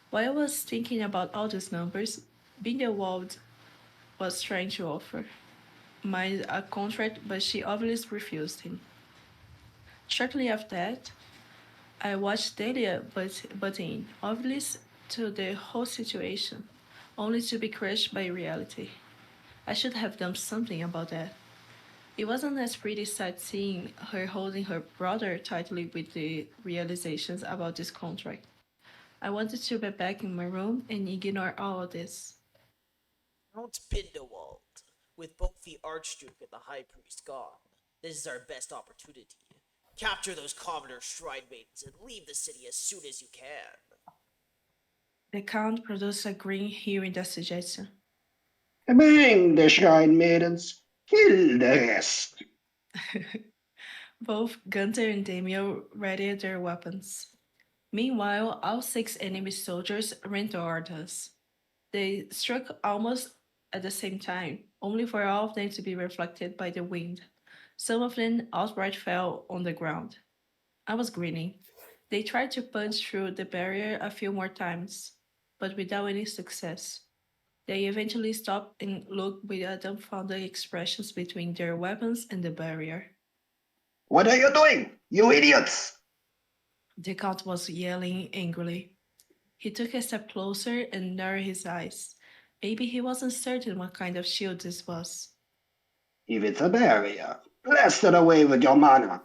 While I was thinking about all these numbers, Bindelwald was trying to offer mine a contract, but she obviously refused him. Shortly after that, I watched Delia butt in, obvious to the whole situation, only to be crushed by reality. I should have done something about that. It wasn't as pretty sight seeing her holding her brother tightly with the realizations about this contract. I wanted to be back in my room and ignore all of this.
Count Bindelwald. With both the Archduke and the High Priest gone, this is our best opportunity. Capture those Commoner Shrine Maidens and leave the city as soon as you can.
The Count produced a grin hearing that suggestion.
Bring the shrine maidens, kill the rest.
Both Gunther and Damio readied their weapons. Meanwhile, all 6 enemy soldiers ran toward us. They struck almost at the same time, only for all of them to be reflected by the wind. Some of them outright fell on the ground. I was grinning. They tried to punch through the barrier a few more times, but without any success. They eventually stopped and looked with dumbfounded expressions between their weapons and the barrier.
What are you doing, you idiots?
The Count was yelling angrily. He took a step closer and narrowed his eyes. Maybe he wasn't certain what kind of shield this was.
If it's a barrier, blast it away with your mana.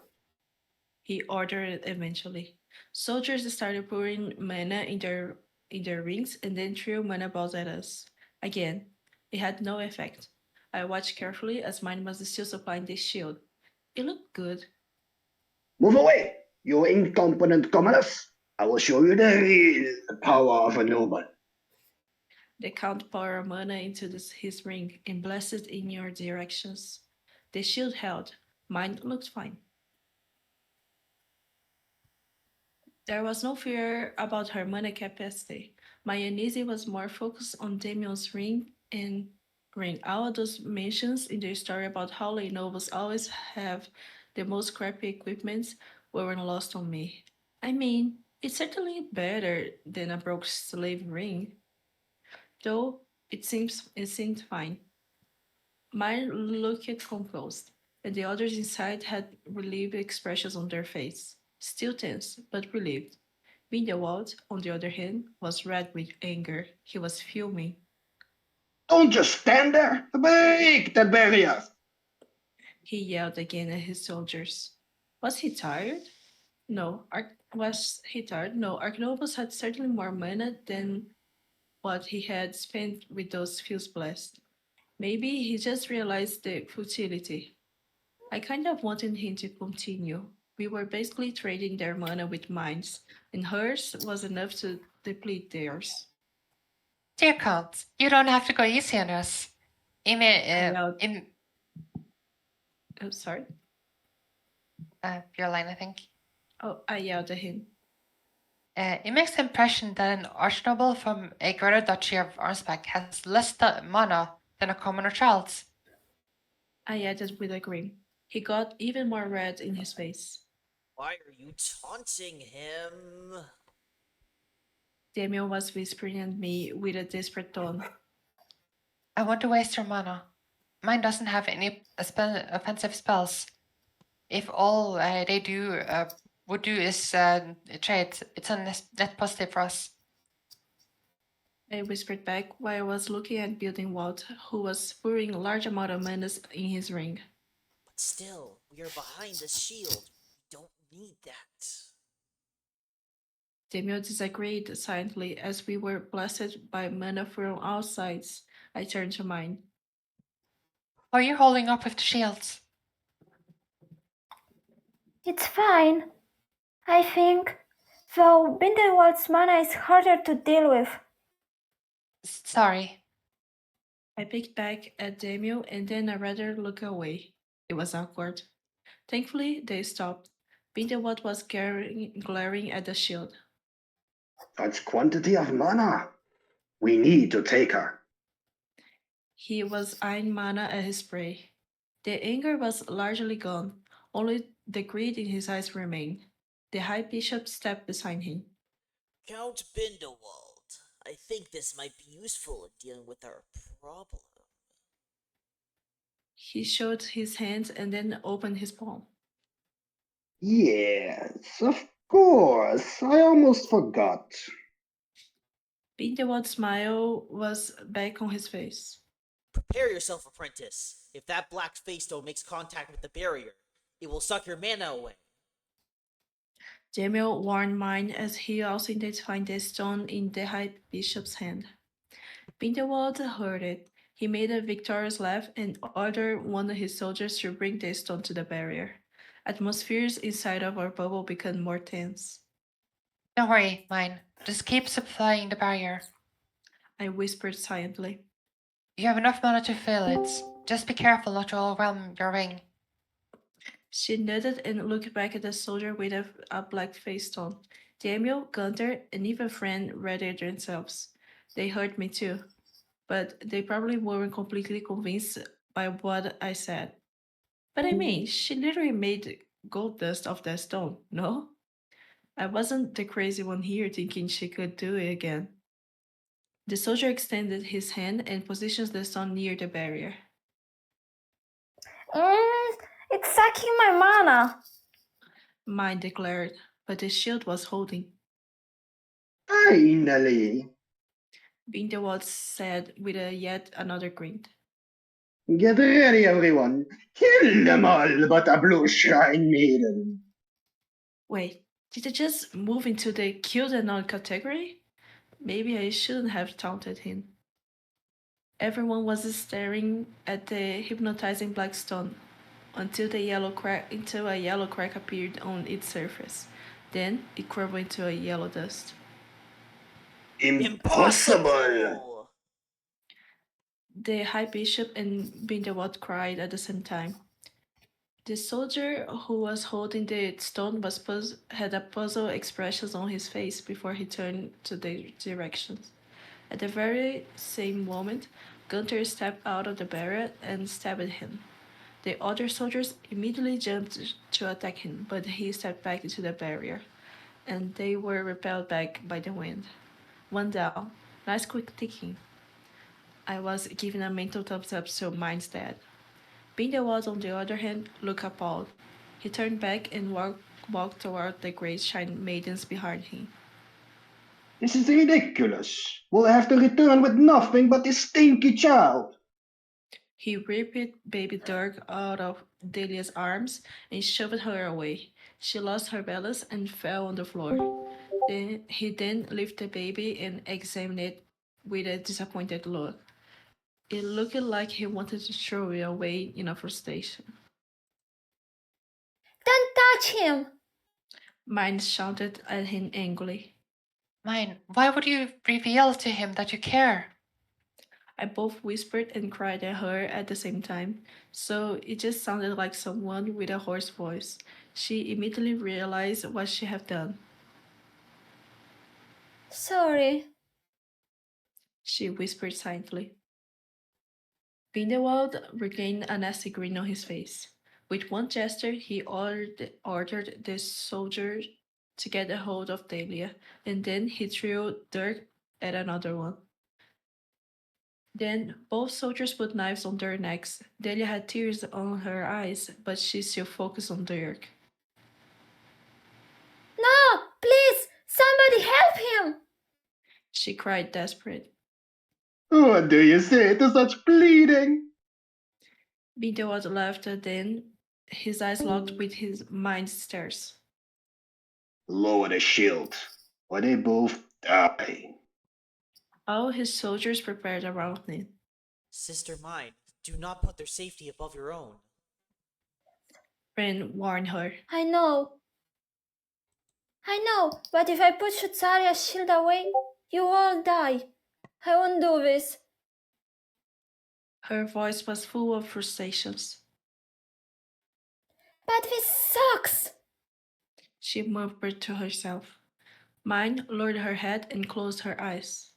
He ordered eventually. Soldiers started pouring mana in their rings and then threw mana balls at us. Again, it had no effect. I watched carefully as mine was still supplying this shield. It looked good.
Move away, you incompetent commoners. I will show you the real power of a noble.
The Count poured mana into his ring and blasted in your directions. The shield held. Mine looked fine. There was no fear about her mana capacity. My uneasy was more focused on Damien's ring. All of those mentions in the story about how Lenovo's always have the most crappy equipment weren't lost on me. I mean, it's certainly better than a broke slave ring, though it seemed fine. Mine looked composed, and the others inside had relieved expressions on their face. Still tense, but relieved. Grindelwald, on the other hand, was red with anger. He was fuming.
Don't just stand there. Break that barrier.
He yelled again at his soldiers. Was he tired? No. Was he tired? No. Archnobus had certainly more mana than what he had spent with those fuse blasts. Maybe he just realized the futility. I kind of wanted him to continue. We were basically trading their mana with mines, and hers was enough to deplete theirs.
Dear Count, you don't have to go easy on us.
yelled-
In
Oh, sorry.
your line, I think.
Oh, I yelled at him.
It makes the impression that an archnoble from a greater duchy of Arnsbeck has less mana than a commoner child's.
I added with a grin. He got even more red in his face.
Why are you taunting him?
Damien was whispering at me with a desperate tone.
I want to waste your mana. Mine doesn't have any offensive spells. If all they would do is trade, it's a net positive for us.
I whispered back while I was looking at Building Walt, who was pouring a large amount of mana in his ring.
But still, we are behind the shield. We don't need that.
Demio disagreed silently as we were blasted by mana from all sides. I turned to mine.
How are you holding up with the shields?
It's fine, I think, though Bindelwald's mana is harder to deal with.
Sorry.
I picked back at Demio and then I rather look away. It was awkward. Thankfully, they stopped. Bindelwald was glaring at the shield.
Such quantity of mana. We need to take her.
He was eyeing mana at his prey. The anger was largely gone, only the greed in his eyes remained. The High Bishop stepped beside him.
Count Bindewald, I think this might be useful in dealing with our problem.
He showed his hands and then opened his palm.
Yes, of course. I almost forgot.
Bindewald's smile was back on his face.
Prepare yourself, apprentice. If that black face stone makes contact with the barrier, it will suck your mana away.
Jamil warned mine as he also identified the stone in the High Bishop's hand. Bindewald heard it. He made a victorious laugh and ordered one of his soldiers to bring the stone to the barrier. Atmospheres inside of our bubble became more tense.
Don't worry, mine. Just keep supplying the barrier.
I whispered silently.
You have enough mana to fill it. Just be careful not to overwhelm your ring.
She nodded and looked back at the soldier with a black face stone. Daniel, Gunther, and even Fran readied themselves. They heard me too, but they probably weren't completely convinced by what I said. But I mean, she literally made gold dust of that stone, no? I wasn't the crazy one here thinking she could do it again. The soldier extended his hand and positioned the stone near the barrier.
It's sucking my mana.
Mine declared, but the shield was holding.
Finally.
Bindewald said with a yet another grin.
Get ready, everyone. Kill them all but a blue shrine maiden.
Wait, did I just move into the killed and not category? Maybe I shouldn't have taunted him. Everyone was staring at the hypnotizing black stone until a yellow crack appeared on its surface. Then it crumbled into a yellow dust.
Impossible!
The High Bishop and Bindewald cried at the same time. The soldier who was holding the stone had a puzzled expression on his face before he turned to their directions. At the very same moment, Gunther stepped out of the barrier and stabbed him. The other soldiers immediately jumped to attack him, but he stepped back into the barrier, and they were repelled back by the wind. One down. Nice quick thinking. I was giving a mental thumbs up, so mine's dead. Bindewald, on the other hand, looked appalled. He turned back and walked toward the great shine maidens behind him.
This is ridiculous. We'll have to return with nothing but this stinky child.
He ripped baby Dirk out of Delia's arms and shoved her away. She lost her balance and fell on the floor. He then lifted the baby and examined it with a disappointed look. It looked like he wanted to throw it away in a frustration.
Don't touch him!
Mine shouted at him angrily.
Mine, why would you reveal to him that you care?
I both whispered and cried at her at the same time, so it just sounded like someone with a hoarse voice. She immediately realized what she had done.
Sorry.
She whispered silently. Grindelwald regained a nasty grin on his face. With one gesture, he ordered the soldier to get a hold of Dahlia, and then he threw Dirk at another one. Then both soldiers put knives on their necks. Dahlia had tears on her eyes, but she still focused on Dirk.
No, please, somebody help him!
She cried, desperate.
What do you say to such pleading?
Grindelwald laughed, then his eyes locked with his mind stares.
Lower the shield, or they both die.
All his soldiers prepared around him.
Sister mine, do not put their safety above your own.
Ren warned her.
I know, but if I put Shutsaria's shield away, you all die. I won't do this.
Her voice was full of frustrations.
But this sucks!
She murmured to herself. Mine lowered her head and closed her eyes.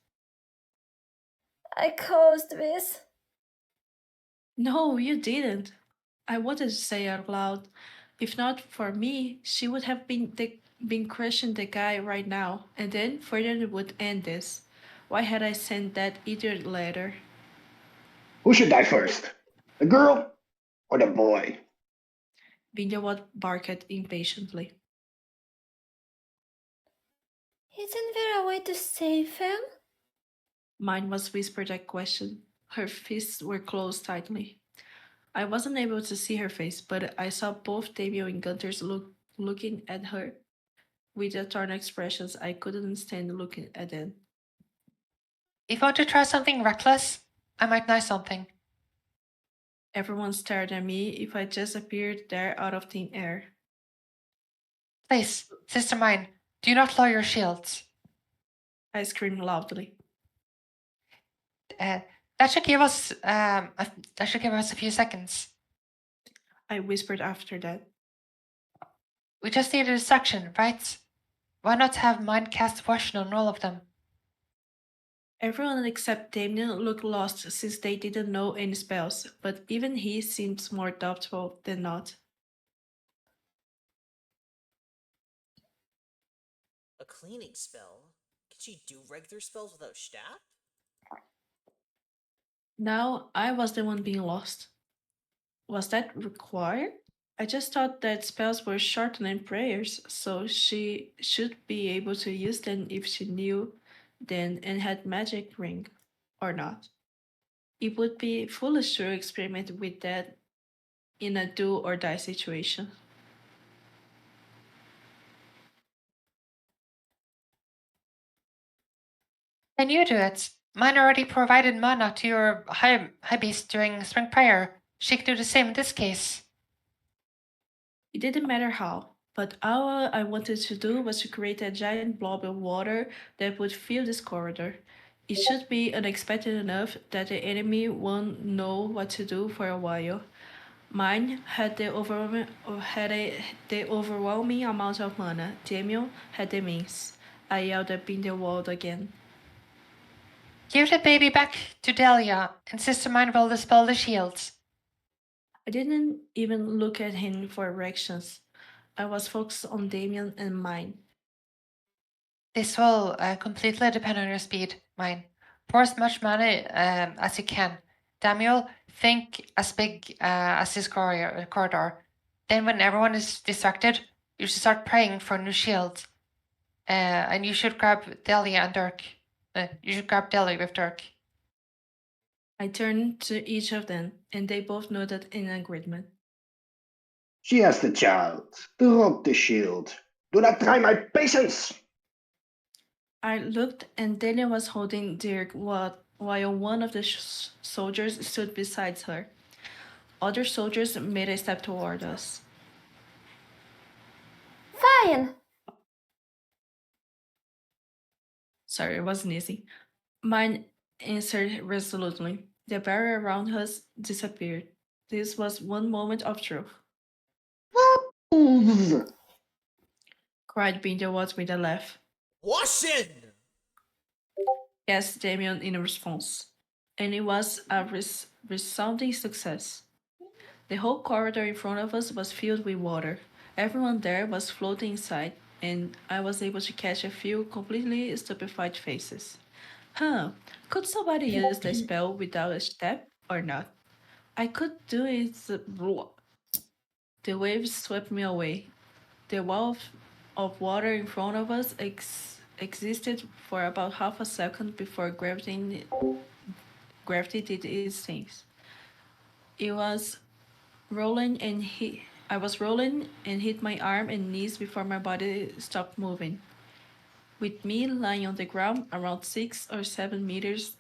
I caused this.
No, you didn't. I wanted to say out loud. If not for me, she would have been crushing the guy right now, and then Ferdinand would end this. Why had I sent that idiot letter?
Who should die first? The girl or the boy?
Grindelwald barked impatiently.
Isn't there a way to save him?
Mine was whispered that question. Her fists were closed tightly. I wasn't able to see her face, but I saw both Damien and Gunter's looking at her with the torn expressions. I couldn't stand looking at them.
If you want to try something reckless, I might know something.
Everyone stared at me if I just appeared there out of thin air.
Please, sister mine, do not lower your shields.
I screamed loudly.
That should give us a few seconds.
I whispered after that.
We just need a distraction, right? Why not have mind cast potion on all of them?
Everyone except Damien looked lost since they didn't know any spells, but even he seemed more doubtful than not.
A cleaning spell? Can she do regular spells without staff?
Now I was the one being lost. Was that required? I just thought that spells were shorter than prayers, so she should be able to use them if she knew them and had magic ring, or not. It would be foolish to experiment with that in a do or die situation.
Then you do it. Mine already provided mana to your high beast during spring prayer. She can do the same in this case.
It didn't matter how, but all I wanted to do was to create a giant blob of water that would fill this corridor. It should be unexpected enough that the enemy won't know what to do for a while. Mine had the overwhelming amount of mana. Damien had the means. I yelled at Grindelwald again.
Give the baby back to Delia, and sister mine will dispel the shields.
I didn't even look at him for erections. I was focused on Damien and mine.
This will completely depend on your speed, mine. Pour as much mana as you can. Daniel, think as big as this corridor. Then when everyone is distracted, you should start praying for new shields. And you should grab Delia and Dirk. You should grab Delia with Dirk.
I turned to each of them, and they both nodded in agreement.
She has the child. Drop the shield. Do not try my patience.
I looked, and Delia was holding Dirk while one of the soldiers stood beside her. Other soldiers made a step toward us.
Fine!
Sorry, it wasn't easy. Mine answered resolutely. The barrier around us disappeared. This was one moment of truth.
Wolves!
Cried Grindelwald with a laugh.
Washin!
Asked Damien in response. And it was a resounding success. The whole corridor in front of us was filled with water. Everyone there was floating inside, and I was able to catch a few completely stupefied faces. Huh, could somebody use the spell without a step or not? I could do it. The waves swept me away. The wall of water in front of us existed for about half a second before gravity did its things. It was rolling and hit. I was rolling and hit my arm and knees before my body stopped moving, with me lying on the ground around 6 or 7 meters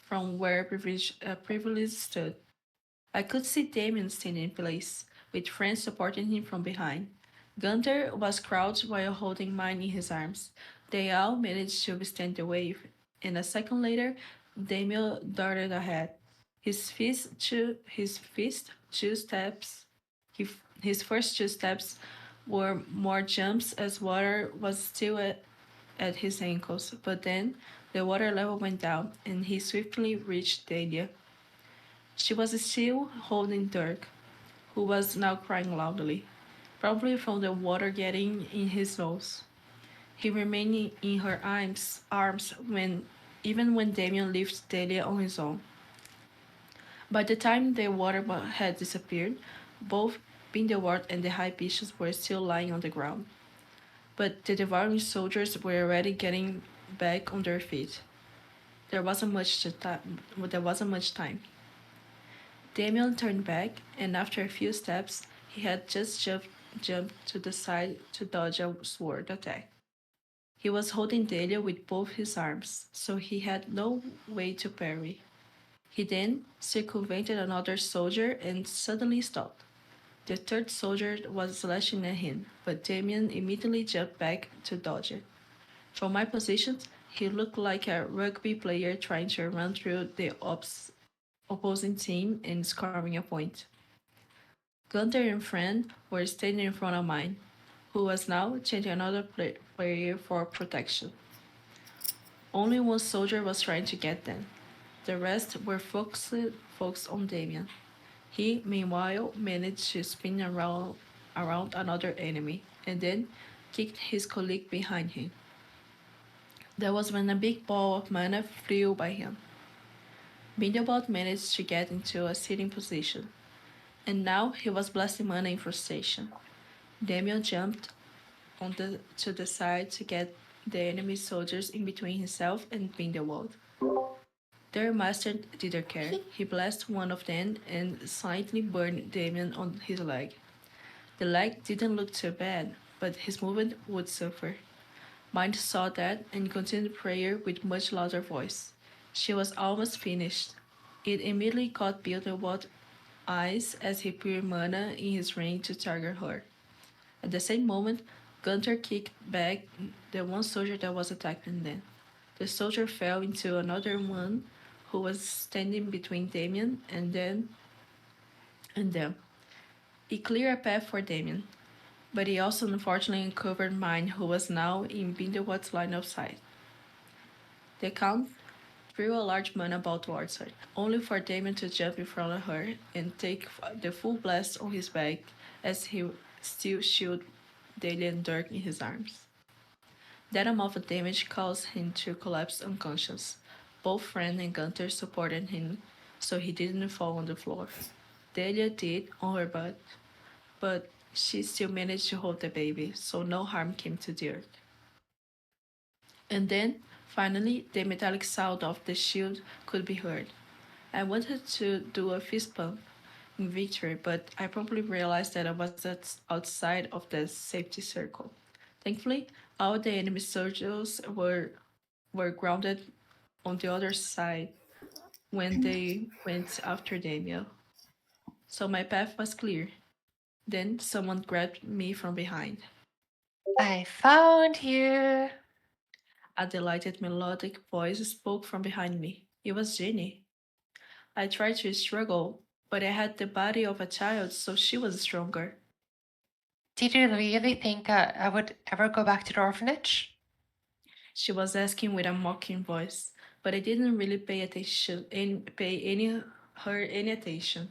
from where Privilege stood. I could see Damien standing in place, with friends supporting him from behind. Gunther was crouched while holding mine in his arms. They all managed to withstand the wave, and a second later, Damien darted ahead. His first 2 steps were more jumps as water was still at his ankles, but then the water level went down and he swiftly reached Dahlia. She was still holding Dirk, who was now crying loudly, probably from the water getting in his nose. He remained in her arms even when Damien lifted Dahlia on his own. By the time the water had disappeared, both Bindewart and the High Bishops were still lying on the ground. But the devouring soldiers were already getting back on their feet. There wasn't much time. Damien turned back, and after a few steps, he had just jumped to the side to dodge a sword attack. He was holding Dahlia with both his arms, so he had no way to parry. He then circumvented another soldier and suddenly stopped. The third soldier was slashing at him, but Damien immediately jumped back to dodge it. From my position, he looked like a rugby player trying to run through the opposing team and scoring a point. Gunther and Friend were standing in front of mine, who was now changing another player for protection. Only one soldier was trying to get them. The rest were focused on Damien. He, meanwhile, managed to spin around another enemy and then kicked his colleague behind him. That was when a big ball of mana flew by him. Bindebot managed to get into a sitting position, and now he was blasting mana in frustration. Damien jumped to the side to get the enemy soldiers in between himself and Bindewald. Their master didn't care. He blasted one of them and slightly burned Damien on his leg. The leg didn't look too bad, but his movement would suffer. Mind saw that and continued prayer with much louder voice. She was almost finished. It immediately caught Bildewald's eyes as he poured mana in his ring to target her. At the same moment, Gunther kicked back the one soldier that was attacking them. The soldier fell into another one who was standing between Damien and them. He cleared a path for Damien, but he also unfortunately uncovered mine, who was now in Bindewald's line of sight. The Count threw a large mana ball towards her, only for Damien to jump in front of her and take the full blast on his back as he still shielded Dahlia and Dirk in his arms. That amount of damage caused him to collapse unconscious. Both Friend and Gunther supported him, so he didn't fall on the floor. Dahlia did on her butt, but she still managed to hold the baby, so no harm came to Dirk. And then, finally, the metallic sound of the shield could be heard. I wanted to do a fist pump in victory, but I promptly realized that I was outside of the safety circle. Thankfully, all the enemy soldiers were grounded on the other side when they went after Damien. So my path was clear. Then someone grabbed me from behind.
I found you.
A delighted melodic voice spoke from behind me. It was Jenny. I tried to struggle, but I had the body of a child, so she was stronger.
Did you really think I would ever go back to the orphanage?
She was asking with a mocking voice, but I didn't really pay her any attention.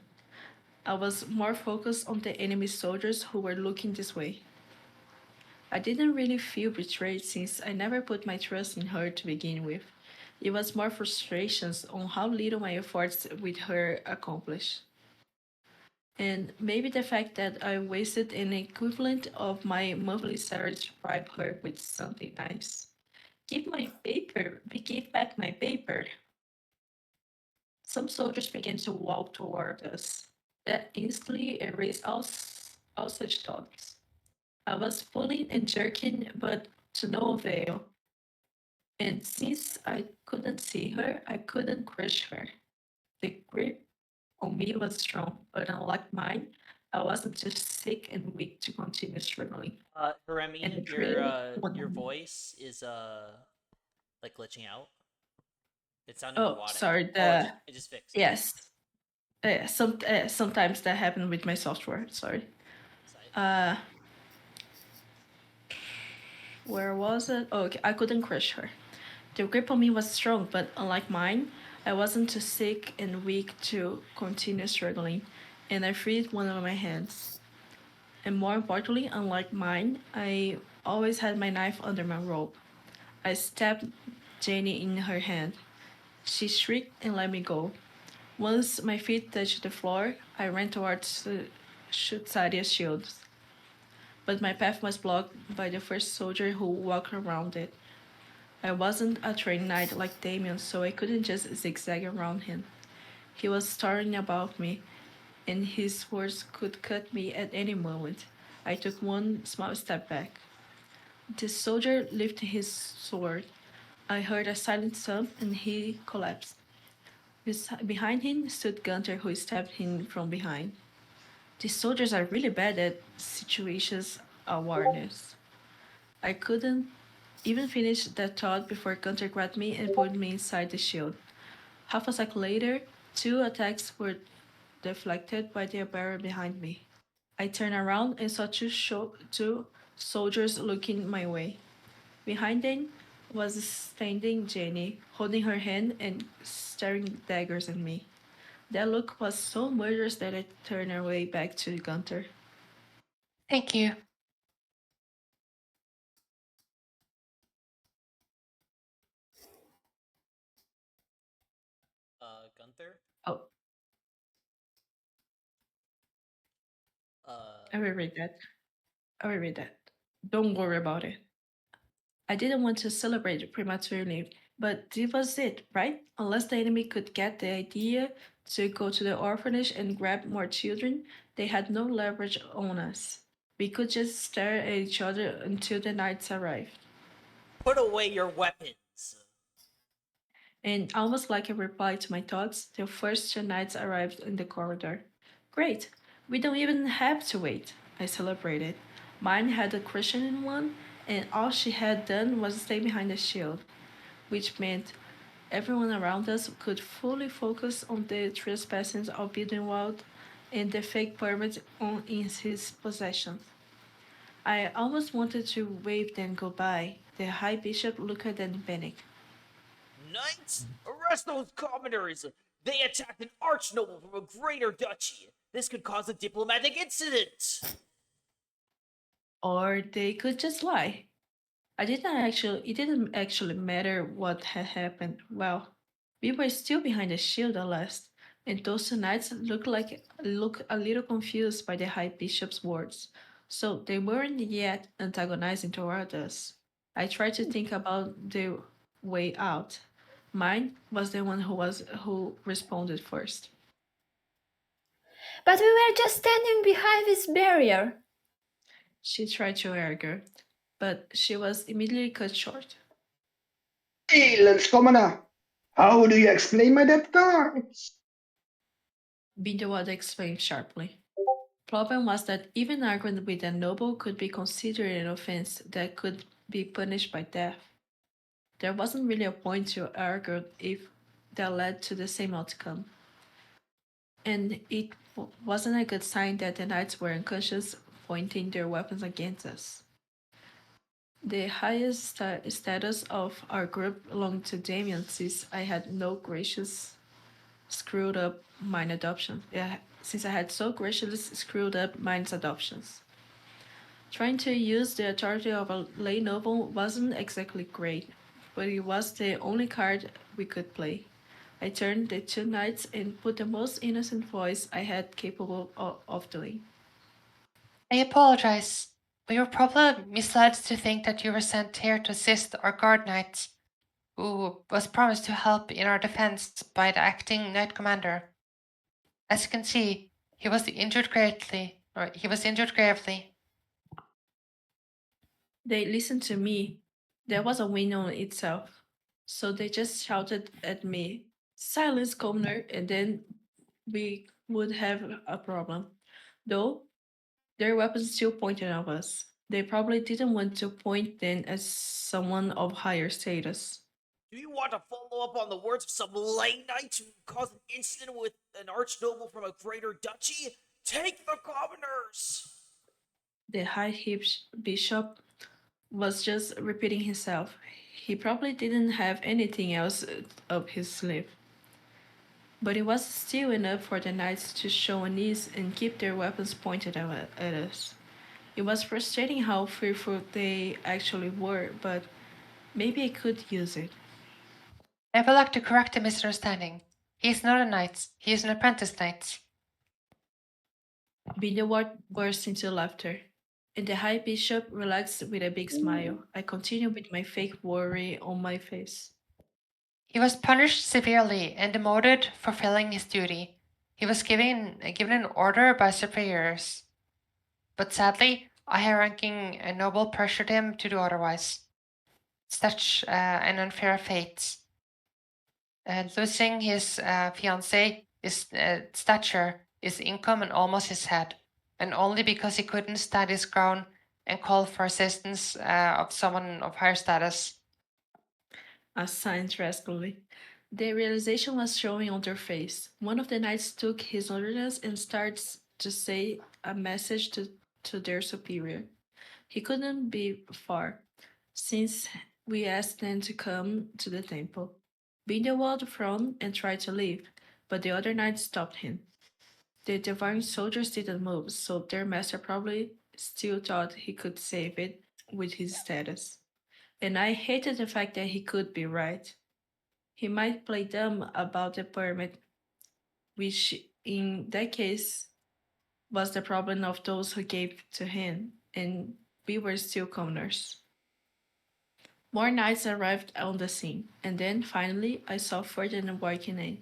I was more focused on the enemy soldiers who were looking this way. I didn't really feel betrayed since I never put my trust in her to begin with. It was more frustrations on how little my efforts with her accomplished. And maybe the fact that I wasted an equivalent of my monthly salary to bribe her with something nice. Give my paper, give back my paper. Some soldiers began to walk toward us. That instantly erased all such thoughts. I was pulling and jerking, but to no avail. And since I couldn't see her, I couldn't crush her. The grip on me was strong, but unlike mine, I wasn't too sick and weak to continue struggling.
Remy,
And
your voice is like glitching out. It sounded
oh,
robotic.
sorry.
It just fixed.
Yes. Sometimes that happened with my software. Sorry. Where was it? Oh, okay. I couldn't crush her. The grip on me was strong, but unlike mine, I wasn't too sick and weak to continue struggling, and I freed one of my hands. And more importantly, unlike mine, I always had my knife under my robe. I stabbed Jenny in her hand. She shrieked and let me go. Once my feet touched the floor, I ran towards Sadia's shield. But my path was blocked by the first soldier who walked around it. I wasn't a trained knight like Damien, so I couldn't just zigzag around him. He was towering above me, and his words could cut me at any moment. I took one small step back. The soldier lifted his sword. I heard a silent thump and he collapsed. Behind him stood Gunther, who stabbed him from behind. These soldiers are really bad at situations awareness. I couldn't even finish that thought before Gunther grabbed me and pulled me inside the shield. Half a second later, two attacks were deflected by the barrier behind me. I turned around and saw two soldiers looking my way. Behind them was standing Jenny, holding her hand and staring daggers at me. That look was so murderous that I turned away back to Gunther.
Thank you.
Gunther?
Oh,
Uh,
I will read that. I will read that. Don't worry about it. I didn't want to celebrate prematurely, but this was it, right? Unless the enemy could get the idea to go to the orphanage and grab more children, they had no leverage on us. We could just stare at each other until the knights arrived.
put away your weapons.
And almost like a reply to my thoughts, the first two knights arrived in the corridor. Great! We don't even have to wait, I celebrated. Mine had a cushion in one, and all she had done was stay behind the shield, which meant everyone around us could fully focus on the trespassing of Biddenwald and the fake permit in his possession. I almost wanted to wave them goodbye. The High Bishop looked at them in panic.
Knights, arrest those commoners! They attacked an archnoble from a greater duchy. This could cause a diplomatic incident.
Or they could just lie. It didn't actually matter what had happened. Well, we were still behind the shield at last, and those two knights looked a little confused by the High Bishop's words, so they weren't yet antagonizing toward us. I tried to think about the way out. Mine was the one who responded first.
But we were just standing behind this barrier.
She tried to argue, but she was immediately cut short.
Silence, commoner! How do you explain my debt cards?
Bindewald exclaimed sharply. Problem was that even arguing with a noble could be considered an offense that could be punished by death. There wasn't really a point to argue if that led to the same outcome. And it wasn't a good sign that the knights were unconscious, pointing their weapons against us. The highest status of our group belonged to Damien, since I had no gracious screwed up mine adoption. Yeah, since I had so graciously screwed up mine's adoptions. Trying to use the authority of a lay noble wasn't exactly great, but it was the only card we could play. I turned the two knights and put the most innocent voice I had capable of doing.
I apologize. We were probably misled to think that you were sent here to assist our guard knight, who was promised to help in our defense by the acting knight commander. As you can see, he was injured gravely.
They listened to me. There was a win on itself. So they just shouted at me, "Silence, commoner," and then we would have a problem. Though their weapons still pointed at us. They probably didn't want to point them as someone of higher status.
Do you want to follow up on the words of some lay knight who caused an incident with an archnoble from a greater duchy? Take the commoners!
The high bishop was just repeating himself. He probably didn't have anything else up his sleeve. But it was still enough for the knights to show unease and keep their weapons pointed at us. It was frustrating how fearful they actually were, but maybe I could use it.
I would like to correct the misunderstanding. He is not a knight, he is an apprentice knight.
Bindeward burst into laughter, and the high bishop relaxed with a big smile. I continued with my fake worry on my face.
He was punished severely and demoted for failing his duty. He was given an order by superiors. But sadly, a high-ranking noble pressured him to do otherwise. Such an unfair fate. Losing his fiancée, his stature, his income, and almost his head, and only because he couldn't stand his ground and call for assistance of someone of higher status.
I sighed restfully. The realization was showing on their face. One of the knights took his orders and started to say a message to their superior. He couldn't be far, since we asked them to come to the temple. Bindewald frowned and tried to leave, but the other knight stopped him. The divine soldiers didn't move, so their master probably still thought he could save it with his status. And I hated the fact that he could be right. He might play dumb about the permit, which in that case was the problem of those who gave to him, and we were still commoners. More knights arrived on the scene, and then finally I saw Ferdinand walking in.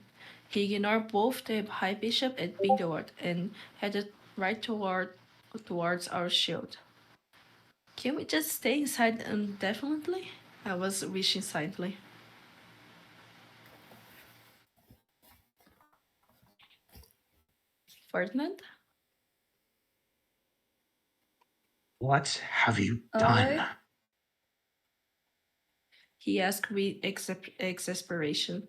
He ignored both the High Bishop and Bindeward and headed right towards our shield. Can we just stay inside indefinitely? I was wishing silently. Ferdinand?
What have you done?
He asked with exasperation.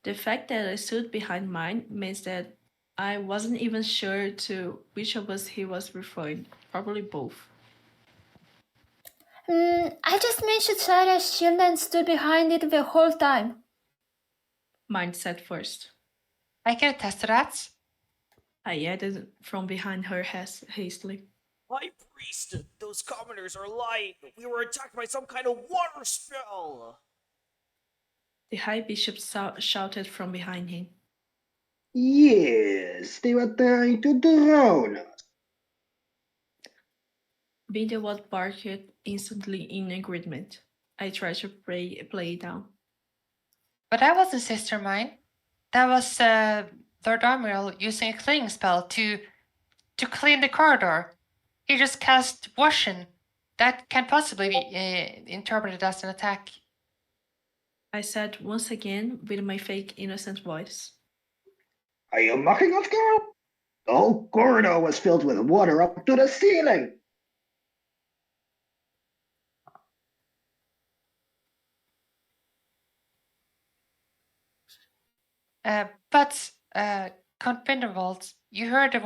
The fact that I stood behind mine means that I wasn't even sure to which of us he was referring. Probably both.
I just mentioned Sarah's shield and stood behind it the whole time.
Mine said first.
I can attest to that.
I added from behind her hastily.
High priest, those commoners are lying. We were attacked by some kind of water spell.
The high bishop shouted from behind him.
Yes, they were trying to drown us.
Bindewald barked instantly in agreement. I tried to play it down.
But that wasn't Sister Mine. That was Lord Admiral using a cleaning spell to clean the corridor. He just cast washing. That can't possibly be interpreted as an attack.
I said once again with my fake innocent voice.
Are you mocking us, girl? The whole corridor was filled with water up to the ceiling.
But Count Binderwald, you heard the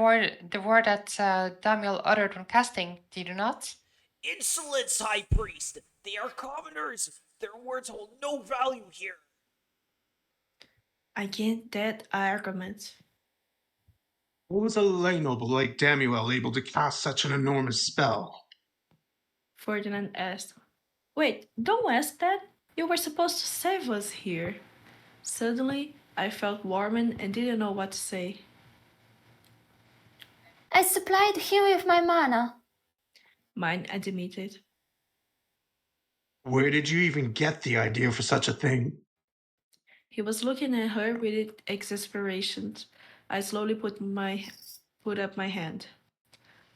word that Damiel uttered when casting, did you not?
Insolence, High Priest! They are commoners! Their words hold no value here!
I get that argument.
How was a lay noble like Damuel able to cast such an enormous spell?
Ferdinand asked. Wait, don't ask that. You were supposed to save us here. Suddenly, I felt warmed and didn't know what to say.
I supplied him with my mana.
Mine admitted.
Where did you even get the idea for such a thing?
He was looking at her with exasperation. I slowly put up my hand.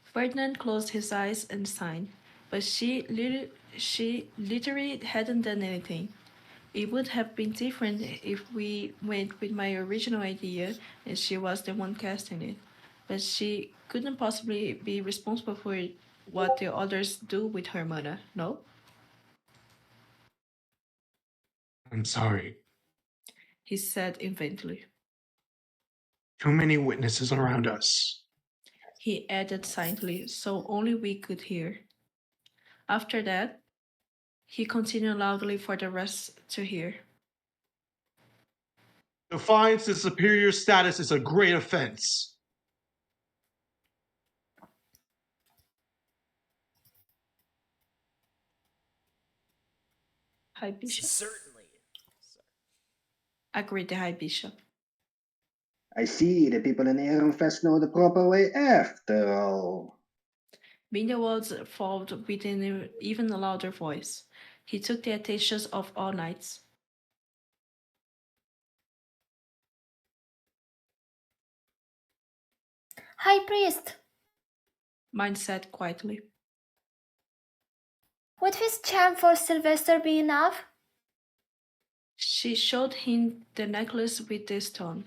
Ferdinand closed his eyes and signed, but she literally hadn't done anything. It would have been different if we went with my original idea and she was the one casting it. But she couldn't possibly be responsible for what the others do with her mana, no?
I'm sorry.
He said eventually.
Too many witnesses around us.
He added silently, so only we could hear. After that, he continued loudly for the rest to hear.
Defiance of superior status is a great offense.
High Bishop?
Certainly.
Agreed the High Bishop.
I see the people in Ehrenfest know the proper way after all.
Binderwald's followed with an even louder voice. He took the attentions of all knights.
High priest,
Mine said quietly.
would his charm for Sylvester be enough?
She showed him the necklace with the stone.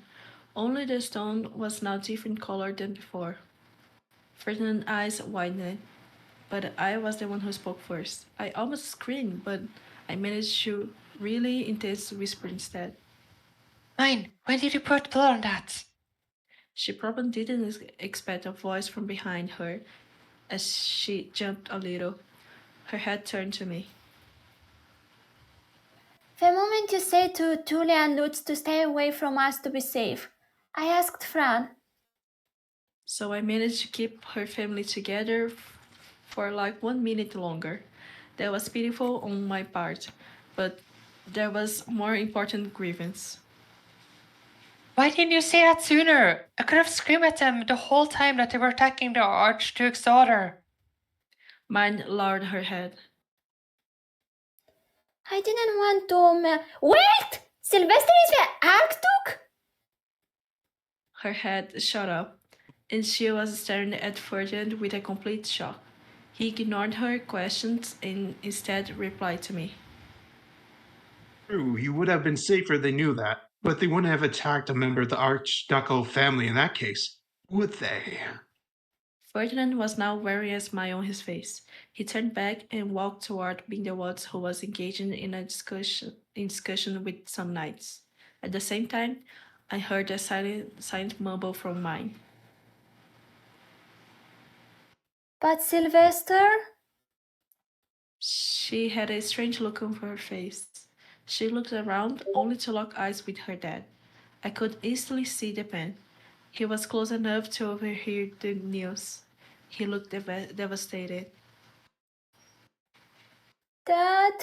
Only the stone was now different color than before. Ferdinand's eyes widened, but I was the one who spoke first. I almost screamed, but I managed to really intense whisper instead.
Mine, when did you put blood on that?
She probably didn't expect a voice from behind her as she jumped a little. Her head turned to me.
The moment you say to Tulia and Lutz to stay away from us to be safe, I asked Fran.
So I managed to keep her family together for like 1 minute longer. That was pitiful on my part, but there was more important grievance.
Why didn't you say that sooner? I could have screamed at them the whole time that they were attacking the Archduke's daughter.
Mine lowered her head.
I didn't want to. Wait! Sylvester is the Archduke?
Her head shot up, and she was staring at Ferdinand with a complete shock. He ignored her questions and instead replied to me.
True, you would have been safer if they knew that, but they wouldn't have attacked a member of the Archducal family in that case, would they?
Ferdinand was now wearing a smile on his face. He turned back and walked toward Binderwald, who was engaging in a discussion with some knights. At the same time, I heard a silent mumble from mine.
But Sylvester?
She had a strange look on her face. She looked around only to lock eyes with her dad. I could easily see the pain. He was close enough to overhear the news. He looked devastated.
Dad?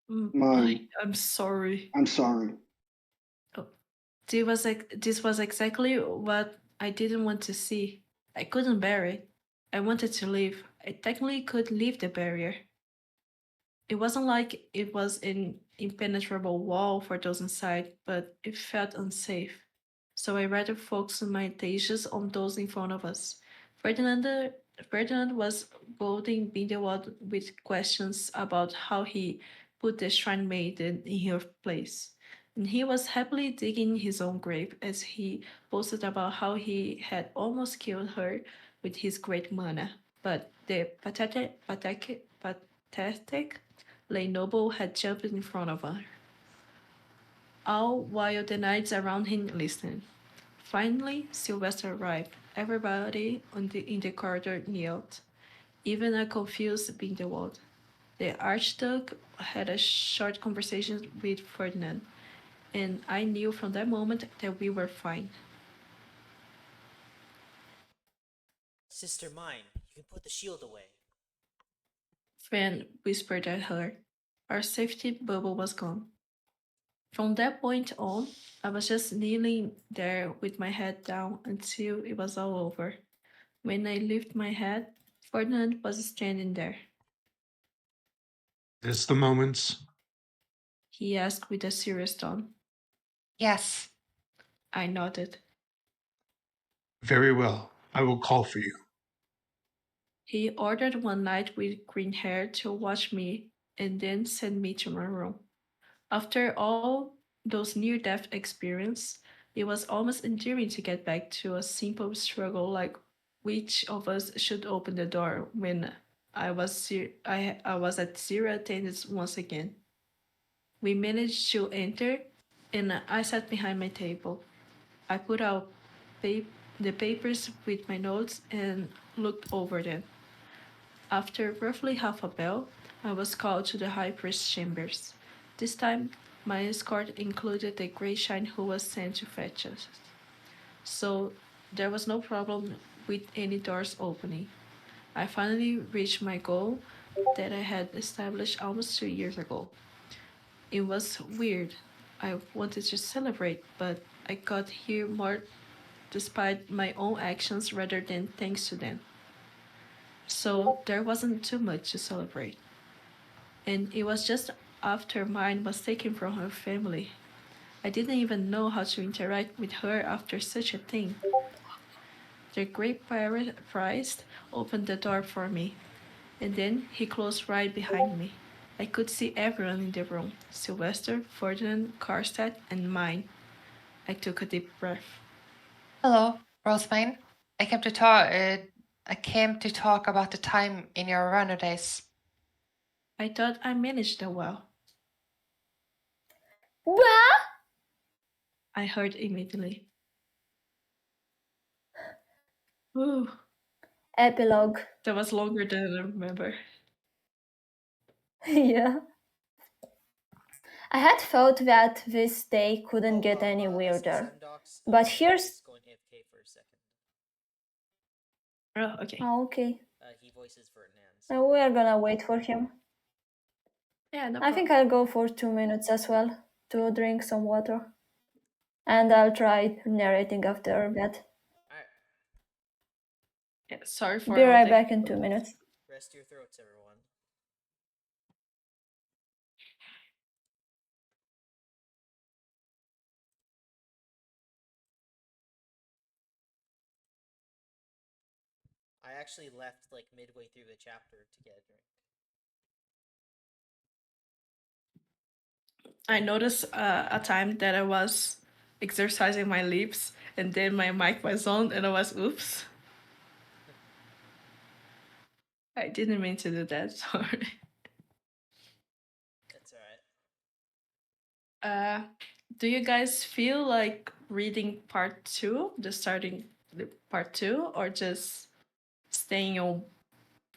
Mine.
I'm sorry.
I'm sorry.
This was exactly what I didn't want to see. I couldn't bear it. I wanted to leave. I technically could leave the barrier. It wasn't like it was an impenetrable wall for those inside, but it felt unsafe. So I rather focused my attentions on those in front of us. Ferdinand was goading Binderwald with questions about how he put the shrine maiden in her place. And he was happily digging his own grave as he boasted about how he had almost killed her with his great mana. But the pathetic lay noble had jumped in front of her, all while the knights around him listened. Finally, Sylvester arrived. Everybody in the corridor knelt, even a confused Binderwald. The Archduke had a short conversation with Ferdinand, and I knew from that moment that we were fine.
Sister mine, you can put the shield away.
Fran whispered at her. Our safety bubble was gone. From that point on, I was just kneeling there with my head down until it was all over. When I lifted my head, Ferdinand was standing there.
This the moments?
He asked with a serious tone.
Yes.
I nodded.
Very well. I will call for you.
He ordered one knight with green hair to watch me and then sent me to my room. After all those near-death experiences, it was almost endearing to get back to a simple struggle like which of us should open the door when I was at zero attendance once again. We managed to enter, and I sat behind my table. I put out the papers with my notes and looked over them. After roughly half a bell, I was called to the high priest's chambers. This time, my escort included the Grey Shine who was sent to fetch us. So there was no problem with any doors opening. I finally reached my goal that I had established almost 2 years ago. It was weird. I wanted to celebrate, but I got here more despite my own actions rather than thanks to them. So there wasn't too much to celebrate. And it was just after mine was taken from her family. I didn't even know how to interact with her after such a thing. The great priest opened the door for me, and then he closed right behind me. I could see everyone in the room: Sylvester, Ferdinand, Karstad, and mine. I took a deep breath.
Hello, Rosemine. I came to talk about the time in your runner days.
I thought I managed them well.
Well,
I heard immediately. Ooh,
epilogue.
that was longer than I remember.
Yeah. I had thought that this day couldn't get any weirder.
Semdox,
But here's.
is going AFK for a second.
Oh, okay.
Oh, okay.
He voices Ferdinand.
We are gonna wait for him.
Yeah, no
I think I'll go for 2 minutes as well to drink some water. And I'll try narrating after that.
Alright.
Yeah, sorry for
Be right
holding.
back in 2 minutes.
Rest your throats, everyone. I actually left like midway through the chapter to get a drink.
I noticed a time that I was exercising my lips and then my mic was on and I was oops. I didn't mean to do that, sorry.
That's alright.
Do you guys feel like reading part 2, just starting the part 2, or just staying on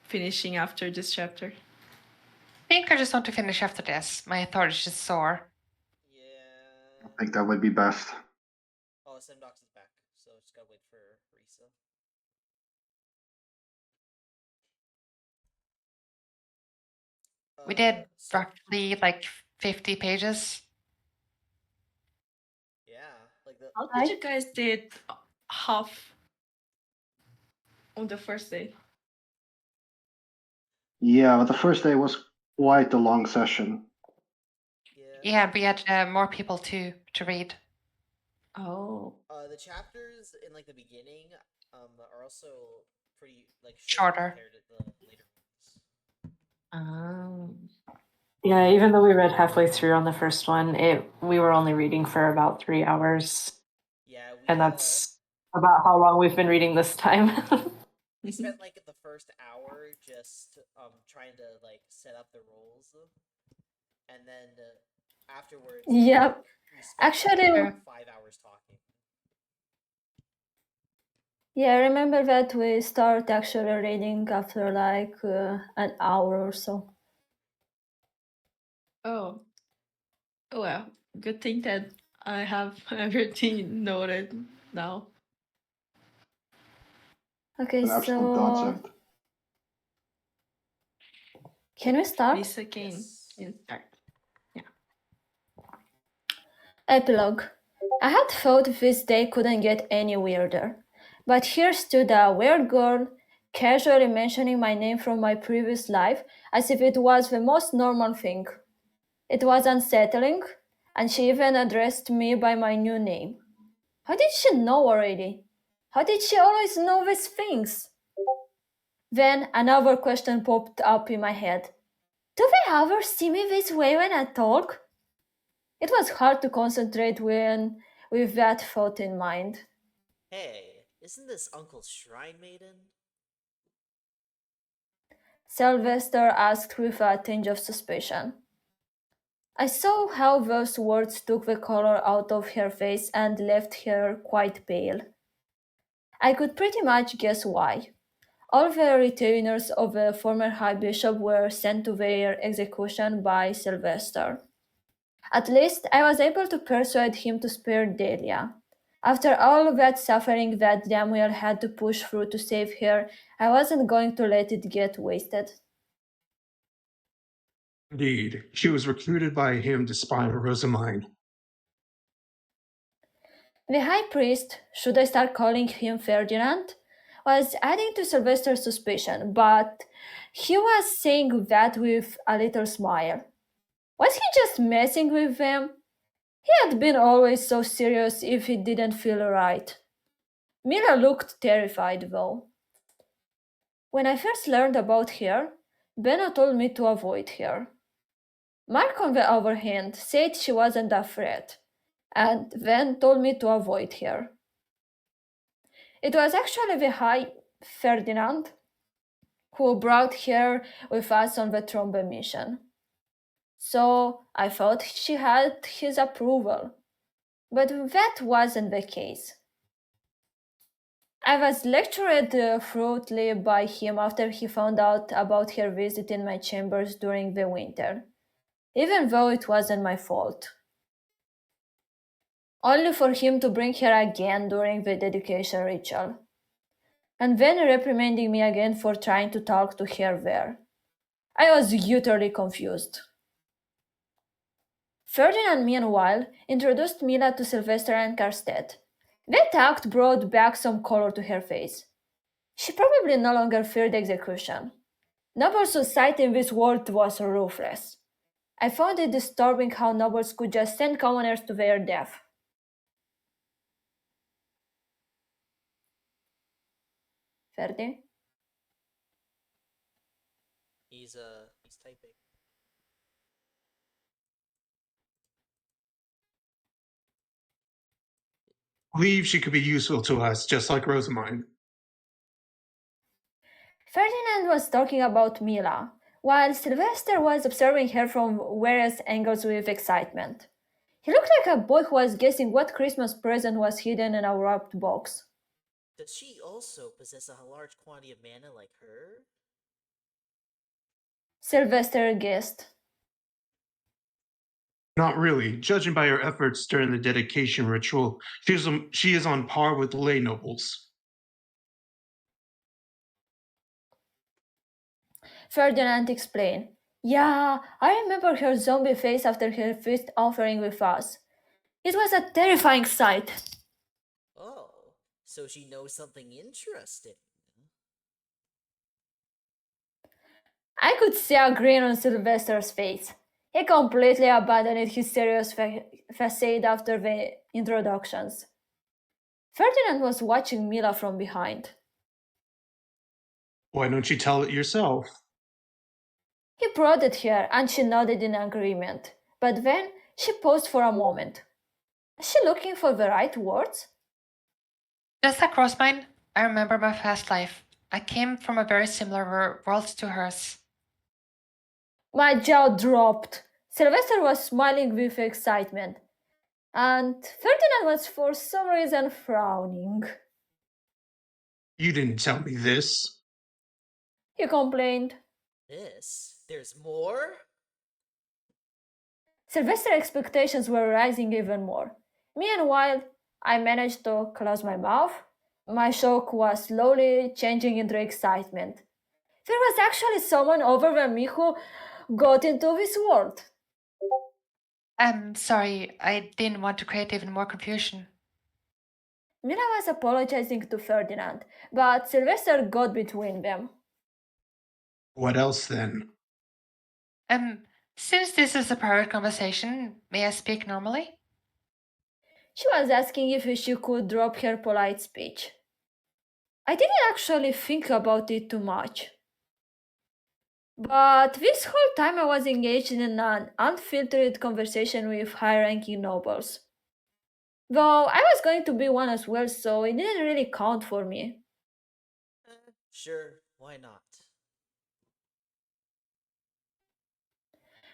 finishing after this chapter?
I think I just want to finish after this. My throat is just sore.
Yeah.
I think that would be best.
Oh, Semdox is back, so just gotta wait for Risa.
We did roughly like 50 pages.
Yeah, like the.
How did you guys did half on the first day?
Yeah, but the first day was quite a long session.
Yeah, we had more people to read.
Oh.
The chapters in like the beginning are also pretty like
shorter
compared to the later ones.
Yeah, even though we read halfway through on the first one, we were only reading for about 3 hours.
Yeah,
and that's about how long we've been reading this time.
We spent like the first hour just trying to like set up the roles, and then afterwards,
Yep.
we spent
Actually,
like 5 hours talking.
yeah, I remember that we start actually reading after like an hour or so.
Oh. Well, good thing that I have everything noted now.
Okay,
An absolute
so
godsend.
can we start?
Lisa can
Yes.
start.
Epilogue. I had thought this day couldn't get any weirder. But here stood a weird girl, casually mentioning my name from my previous life as if it was the most normal thing. It was unsettling, and she even addressed me by my new name. How did she know already? How did she always know these things? Then another question popped up in my head. Do they ever see me this way when I talk? It was hard to concentrate with that thought in mind.
Hey, isn't this Uncle's Shrine Maiden?
Sylvester asked with a tinge of suspicion. I saw how those words took the color out of her face and left her quite pale. I could pretty much guess why. All the retainers of the former High Bishop were sent to their execution by Sylvester. At least I was able to persuade him to spare Delia. After all that suffering that Daniel had to push through to save her, I wasn't going to let it get wasted.
Indeed, she was recruited by him to spy on Rosamine.
The high priest, should I start calling him Ferdinand, was adding to Sylvester's suspicion, but he was saying that with a little smile. Was he just messing with them? He had been always so serious if he didn't feel right. Mila looked terrified though. When I first learned about her, Benno told me to avoid her. Mark, on the other hand, said she wasn't a threat, and then told me to avoid her. It was actually the High Ferdinand who brought her with us on the Trombe mission. So I thought she had his approval, but that wasn't the case. I was lectured thoroughly by him after he found out about her visit in my chambers during the winter, even though it wasn't my fault. Only for him to bring her again during the dedication ritual, and then reprimanding me again for trying to talk to her there. I was utterly confused. Ferdinand, meanwhile, introduced Mila to Sylvester and Karstedt. That act brought back some color to her face. She probably no longer feared execution. Noble society in this world was ruthless. I found it disturbing how nobles could just send commoners to their death. Ferdi?
He's typing.
Believe she could be useful to us, just like Rosamine.
Ferdinand was talking about Mila, while Sylvester was observing her from various angles with excitement. He looked like a boy who was guessing what Christmas present was hidden in a wrapped box.
Does she also possess a large quantity of mana like her?
Sylvester guessed.
Not really. Judging by her efforts during the dedication ritual, she is on par with lay nobles.
Ferdinand explained. Yeah, I remember her zombie face after her first offering with us. It was a terrifying sight.
Oh, so she knows something interesting.
I could see a grin on Sylvester's face. He completely abandoned his serious facade after the introductions. Ferdinand was watching Mila from behind.
Why don't you tell it yourself?
He prodded her and she nodded in agreement, but then she paused for a moment. Was she looking for the right words?
Just like Rosamine, I remember my past life. I came from a very similar world to hers.
My jaw dropped. Sylvester was smiling with excitement, and Ferdinand was for some reason frowning.
You didn't tell me this.
He complained.
There's more?
Sylvester's expectations were rising even more. Meanwhile, I managed to close my mouth. My shock was slowly changing into excitement. There was actually someone over by me who got into his world.
I'm sorry, I didn't want to create even more confusion.
Mila was apologizing to Ferdinand, but Sylvester got between them.
What else then?
Since this is a private conversation, may I speak normally?
She was asking if she could drop her polite speech. I didn't actually think about it too much. But this whole time I was engaged in an unfiltered conversation with high ranking nobles. Though I was going to be one as well, so it didn't really count for me.
Sure, why not?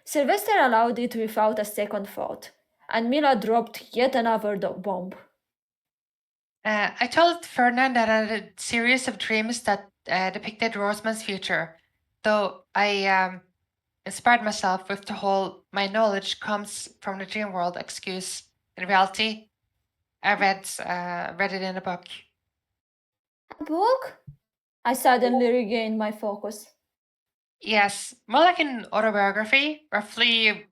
Sylvester allowed it without a second thought, and Mila dropped yet another bomb.
I told Ferdinand that I had a series of dreams that depicted Roseman's future, though I inspired myself with the whole "my knowledge comes from the dream world" excuse. In reality, I read it in a book.
A book? I suddenly regained my focus.
Yes, more like an autobiography. Roughly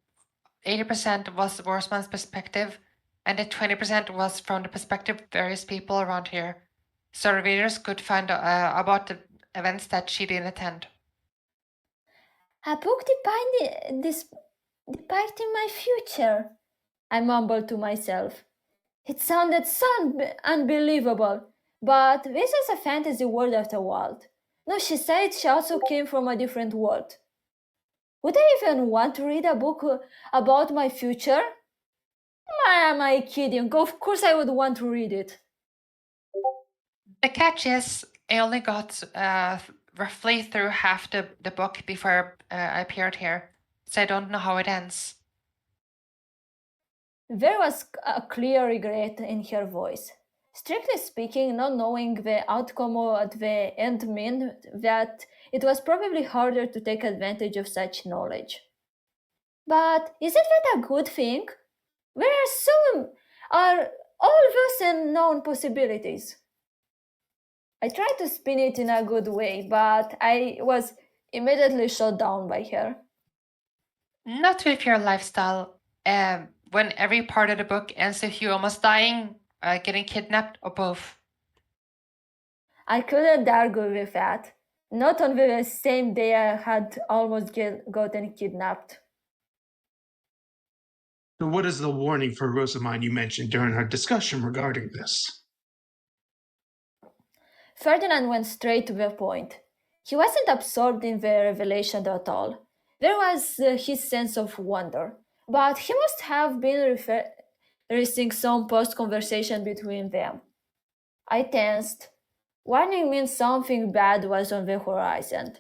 80% was Roseman's perspective, and the 20% was from the perspective of various people around here, so the readers could find about the events that she didn't attend.
A book depicting my future, I mumbled to myself. It sounded so unbelievable, but this was a fantasy world after all. No, she said she also came from a different world. Would I even want to read a book about my future? Am I kidding? Of course I would want to read it.
The catch is, I only got roughly through half the book before I appeared here, so I don't know how it ends.
There was a clear regret in her voice. Strictly speaking, not knowing the outcome at the end meant that it was probably harder to take advantage of such knowledge. But isn't that a good thing? Are all those unknown possibilities? I tried to spin it in a good way, but I was immediately shot down by her.
Not with your lifestyle. When every part of the book ends with you almost dying, getting kidnapped, or both.
I couldn't argue with that. Not on the same day I had almost gotten kidnapped.
So, what is the warning for Rosamond you mentioned during our discussion regarding this?
Ferdinand went straight to the point. He wasn't absorbed in the revelation at all. There was his sense of wonder, but he must have been referencing some post conversation between them. I tensed. Warning means something bad was on the horizon.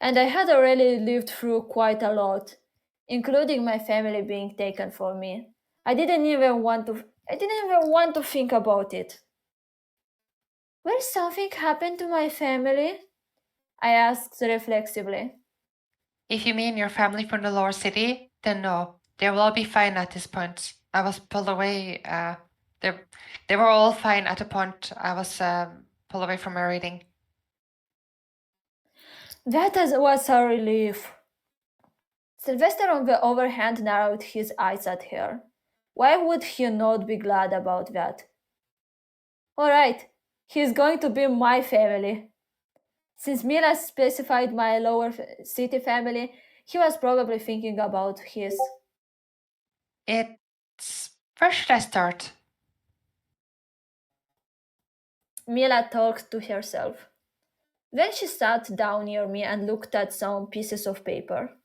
And I had already lived through quite a lot, including my family being taken from me. I didn't even want to think about it. Will something happen to my family? I asked reflexively.
If you mean your family from the lower city, then no. They will all be fine at this point. I was pulled away. They were all fine at the point I was pulled away from my reading.
Was a relief. Sylvester, on the other hand, narrowed his eyes at her. Why would he not be glad about that? All right, he's going to be my family. Since Mila specified my lower city family, he was probably thinking about his.
Where should I start?
Mila talked to herself. Then she sat down near me and looked at some pieces of paper.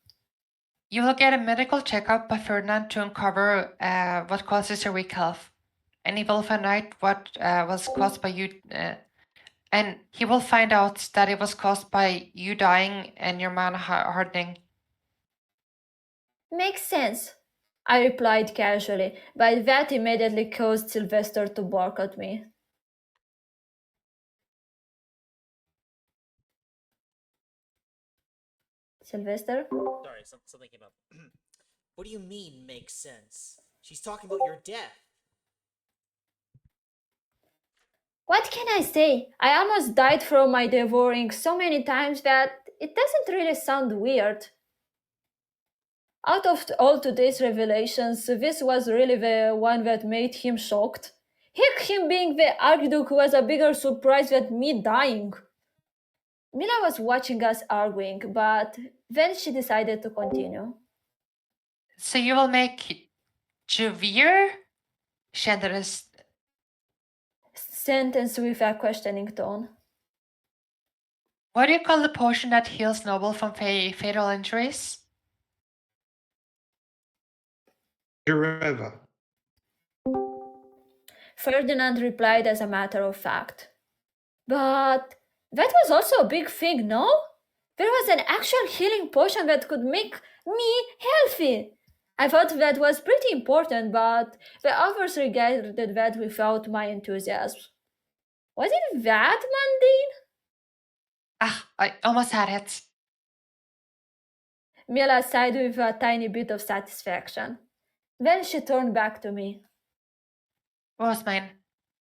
You will get a medical checkup by Ferdinand to uncover what causes your weak health, and he will find out what was caused by you. And he will find out that it was caused by you dying and your man hardening.
Makes sense, I replied casually, but that immediately caused Sylvester to bark at me. Sylvester?
Sorry, something came up. What do you mean makes sense? She's talking about your death.
What can I say? I almost died from my devouring so many times that it doesn't really sound weird. Out of all today's revelations, this was really the one that made him shocked. Heck, him being the Archduke was a bigger surprise than me dying. Mila was watching us arguing, but then she decided to continue.
So you will make Juvir? She ended a
Sentence with a questioning tone.
What do you call the potion that heals Noble from fatal injuries?
Jureva.
Ferdinand replied as a matter of fact. But that was also a big thing, no? There was an actual healing potion that could make me healthy. I thought that was pretty important, but the others regarded that without my enthusiasm. Was it that mundane?
Ah, I almost had it.
Mila sighed with a tiny bit of satisfaction. Then she turned back to me.
Rosemine,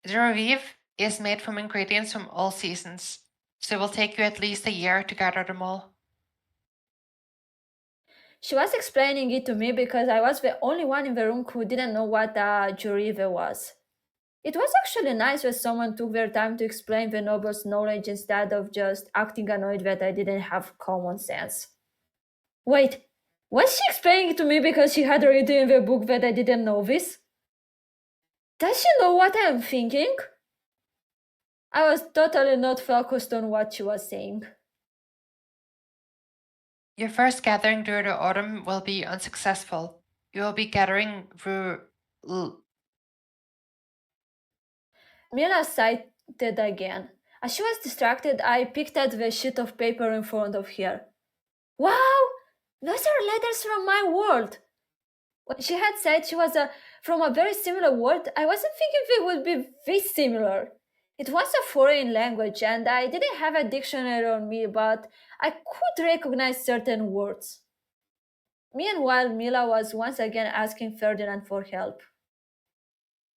the revive is made from ingredients from all seasons, so it will take you at least a year to gather them all.
She was explaining it to me because I was the only one in the room who didn't know what a jurive was. It was actually nice when someone took their time to explain the noble's knowledge instead of just acting annoyed that I didn't have common sense. Wait, was she explaining it to me because she had read in the book that I didn't know this? Does she know what I am thinking? I was totally not focused on what she was saying.
Your first gathering during the autumn will be unsuccessful. You will be gathering through.
Mila sighed again. As she was distracted, I picked at the sheet of paper in front of her. Wow! Those are letters from my world! When she had said she was from a very similar world, I wasn't thinking they would be this similar. It was a foreign language and I didn't have a dictionary on me, but I could recognize certain words. Meanwhile, Mila was once again asking Ferdinand for help.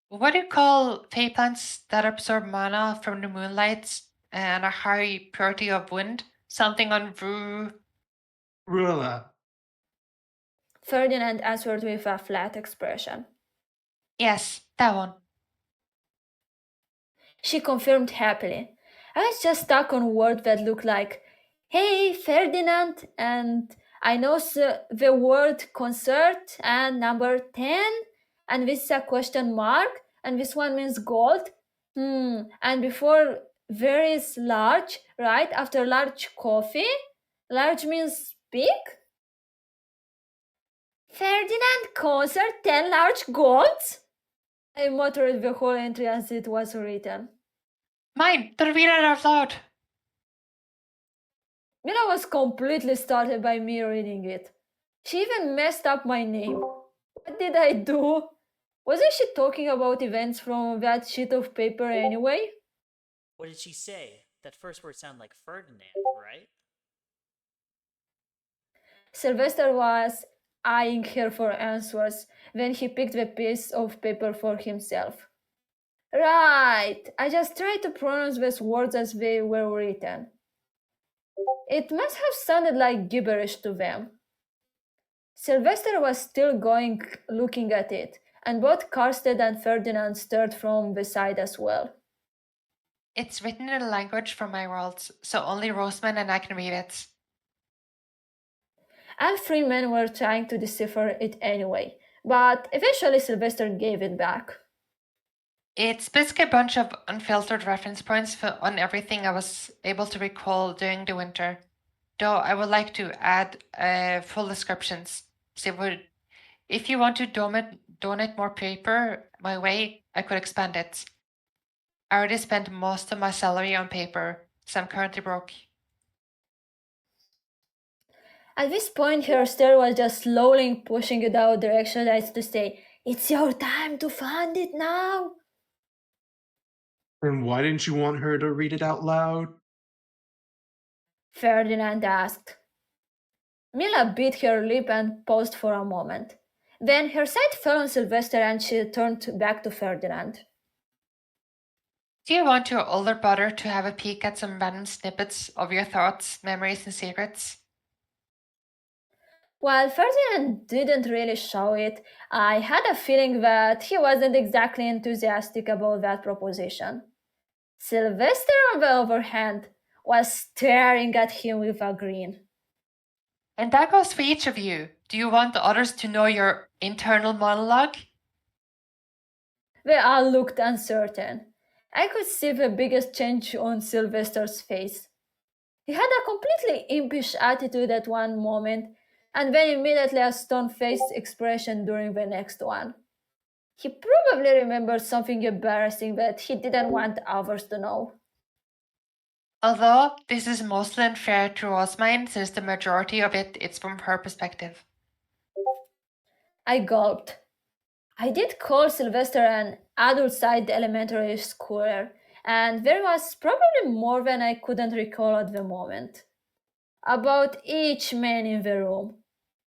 What do you call fey plants that absorb mana from the moonlight and a high purity of wind? Something on
Rula.
Ferdinand answered with a flat expression.
Yes, that one.
She confirmed happily. I was just stuck on words that looked like, "Hey, Ferdinand," and I know the word concert and number 10, and this is a question mark, and this one means gold. And before there is large, right? After large coffee, large means big. Ferdinand concert 10 large golds? I muttered the whole entry as it was written.
Mine! Don't read it out loud!
Mila was completely startled by me reading it. She even messed up my name. What did I do? Wasn't she talking about events from that sheet of paper anyway?
What did she say? That first word sounded like Ferdinand, right?
Sylvester was eyeing her for answers when he picked the piece of paper for himself. Right, I just tried to pronounce these words as they were written. It must have sounded like gibberish to them. Sylvester was still looking at it, and both Karstead and Ferdinand stared from the side as well.
It's written in a language from my world, so only Roseman and I can read it.
All three men were trying to decipher it anyway, but eventually Sylvester gave it back.
It's basically a bunch of unfiltered reference points on everything I was able to recall during the winter. Though I would like to add full descriptions. So if you want to donate more paper my way, I could expand it. I already spent most of my salary on paper, so I'm currently broke.
At this point, her stare was just slowly pushing it out direction as to say, "It's your time to fund it now."
And why didn't you want her to read it out loud?
Ferdinand asked. Mila bit her lip and paused for a moment. Then her sight fell on Sylvester and she turned back to Ferdinand.
Do you want your older brother to have a peek at some random snippets of your thoughts, memories, and secrets?
While Ferdinand didn't really show it, I had a feeling that he wasn't exactly enthusiastic about that proposition. Sylvester, on the other hand, was staring at him with a grin.
And that goes for each of you. Do you want the others to know your internal monologue?
They all looked uncertain. I could see the biggest change on Sylvester's face. He had a completely impish attitude at one moment, and then immediately a stone-faced expression during the next one. He probably remembered something embarrassing that he didn't want others to know.
Although this is mostly unfair to Rosamine since the majority of it's from her perspective.
I gulped. I did call Sylvester an adult-sized elementary schooler, and there was probably more than I couldn't recall at the moment. About each man in the room.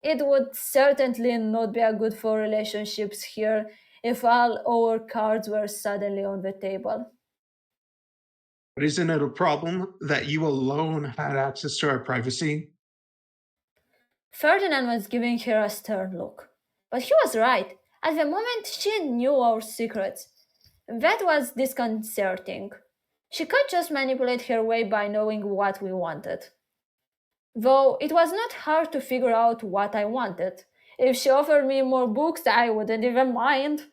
It would certainly not be a good for relationships here if all our cards were suddenly on the table.
But isn't it a problem that you alone had access to our privacy?
Ferdinand was giving her a stern look. But he was right. At the moment, she knew our secrets. That was disconcerting. She could just manipulate her way by knowing what we wanted. Though it was not hard to figure out what I wanted. If she offered me more books, I wouldn't even mind.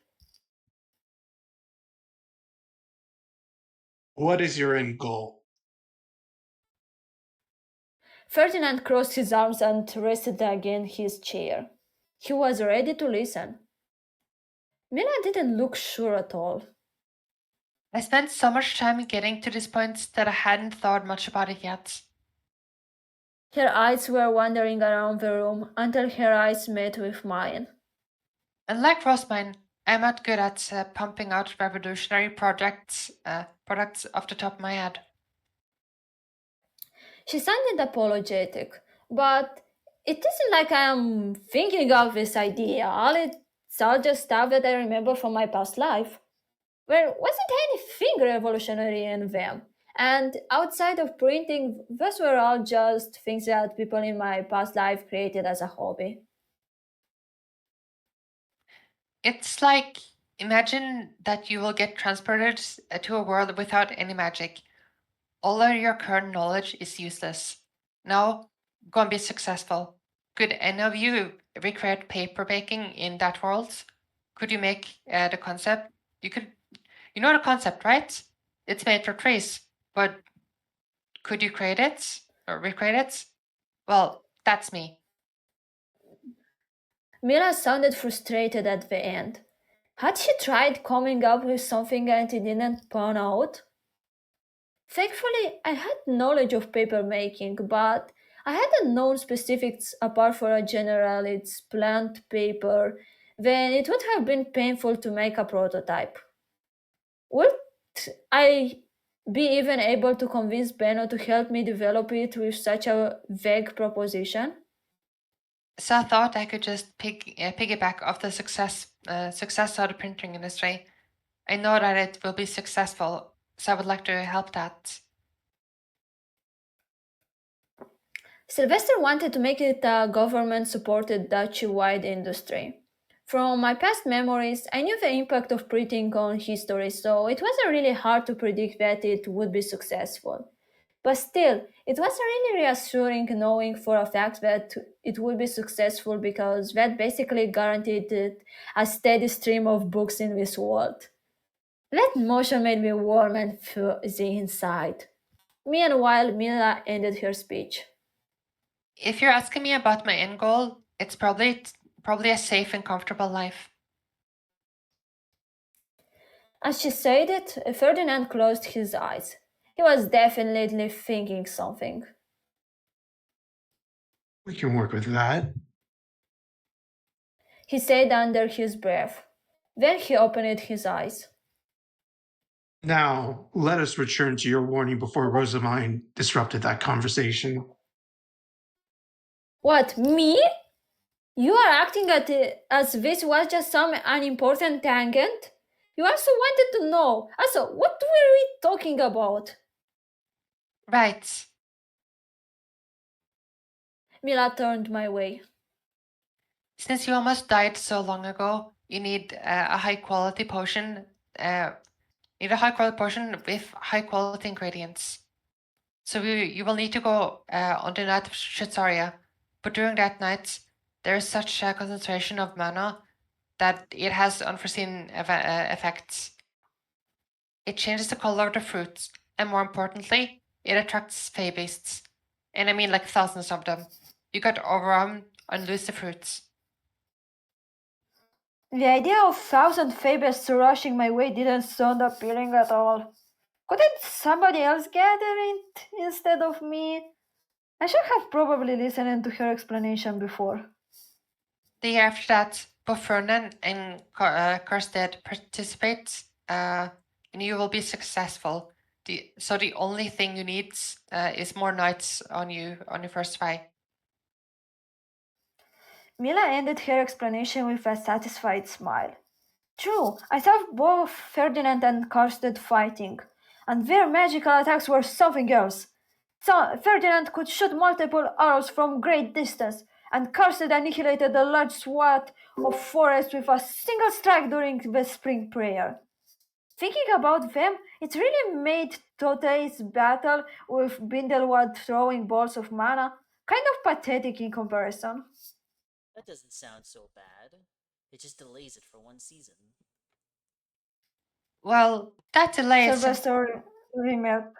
What is your end goal?
Ferdinand crossed his arms and rested against his chair. He was ready to listen. Mila didn't look sure at all.
I spent so much time getting to this point that I hadn't thought much about it yet.
Her eyes were wandering around the room until her eyes met with mine.
Unlike Rosamine, I'm not good at pumping out revolutionary products off the top of my head.
She sounded apologetic, but it isn't like I am thinking of this idea. It's all just stuff that I remember from my past life. There wasn't anything revolutionary in them. And outside of printing, those were all just things that people in my past life created as a hobby.
It's like, imagine that you will get transported to a world without any magic. All of your current knowledge is useless. Now, go and be successful. Could any of you recreate paper baking in that world? Could you make the concept? You know the concept, right? It's made for trees, but could you create it or recreate it? Well, that's me.
Mila sounded frustrated at the end. Had she tried coming up with something and it didn't pan out? Thankfully, I had knowledge of paper making, but I hadn't known specifics apart from a general it's plant paper, then it would have been painful to make a prototype. Would I be even able to convince Benno to help me develop it with such a vague proposition?
So I thought I could just piggyback off the success of the printing industry. I know that it will be successful, so I would like to help that.
Sylvester wanted to make it a government supported Dutch wide industry. From my past memories, I knew the impact of printing on history, so it wasn't really hard to predict that it would be successful. But still, it was really reassuring knowing for a fact that it would be successful because that basically guaranteed it a steady stream of books in this world. That motion made me warm and fuzzy inside. Meanwhile, Mila ended her speech.
If you're asking me about my end goal, it's probably a safe and comfortable life.
As she said it, Ferdinand closed his eyes. He was definitely thinking something.
We can work with that.
He said under his breath. Then he opened his eyes.
Now, let us return to your warning before Rosamine disrupted that conversation.
What, me? You are acting as this was just some unimportant tangent? You also wanted to know. Also, what were we talking about?
Right.
Mila turned my way.
Since you almost died so long ago, you need a high quality potion. Need a high quality potion with high quality ingredients. So you will need to go on the night of Shitsaria, but during that night, there is such a concentration of mana that it has unforeseen effects. It changes the color of the fruits, and more importantly, it attracts fey beasts. And I mean like thousands of them. You got overrun and lose the fruits.
The idea of 1,000 Fabers rushing my way didn't sound appealing at all. Couldn't somebody else gather it instead of me? I should have probably listened to her explanation before.
The year after that, both Fernan and Karsted participate, and you will be successful. So the only thing you need is more knights on your first fight.
Mila ended her explanation with a satisfied smile. True, I saw both Ferdinand and Karsted fighting, and their magical attacks were something else. So Ferdinand could shoot multiple arrows from great distance, and Karsted annihilated a large swath of forest with a single strike during the spring prayer. Thinking about them, it really made Totei's battle with Bindelwad throwing balls of mana kind of pathetic in comparison.
That doesn't sound so bad. It just delays it for one season.
Well, that delay is
Sylvester remarked.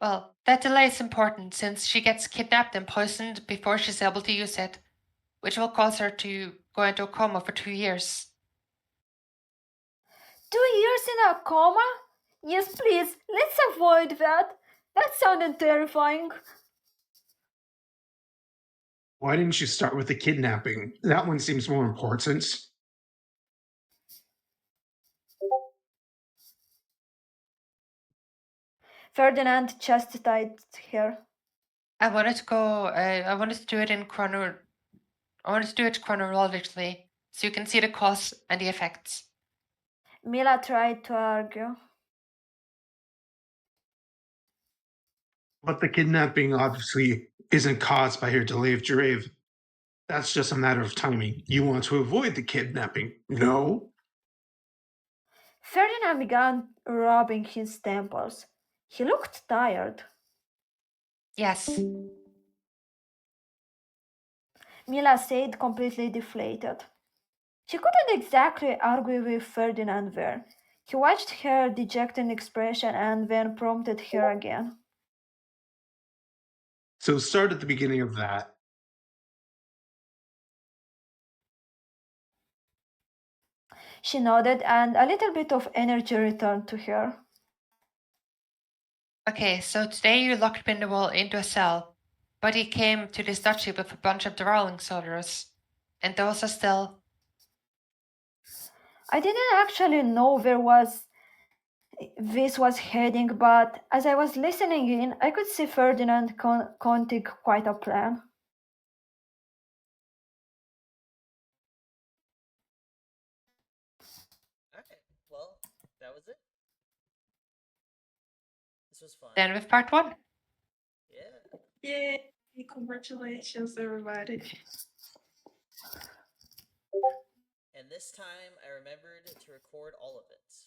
that delay is important since she gets kidnapped and poisoned before she's able to use it, which will cause her to go into a coma for 2 years.
2 years in a coma? Yes, please, let's avoid that. That sounded terrifying.
Why didn't you start with the kidnapping? That one seems more important.
Ferdinand chastised her.
I wanted to go. I wanted to do it I wanted to do it chronologically, so you can see the cause and the effects.
Mila tried to argue.
But the kidnapping obviously isn't caused by your delay of Drave. That's just a matter of timing. You want to avoid the kidnapping, no?
Ferdinand began rubbing his temples. He looked tired.
Yes.
Mila said, completely deflated. She couldn't exactly argue with Ferdinand there. He watched her dejected expression and then prompted her again.
So start at the beginning of that.
She nodded, and a little bit of energy returned to her.
Okay, so today you locked Bindewall into a cell, but he came to this duchy with a bunch of Drawling soldiers, and those are still.
I didn't actually know this was heading, but as I was listening in, I could see Ferdinand counting quite a plan.
Alright, well, that was it. This was fun.
Then with part 1.
Yeah.
Yay! Congratulations, everybody.
And this time I remembered to record all of it.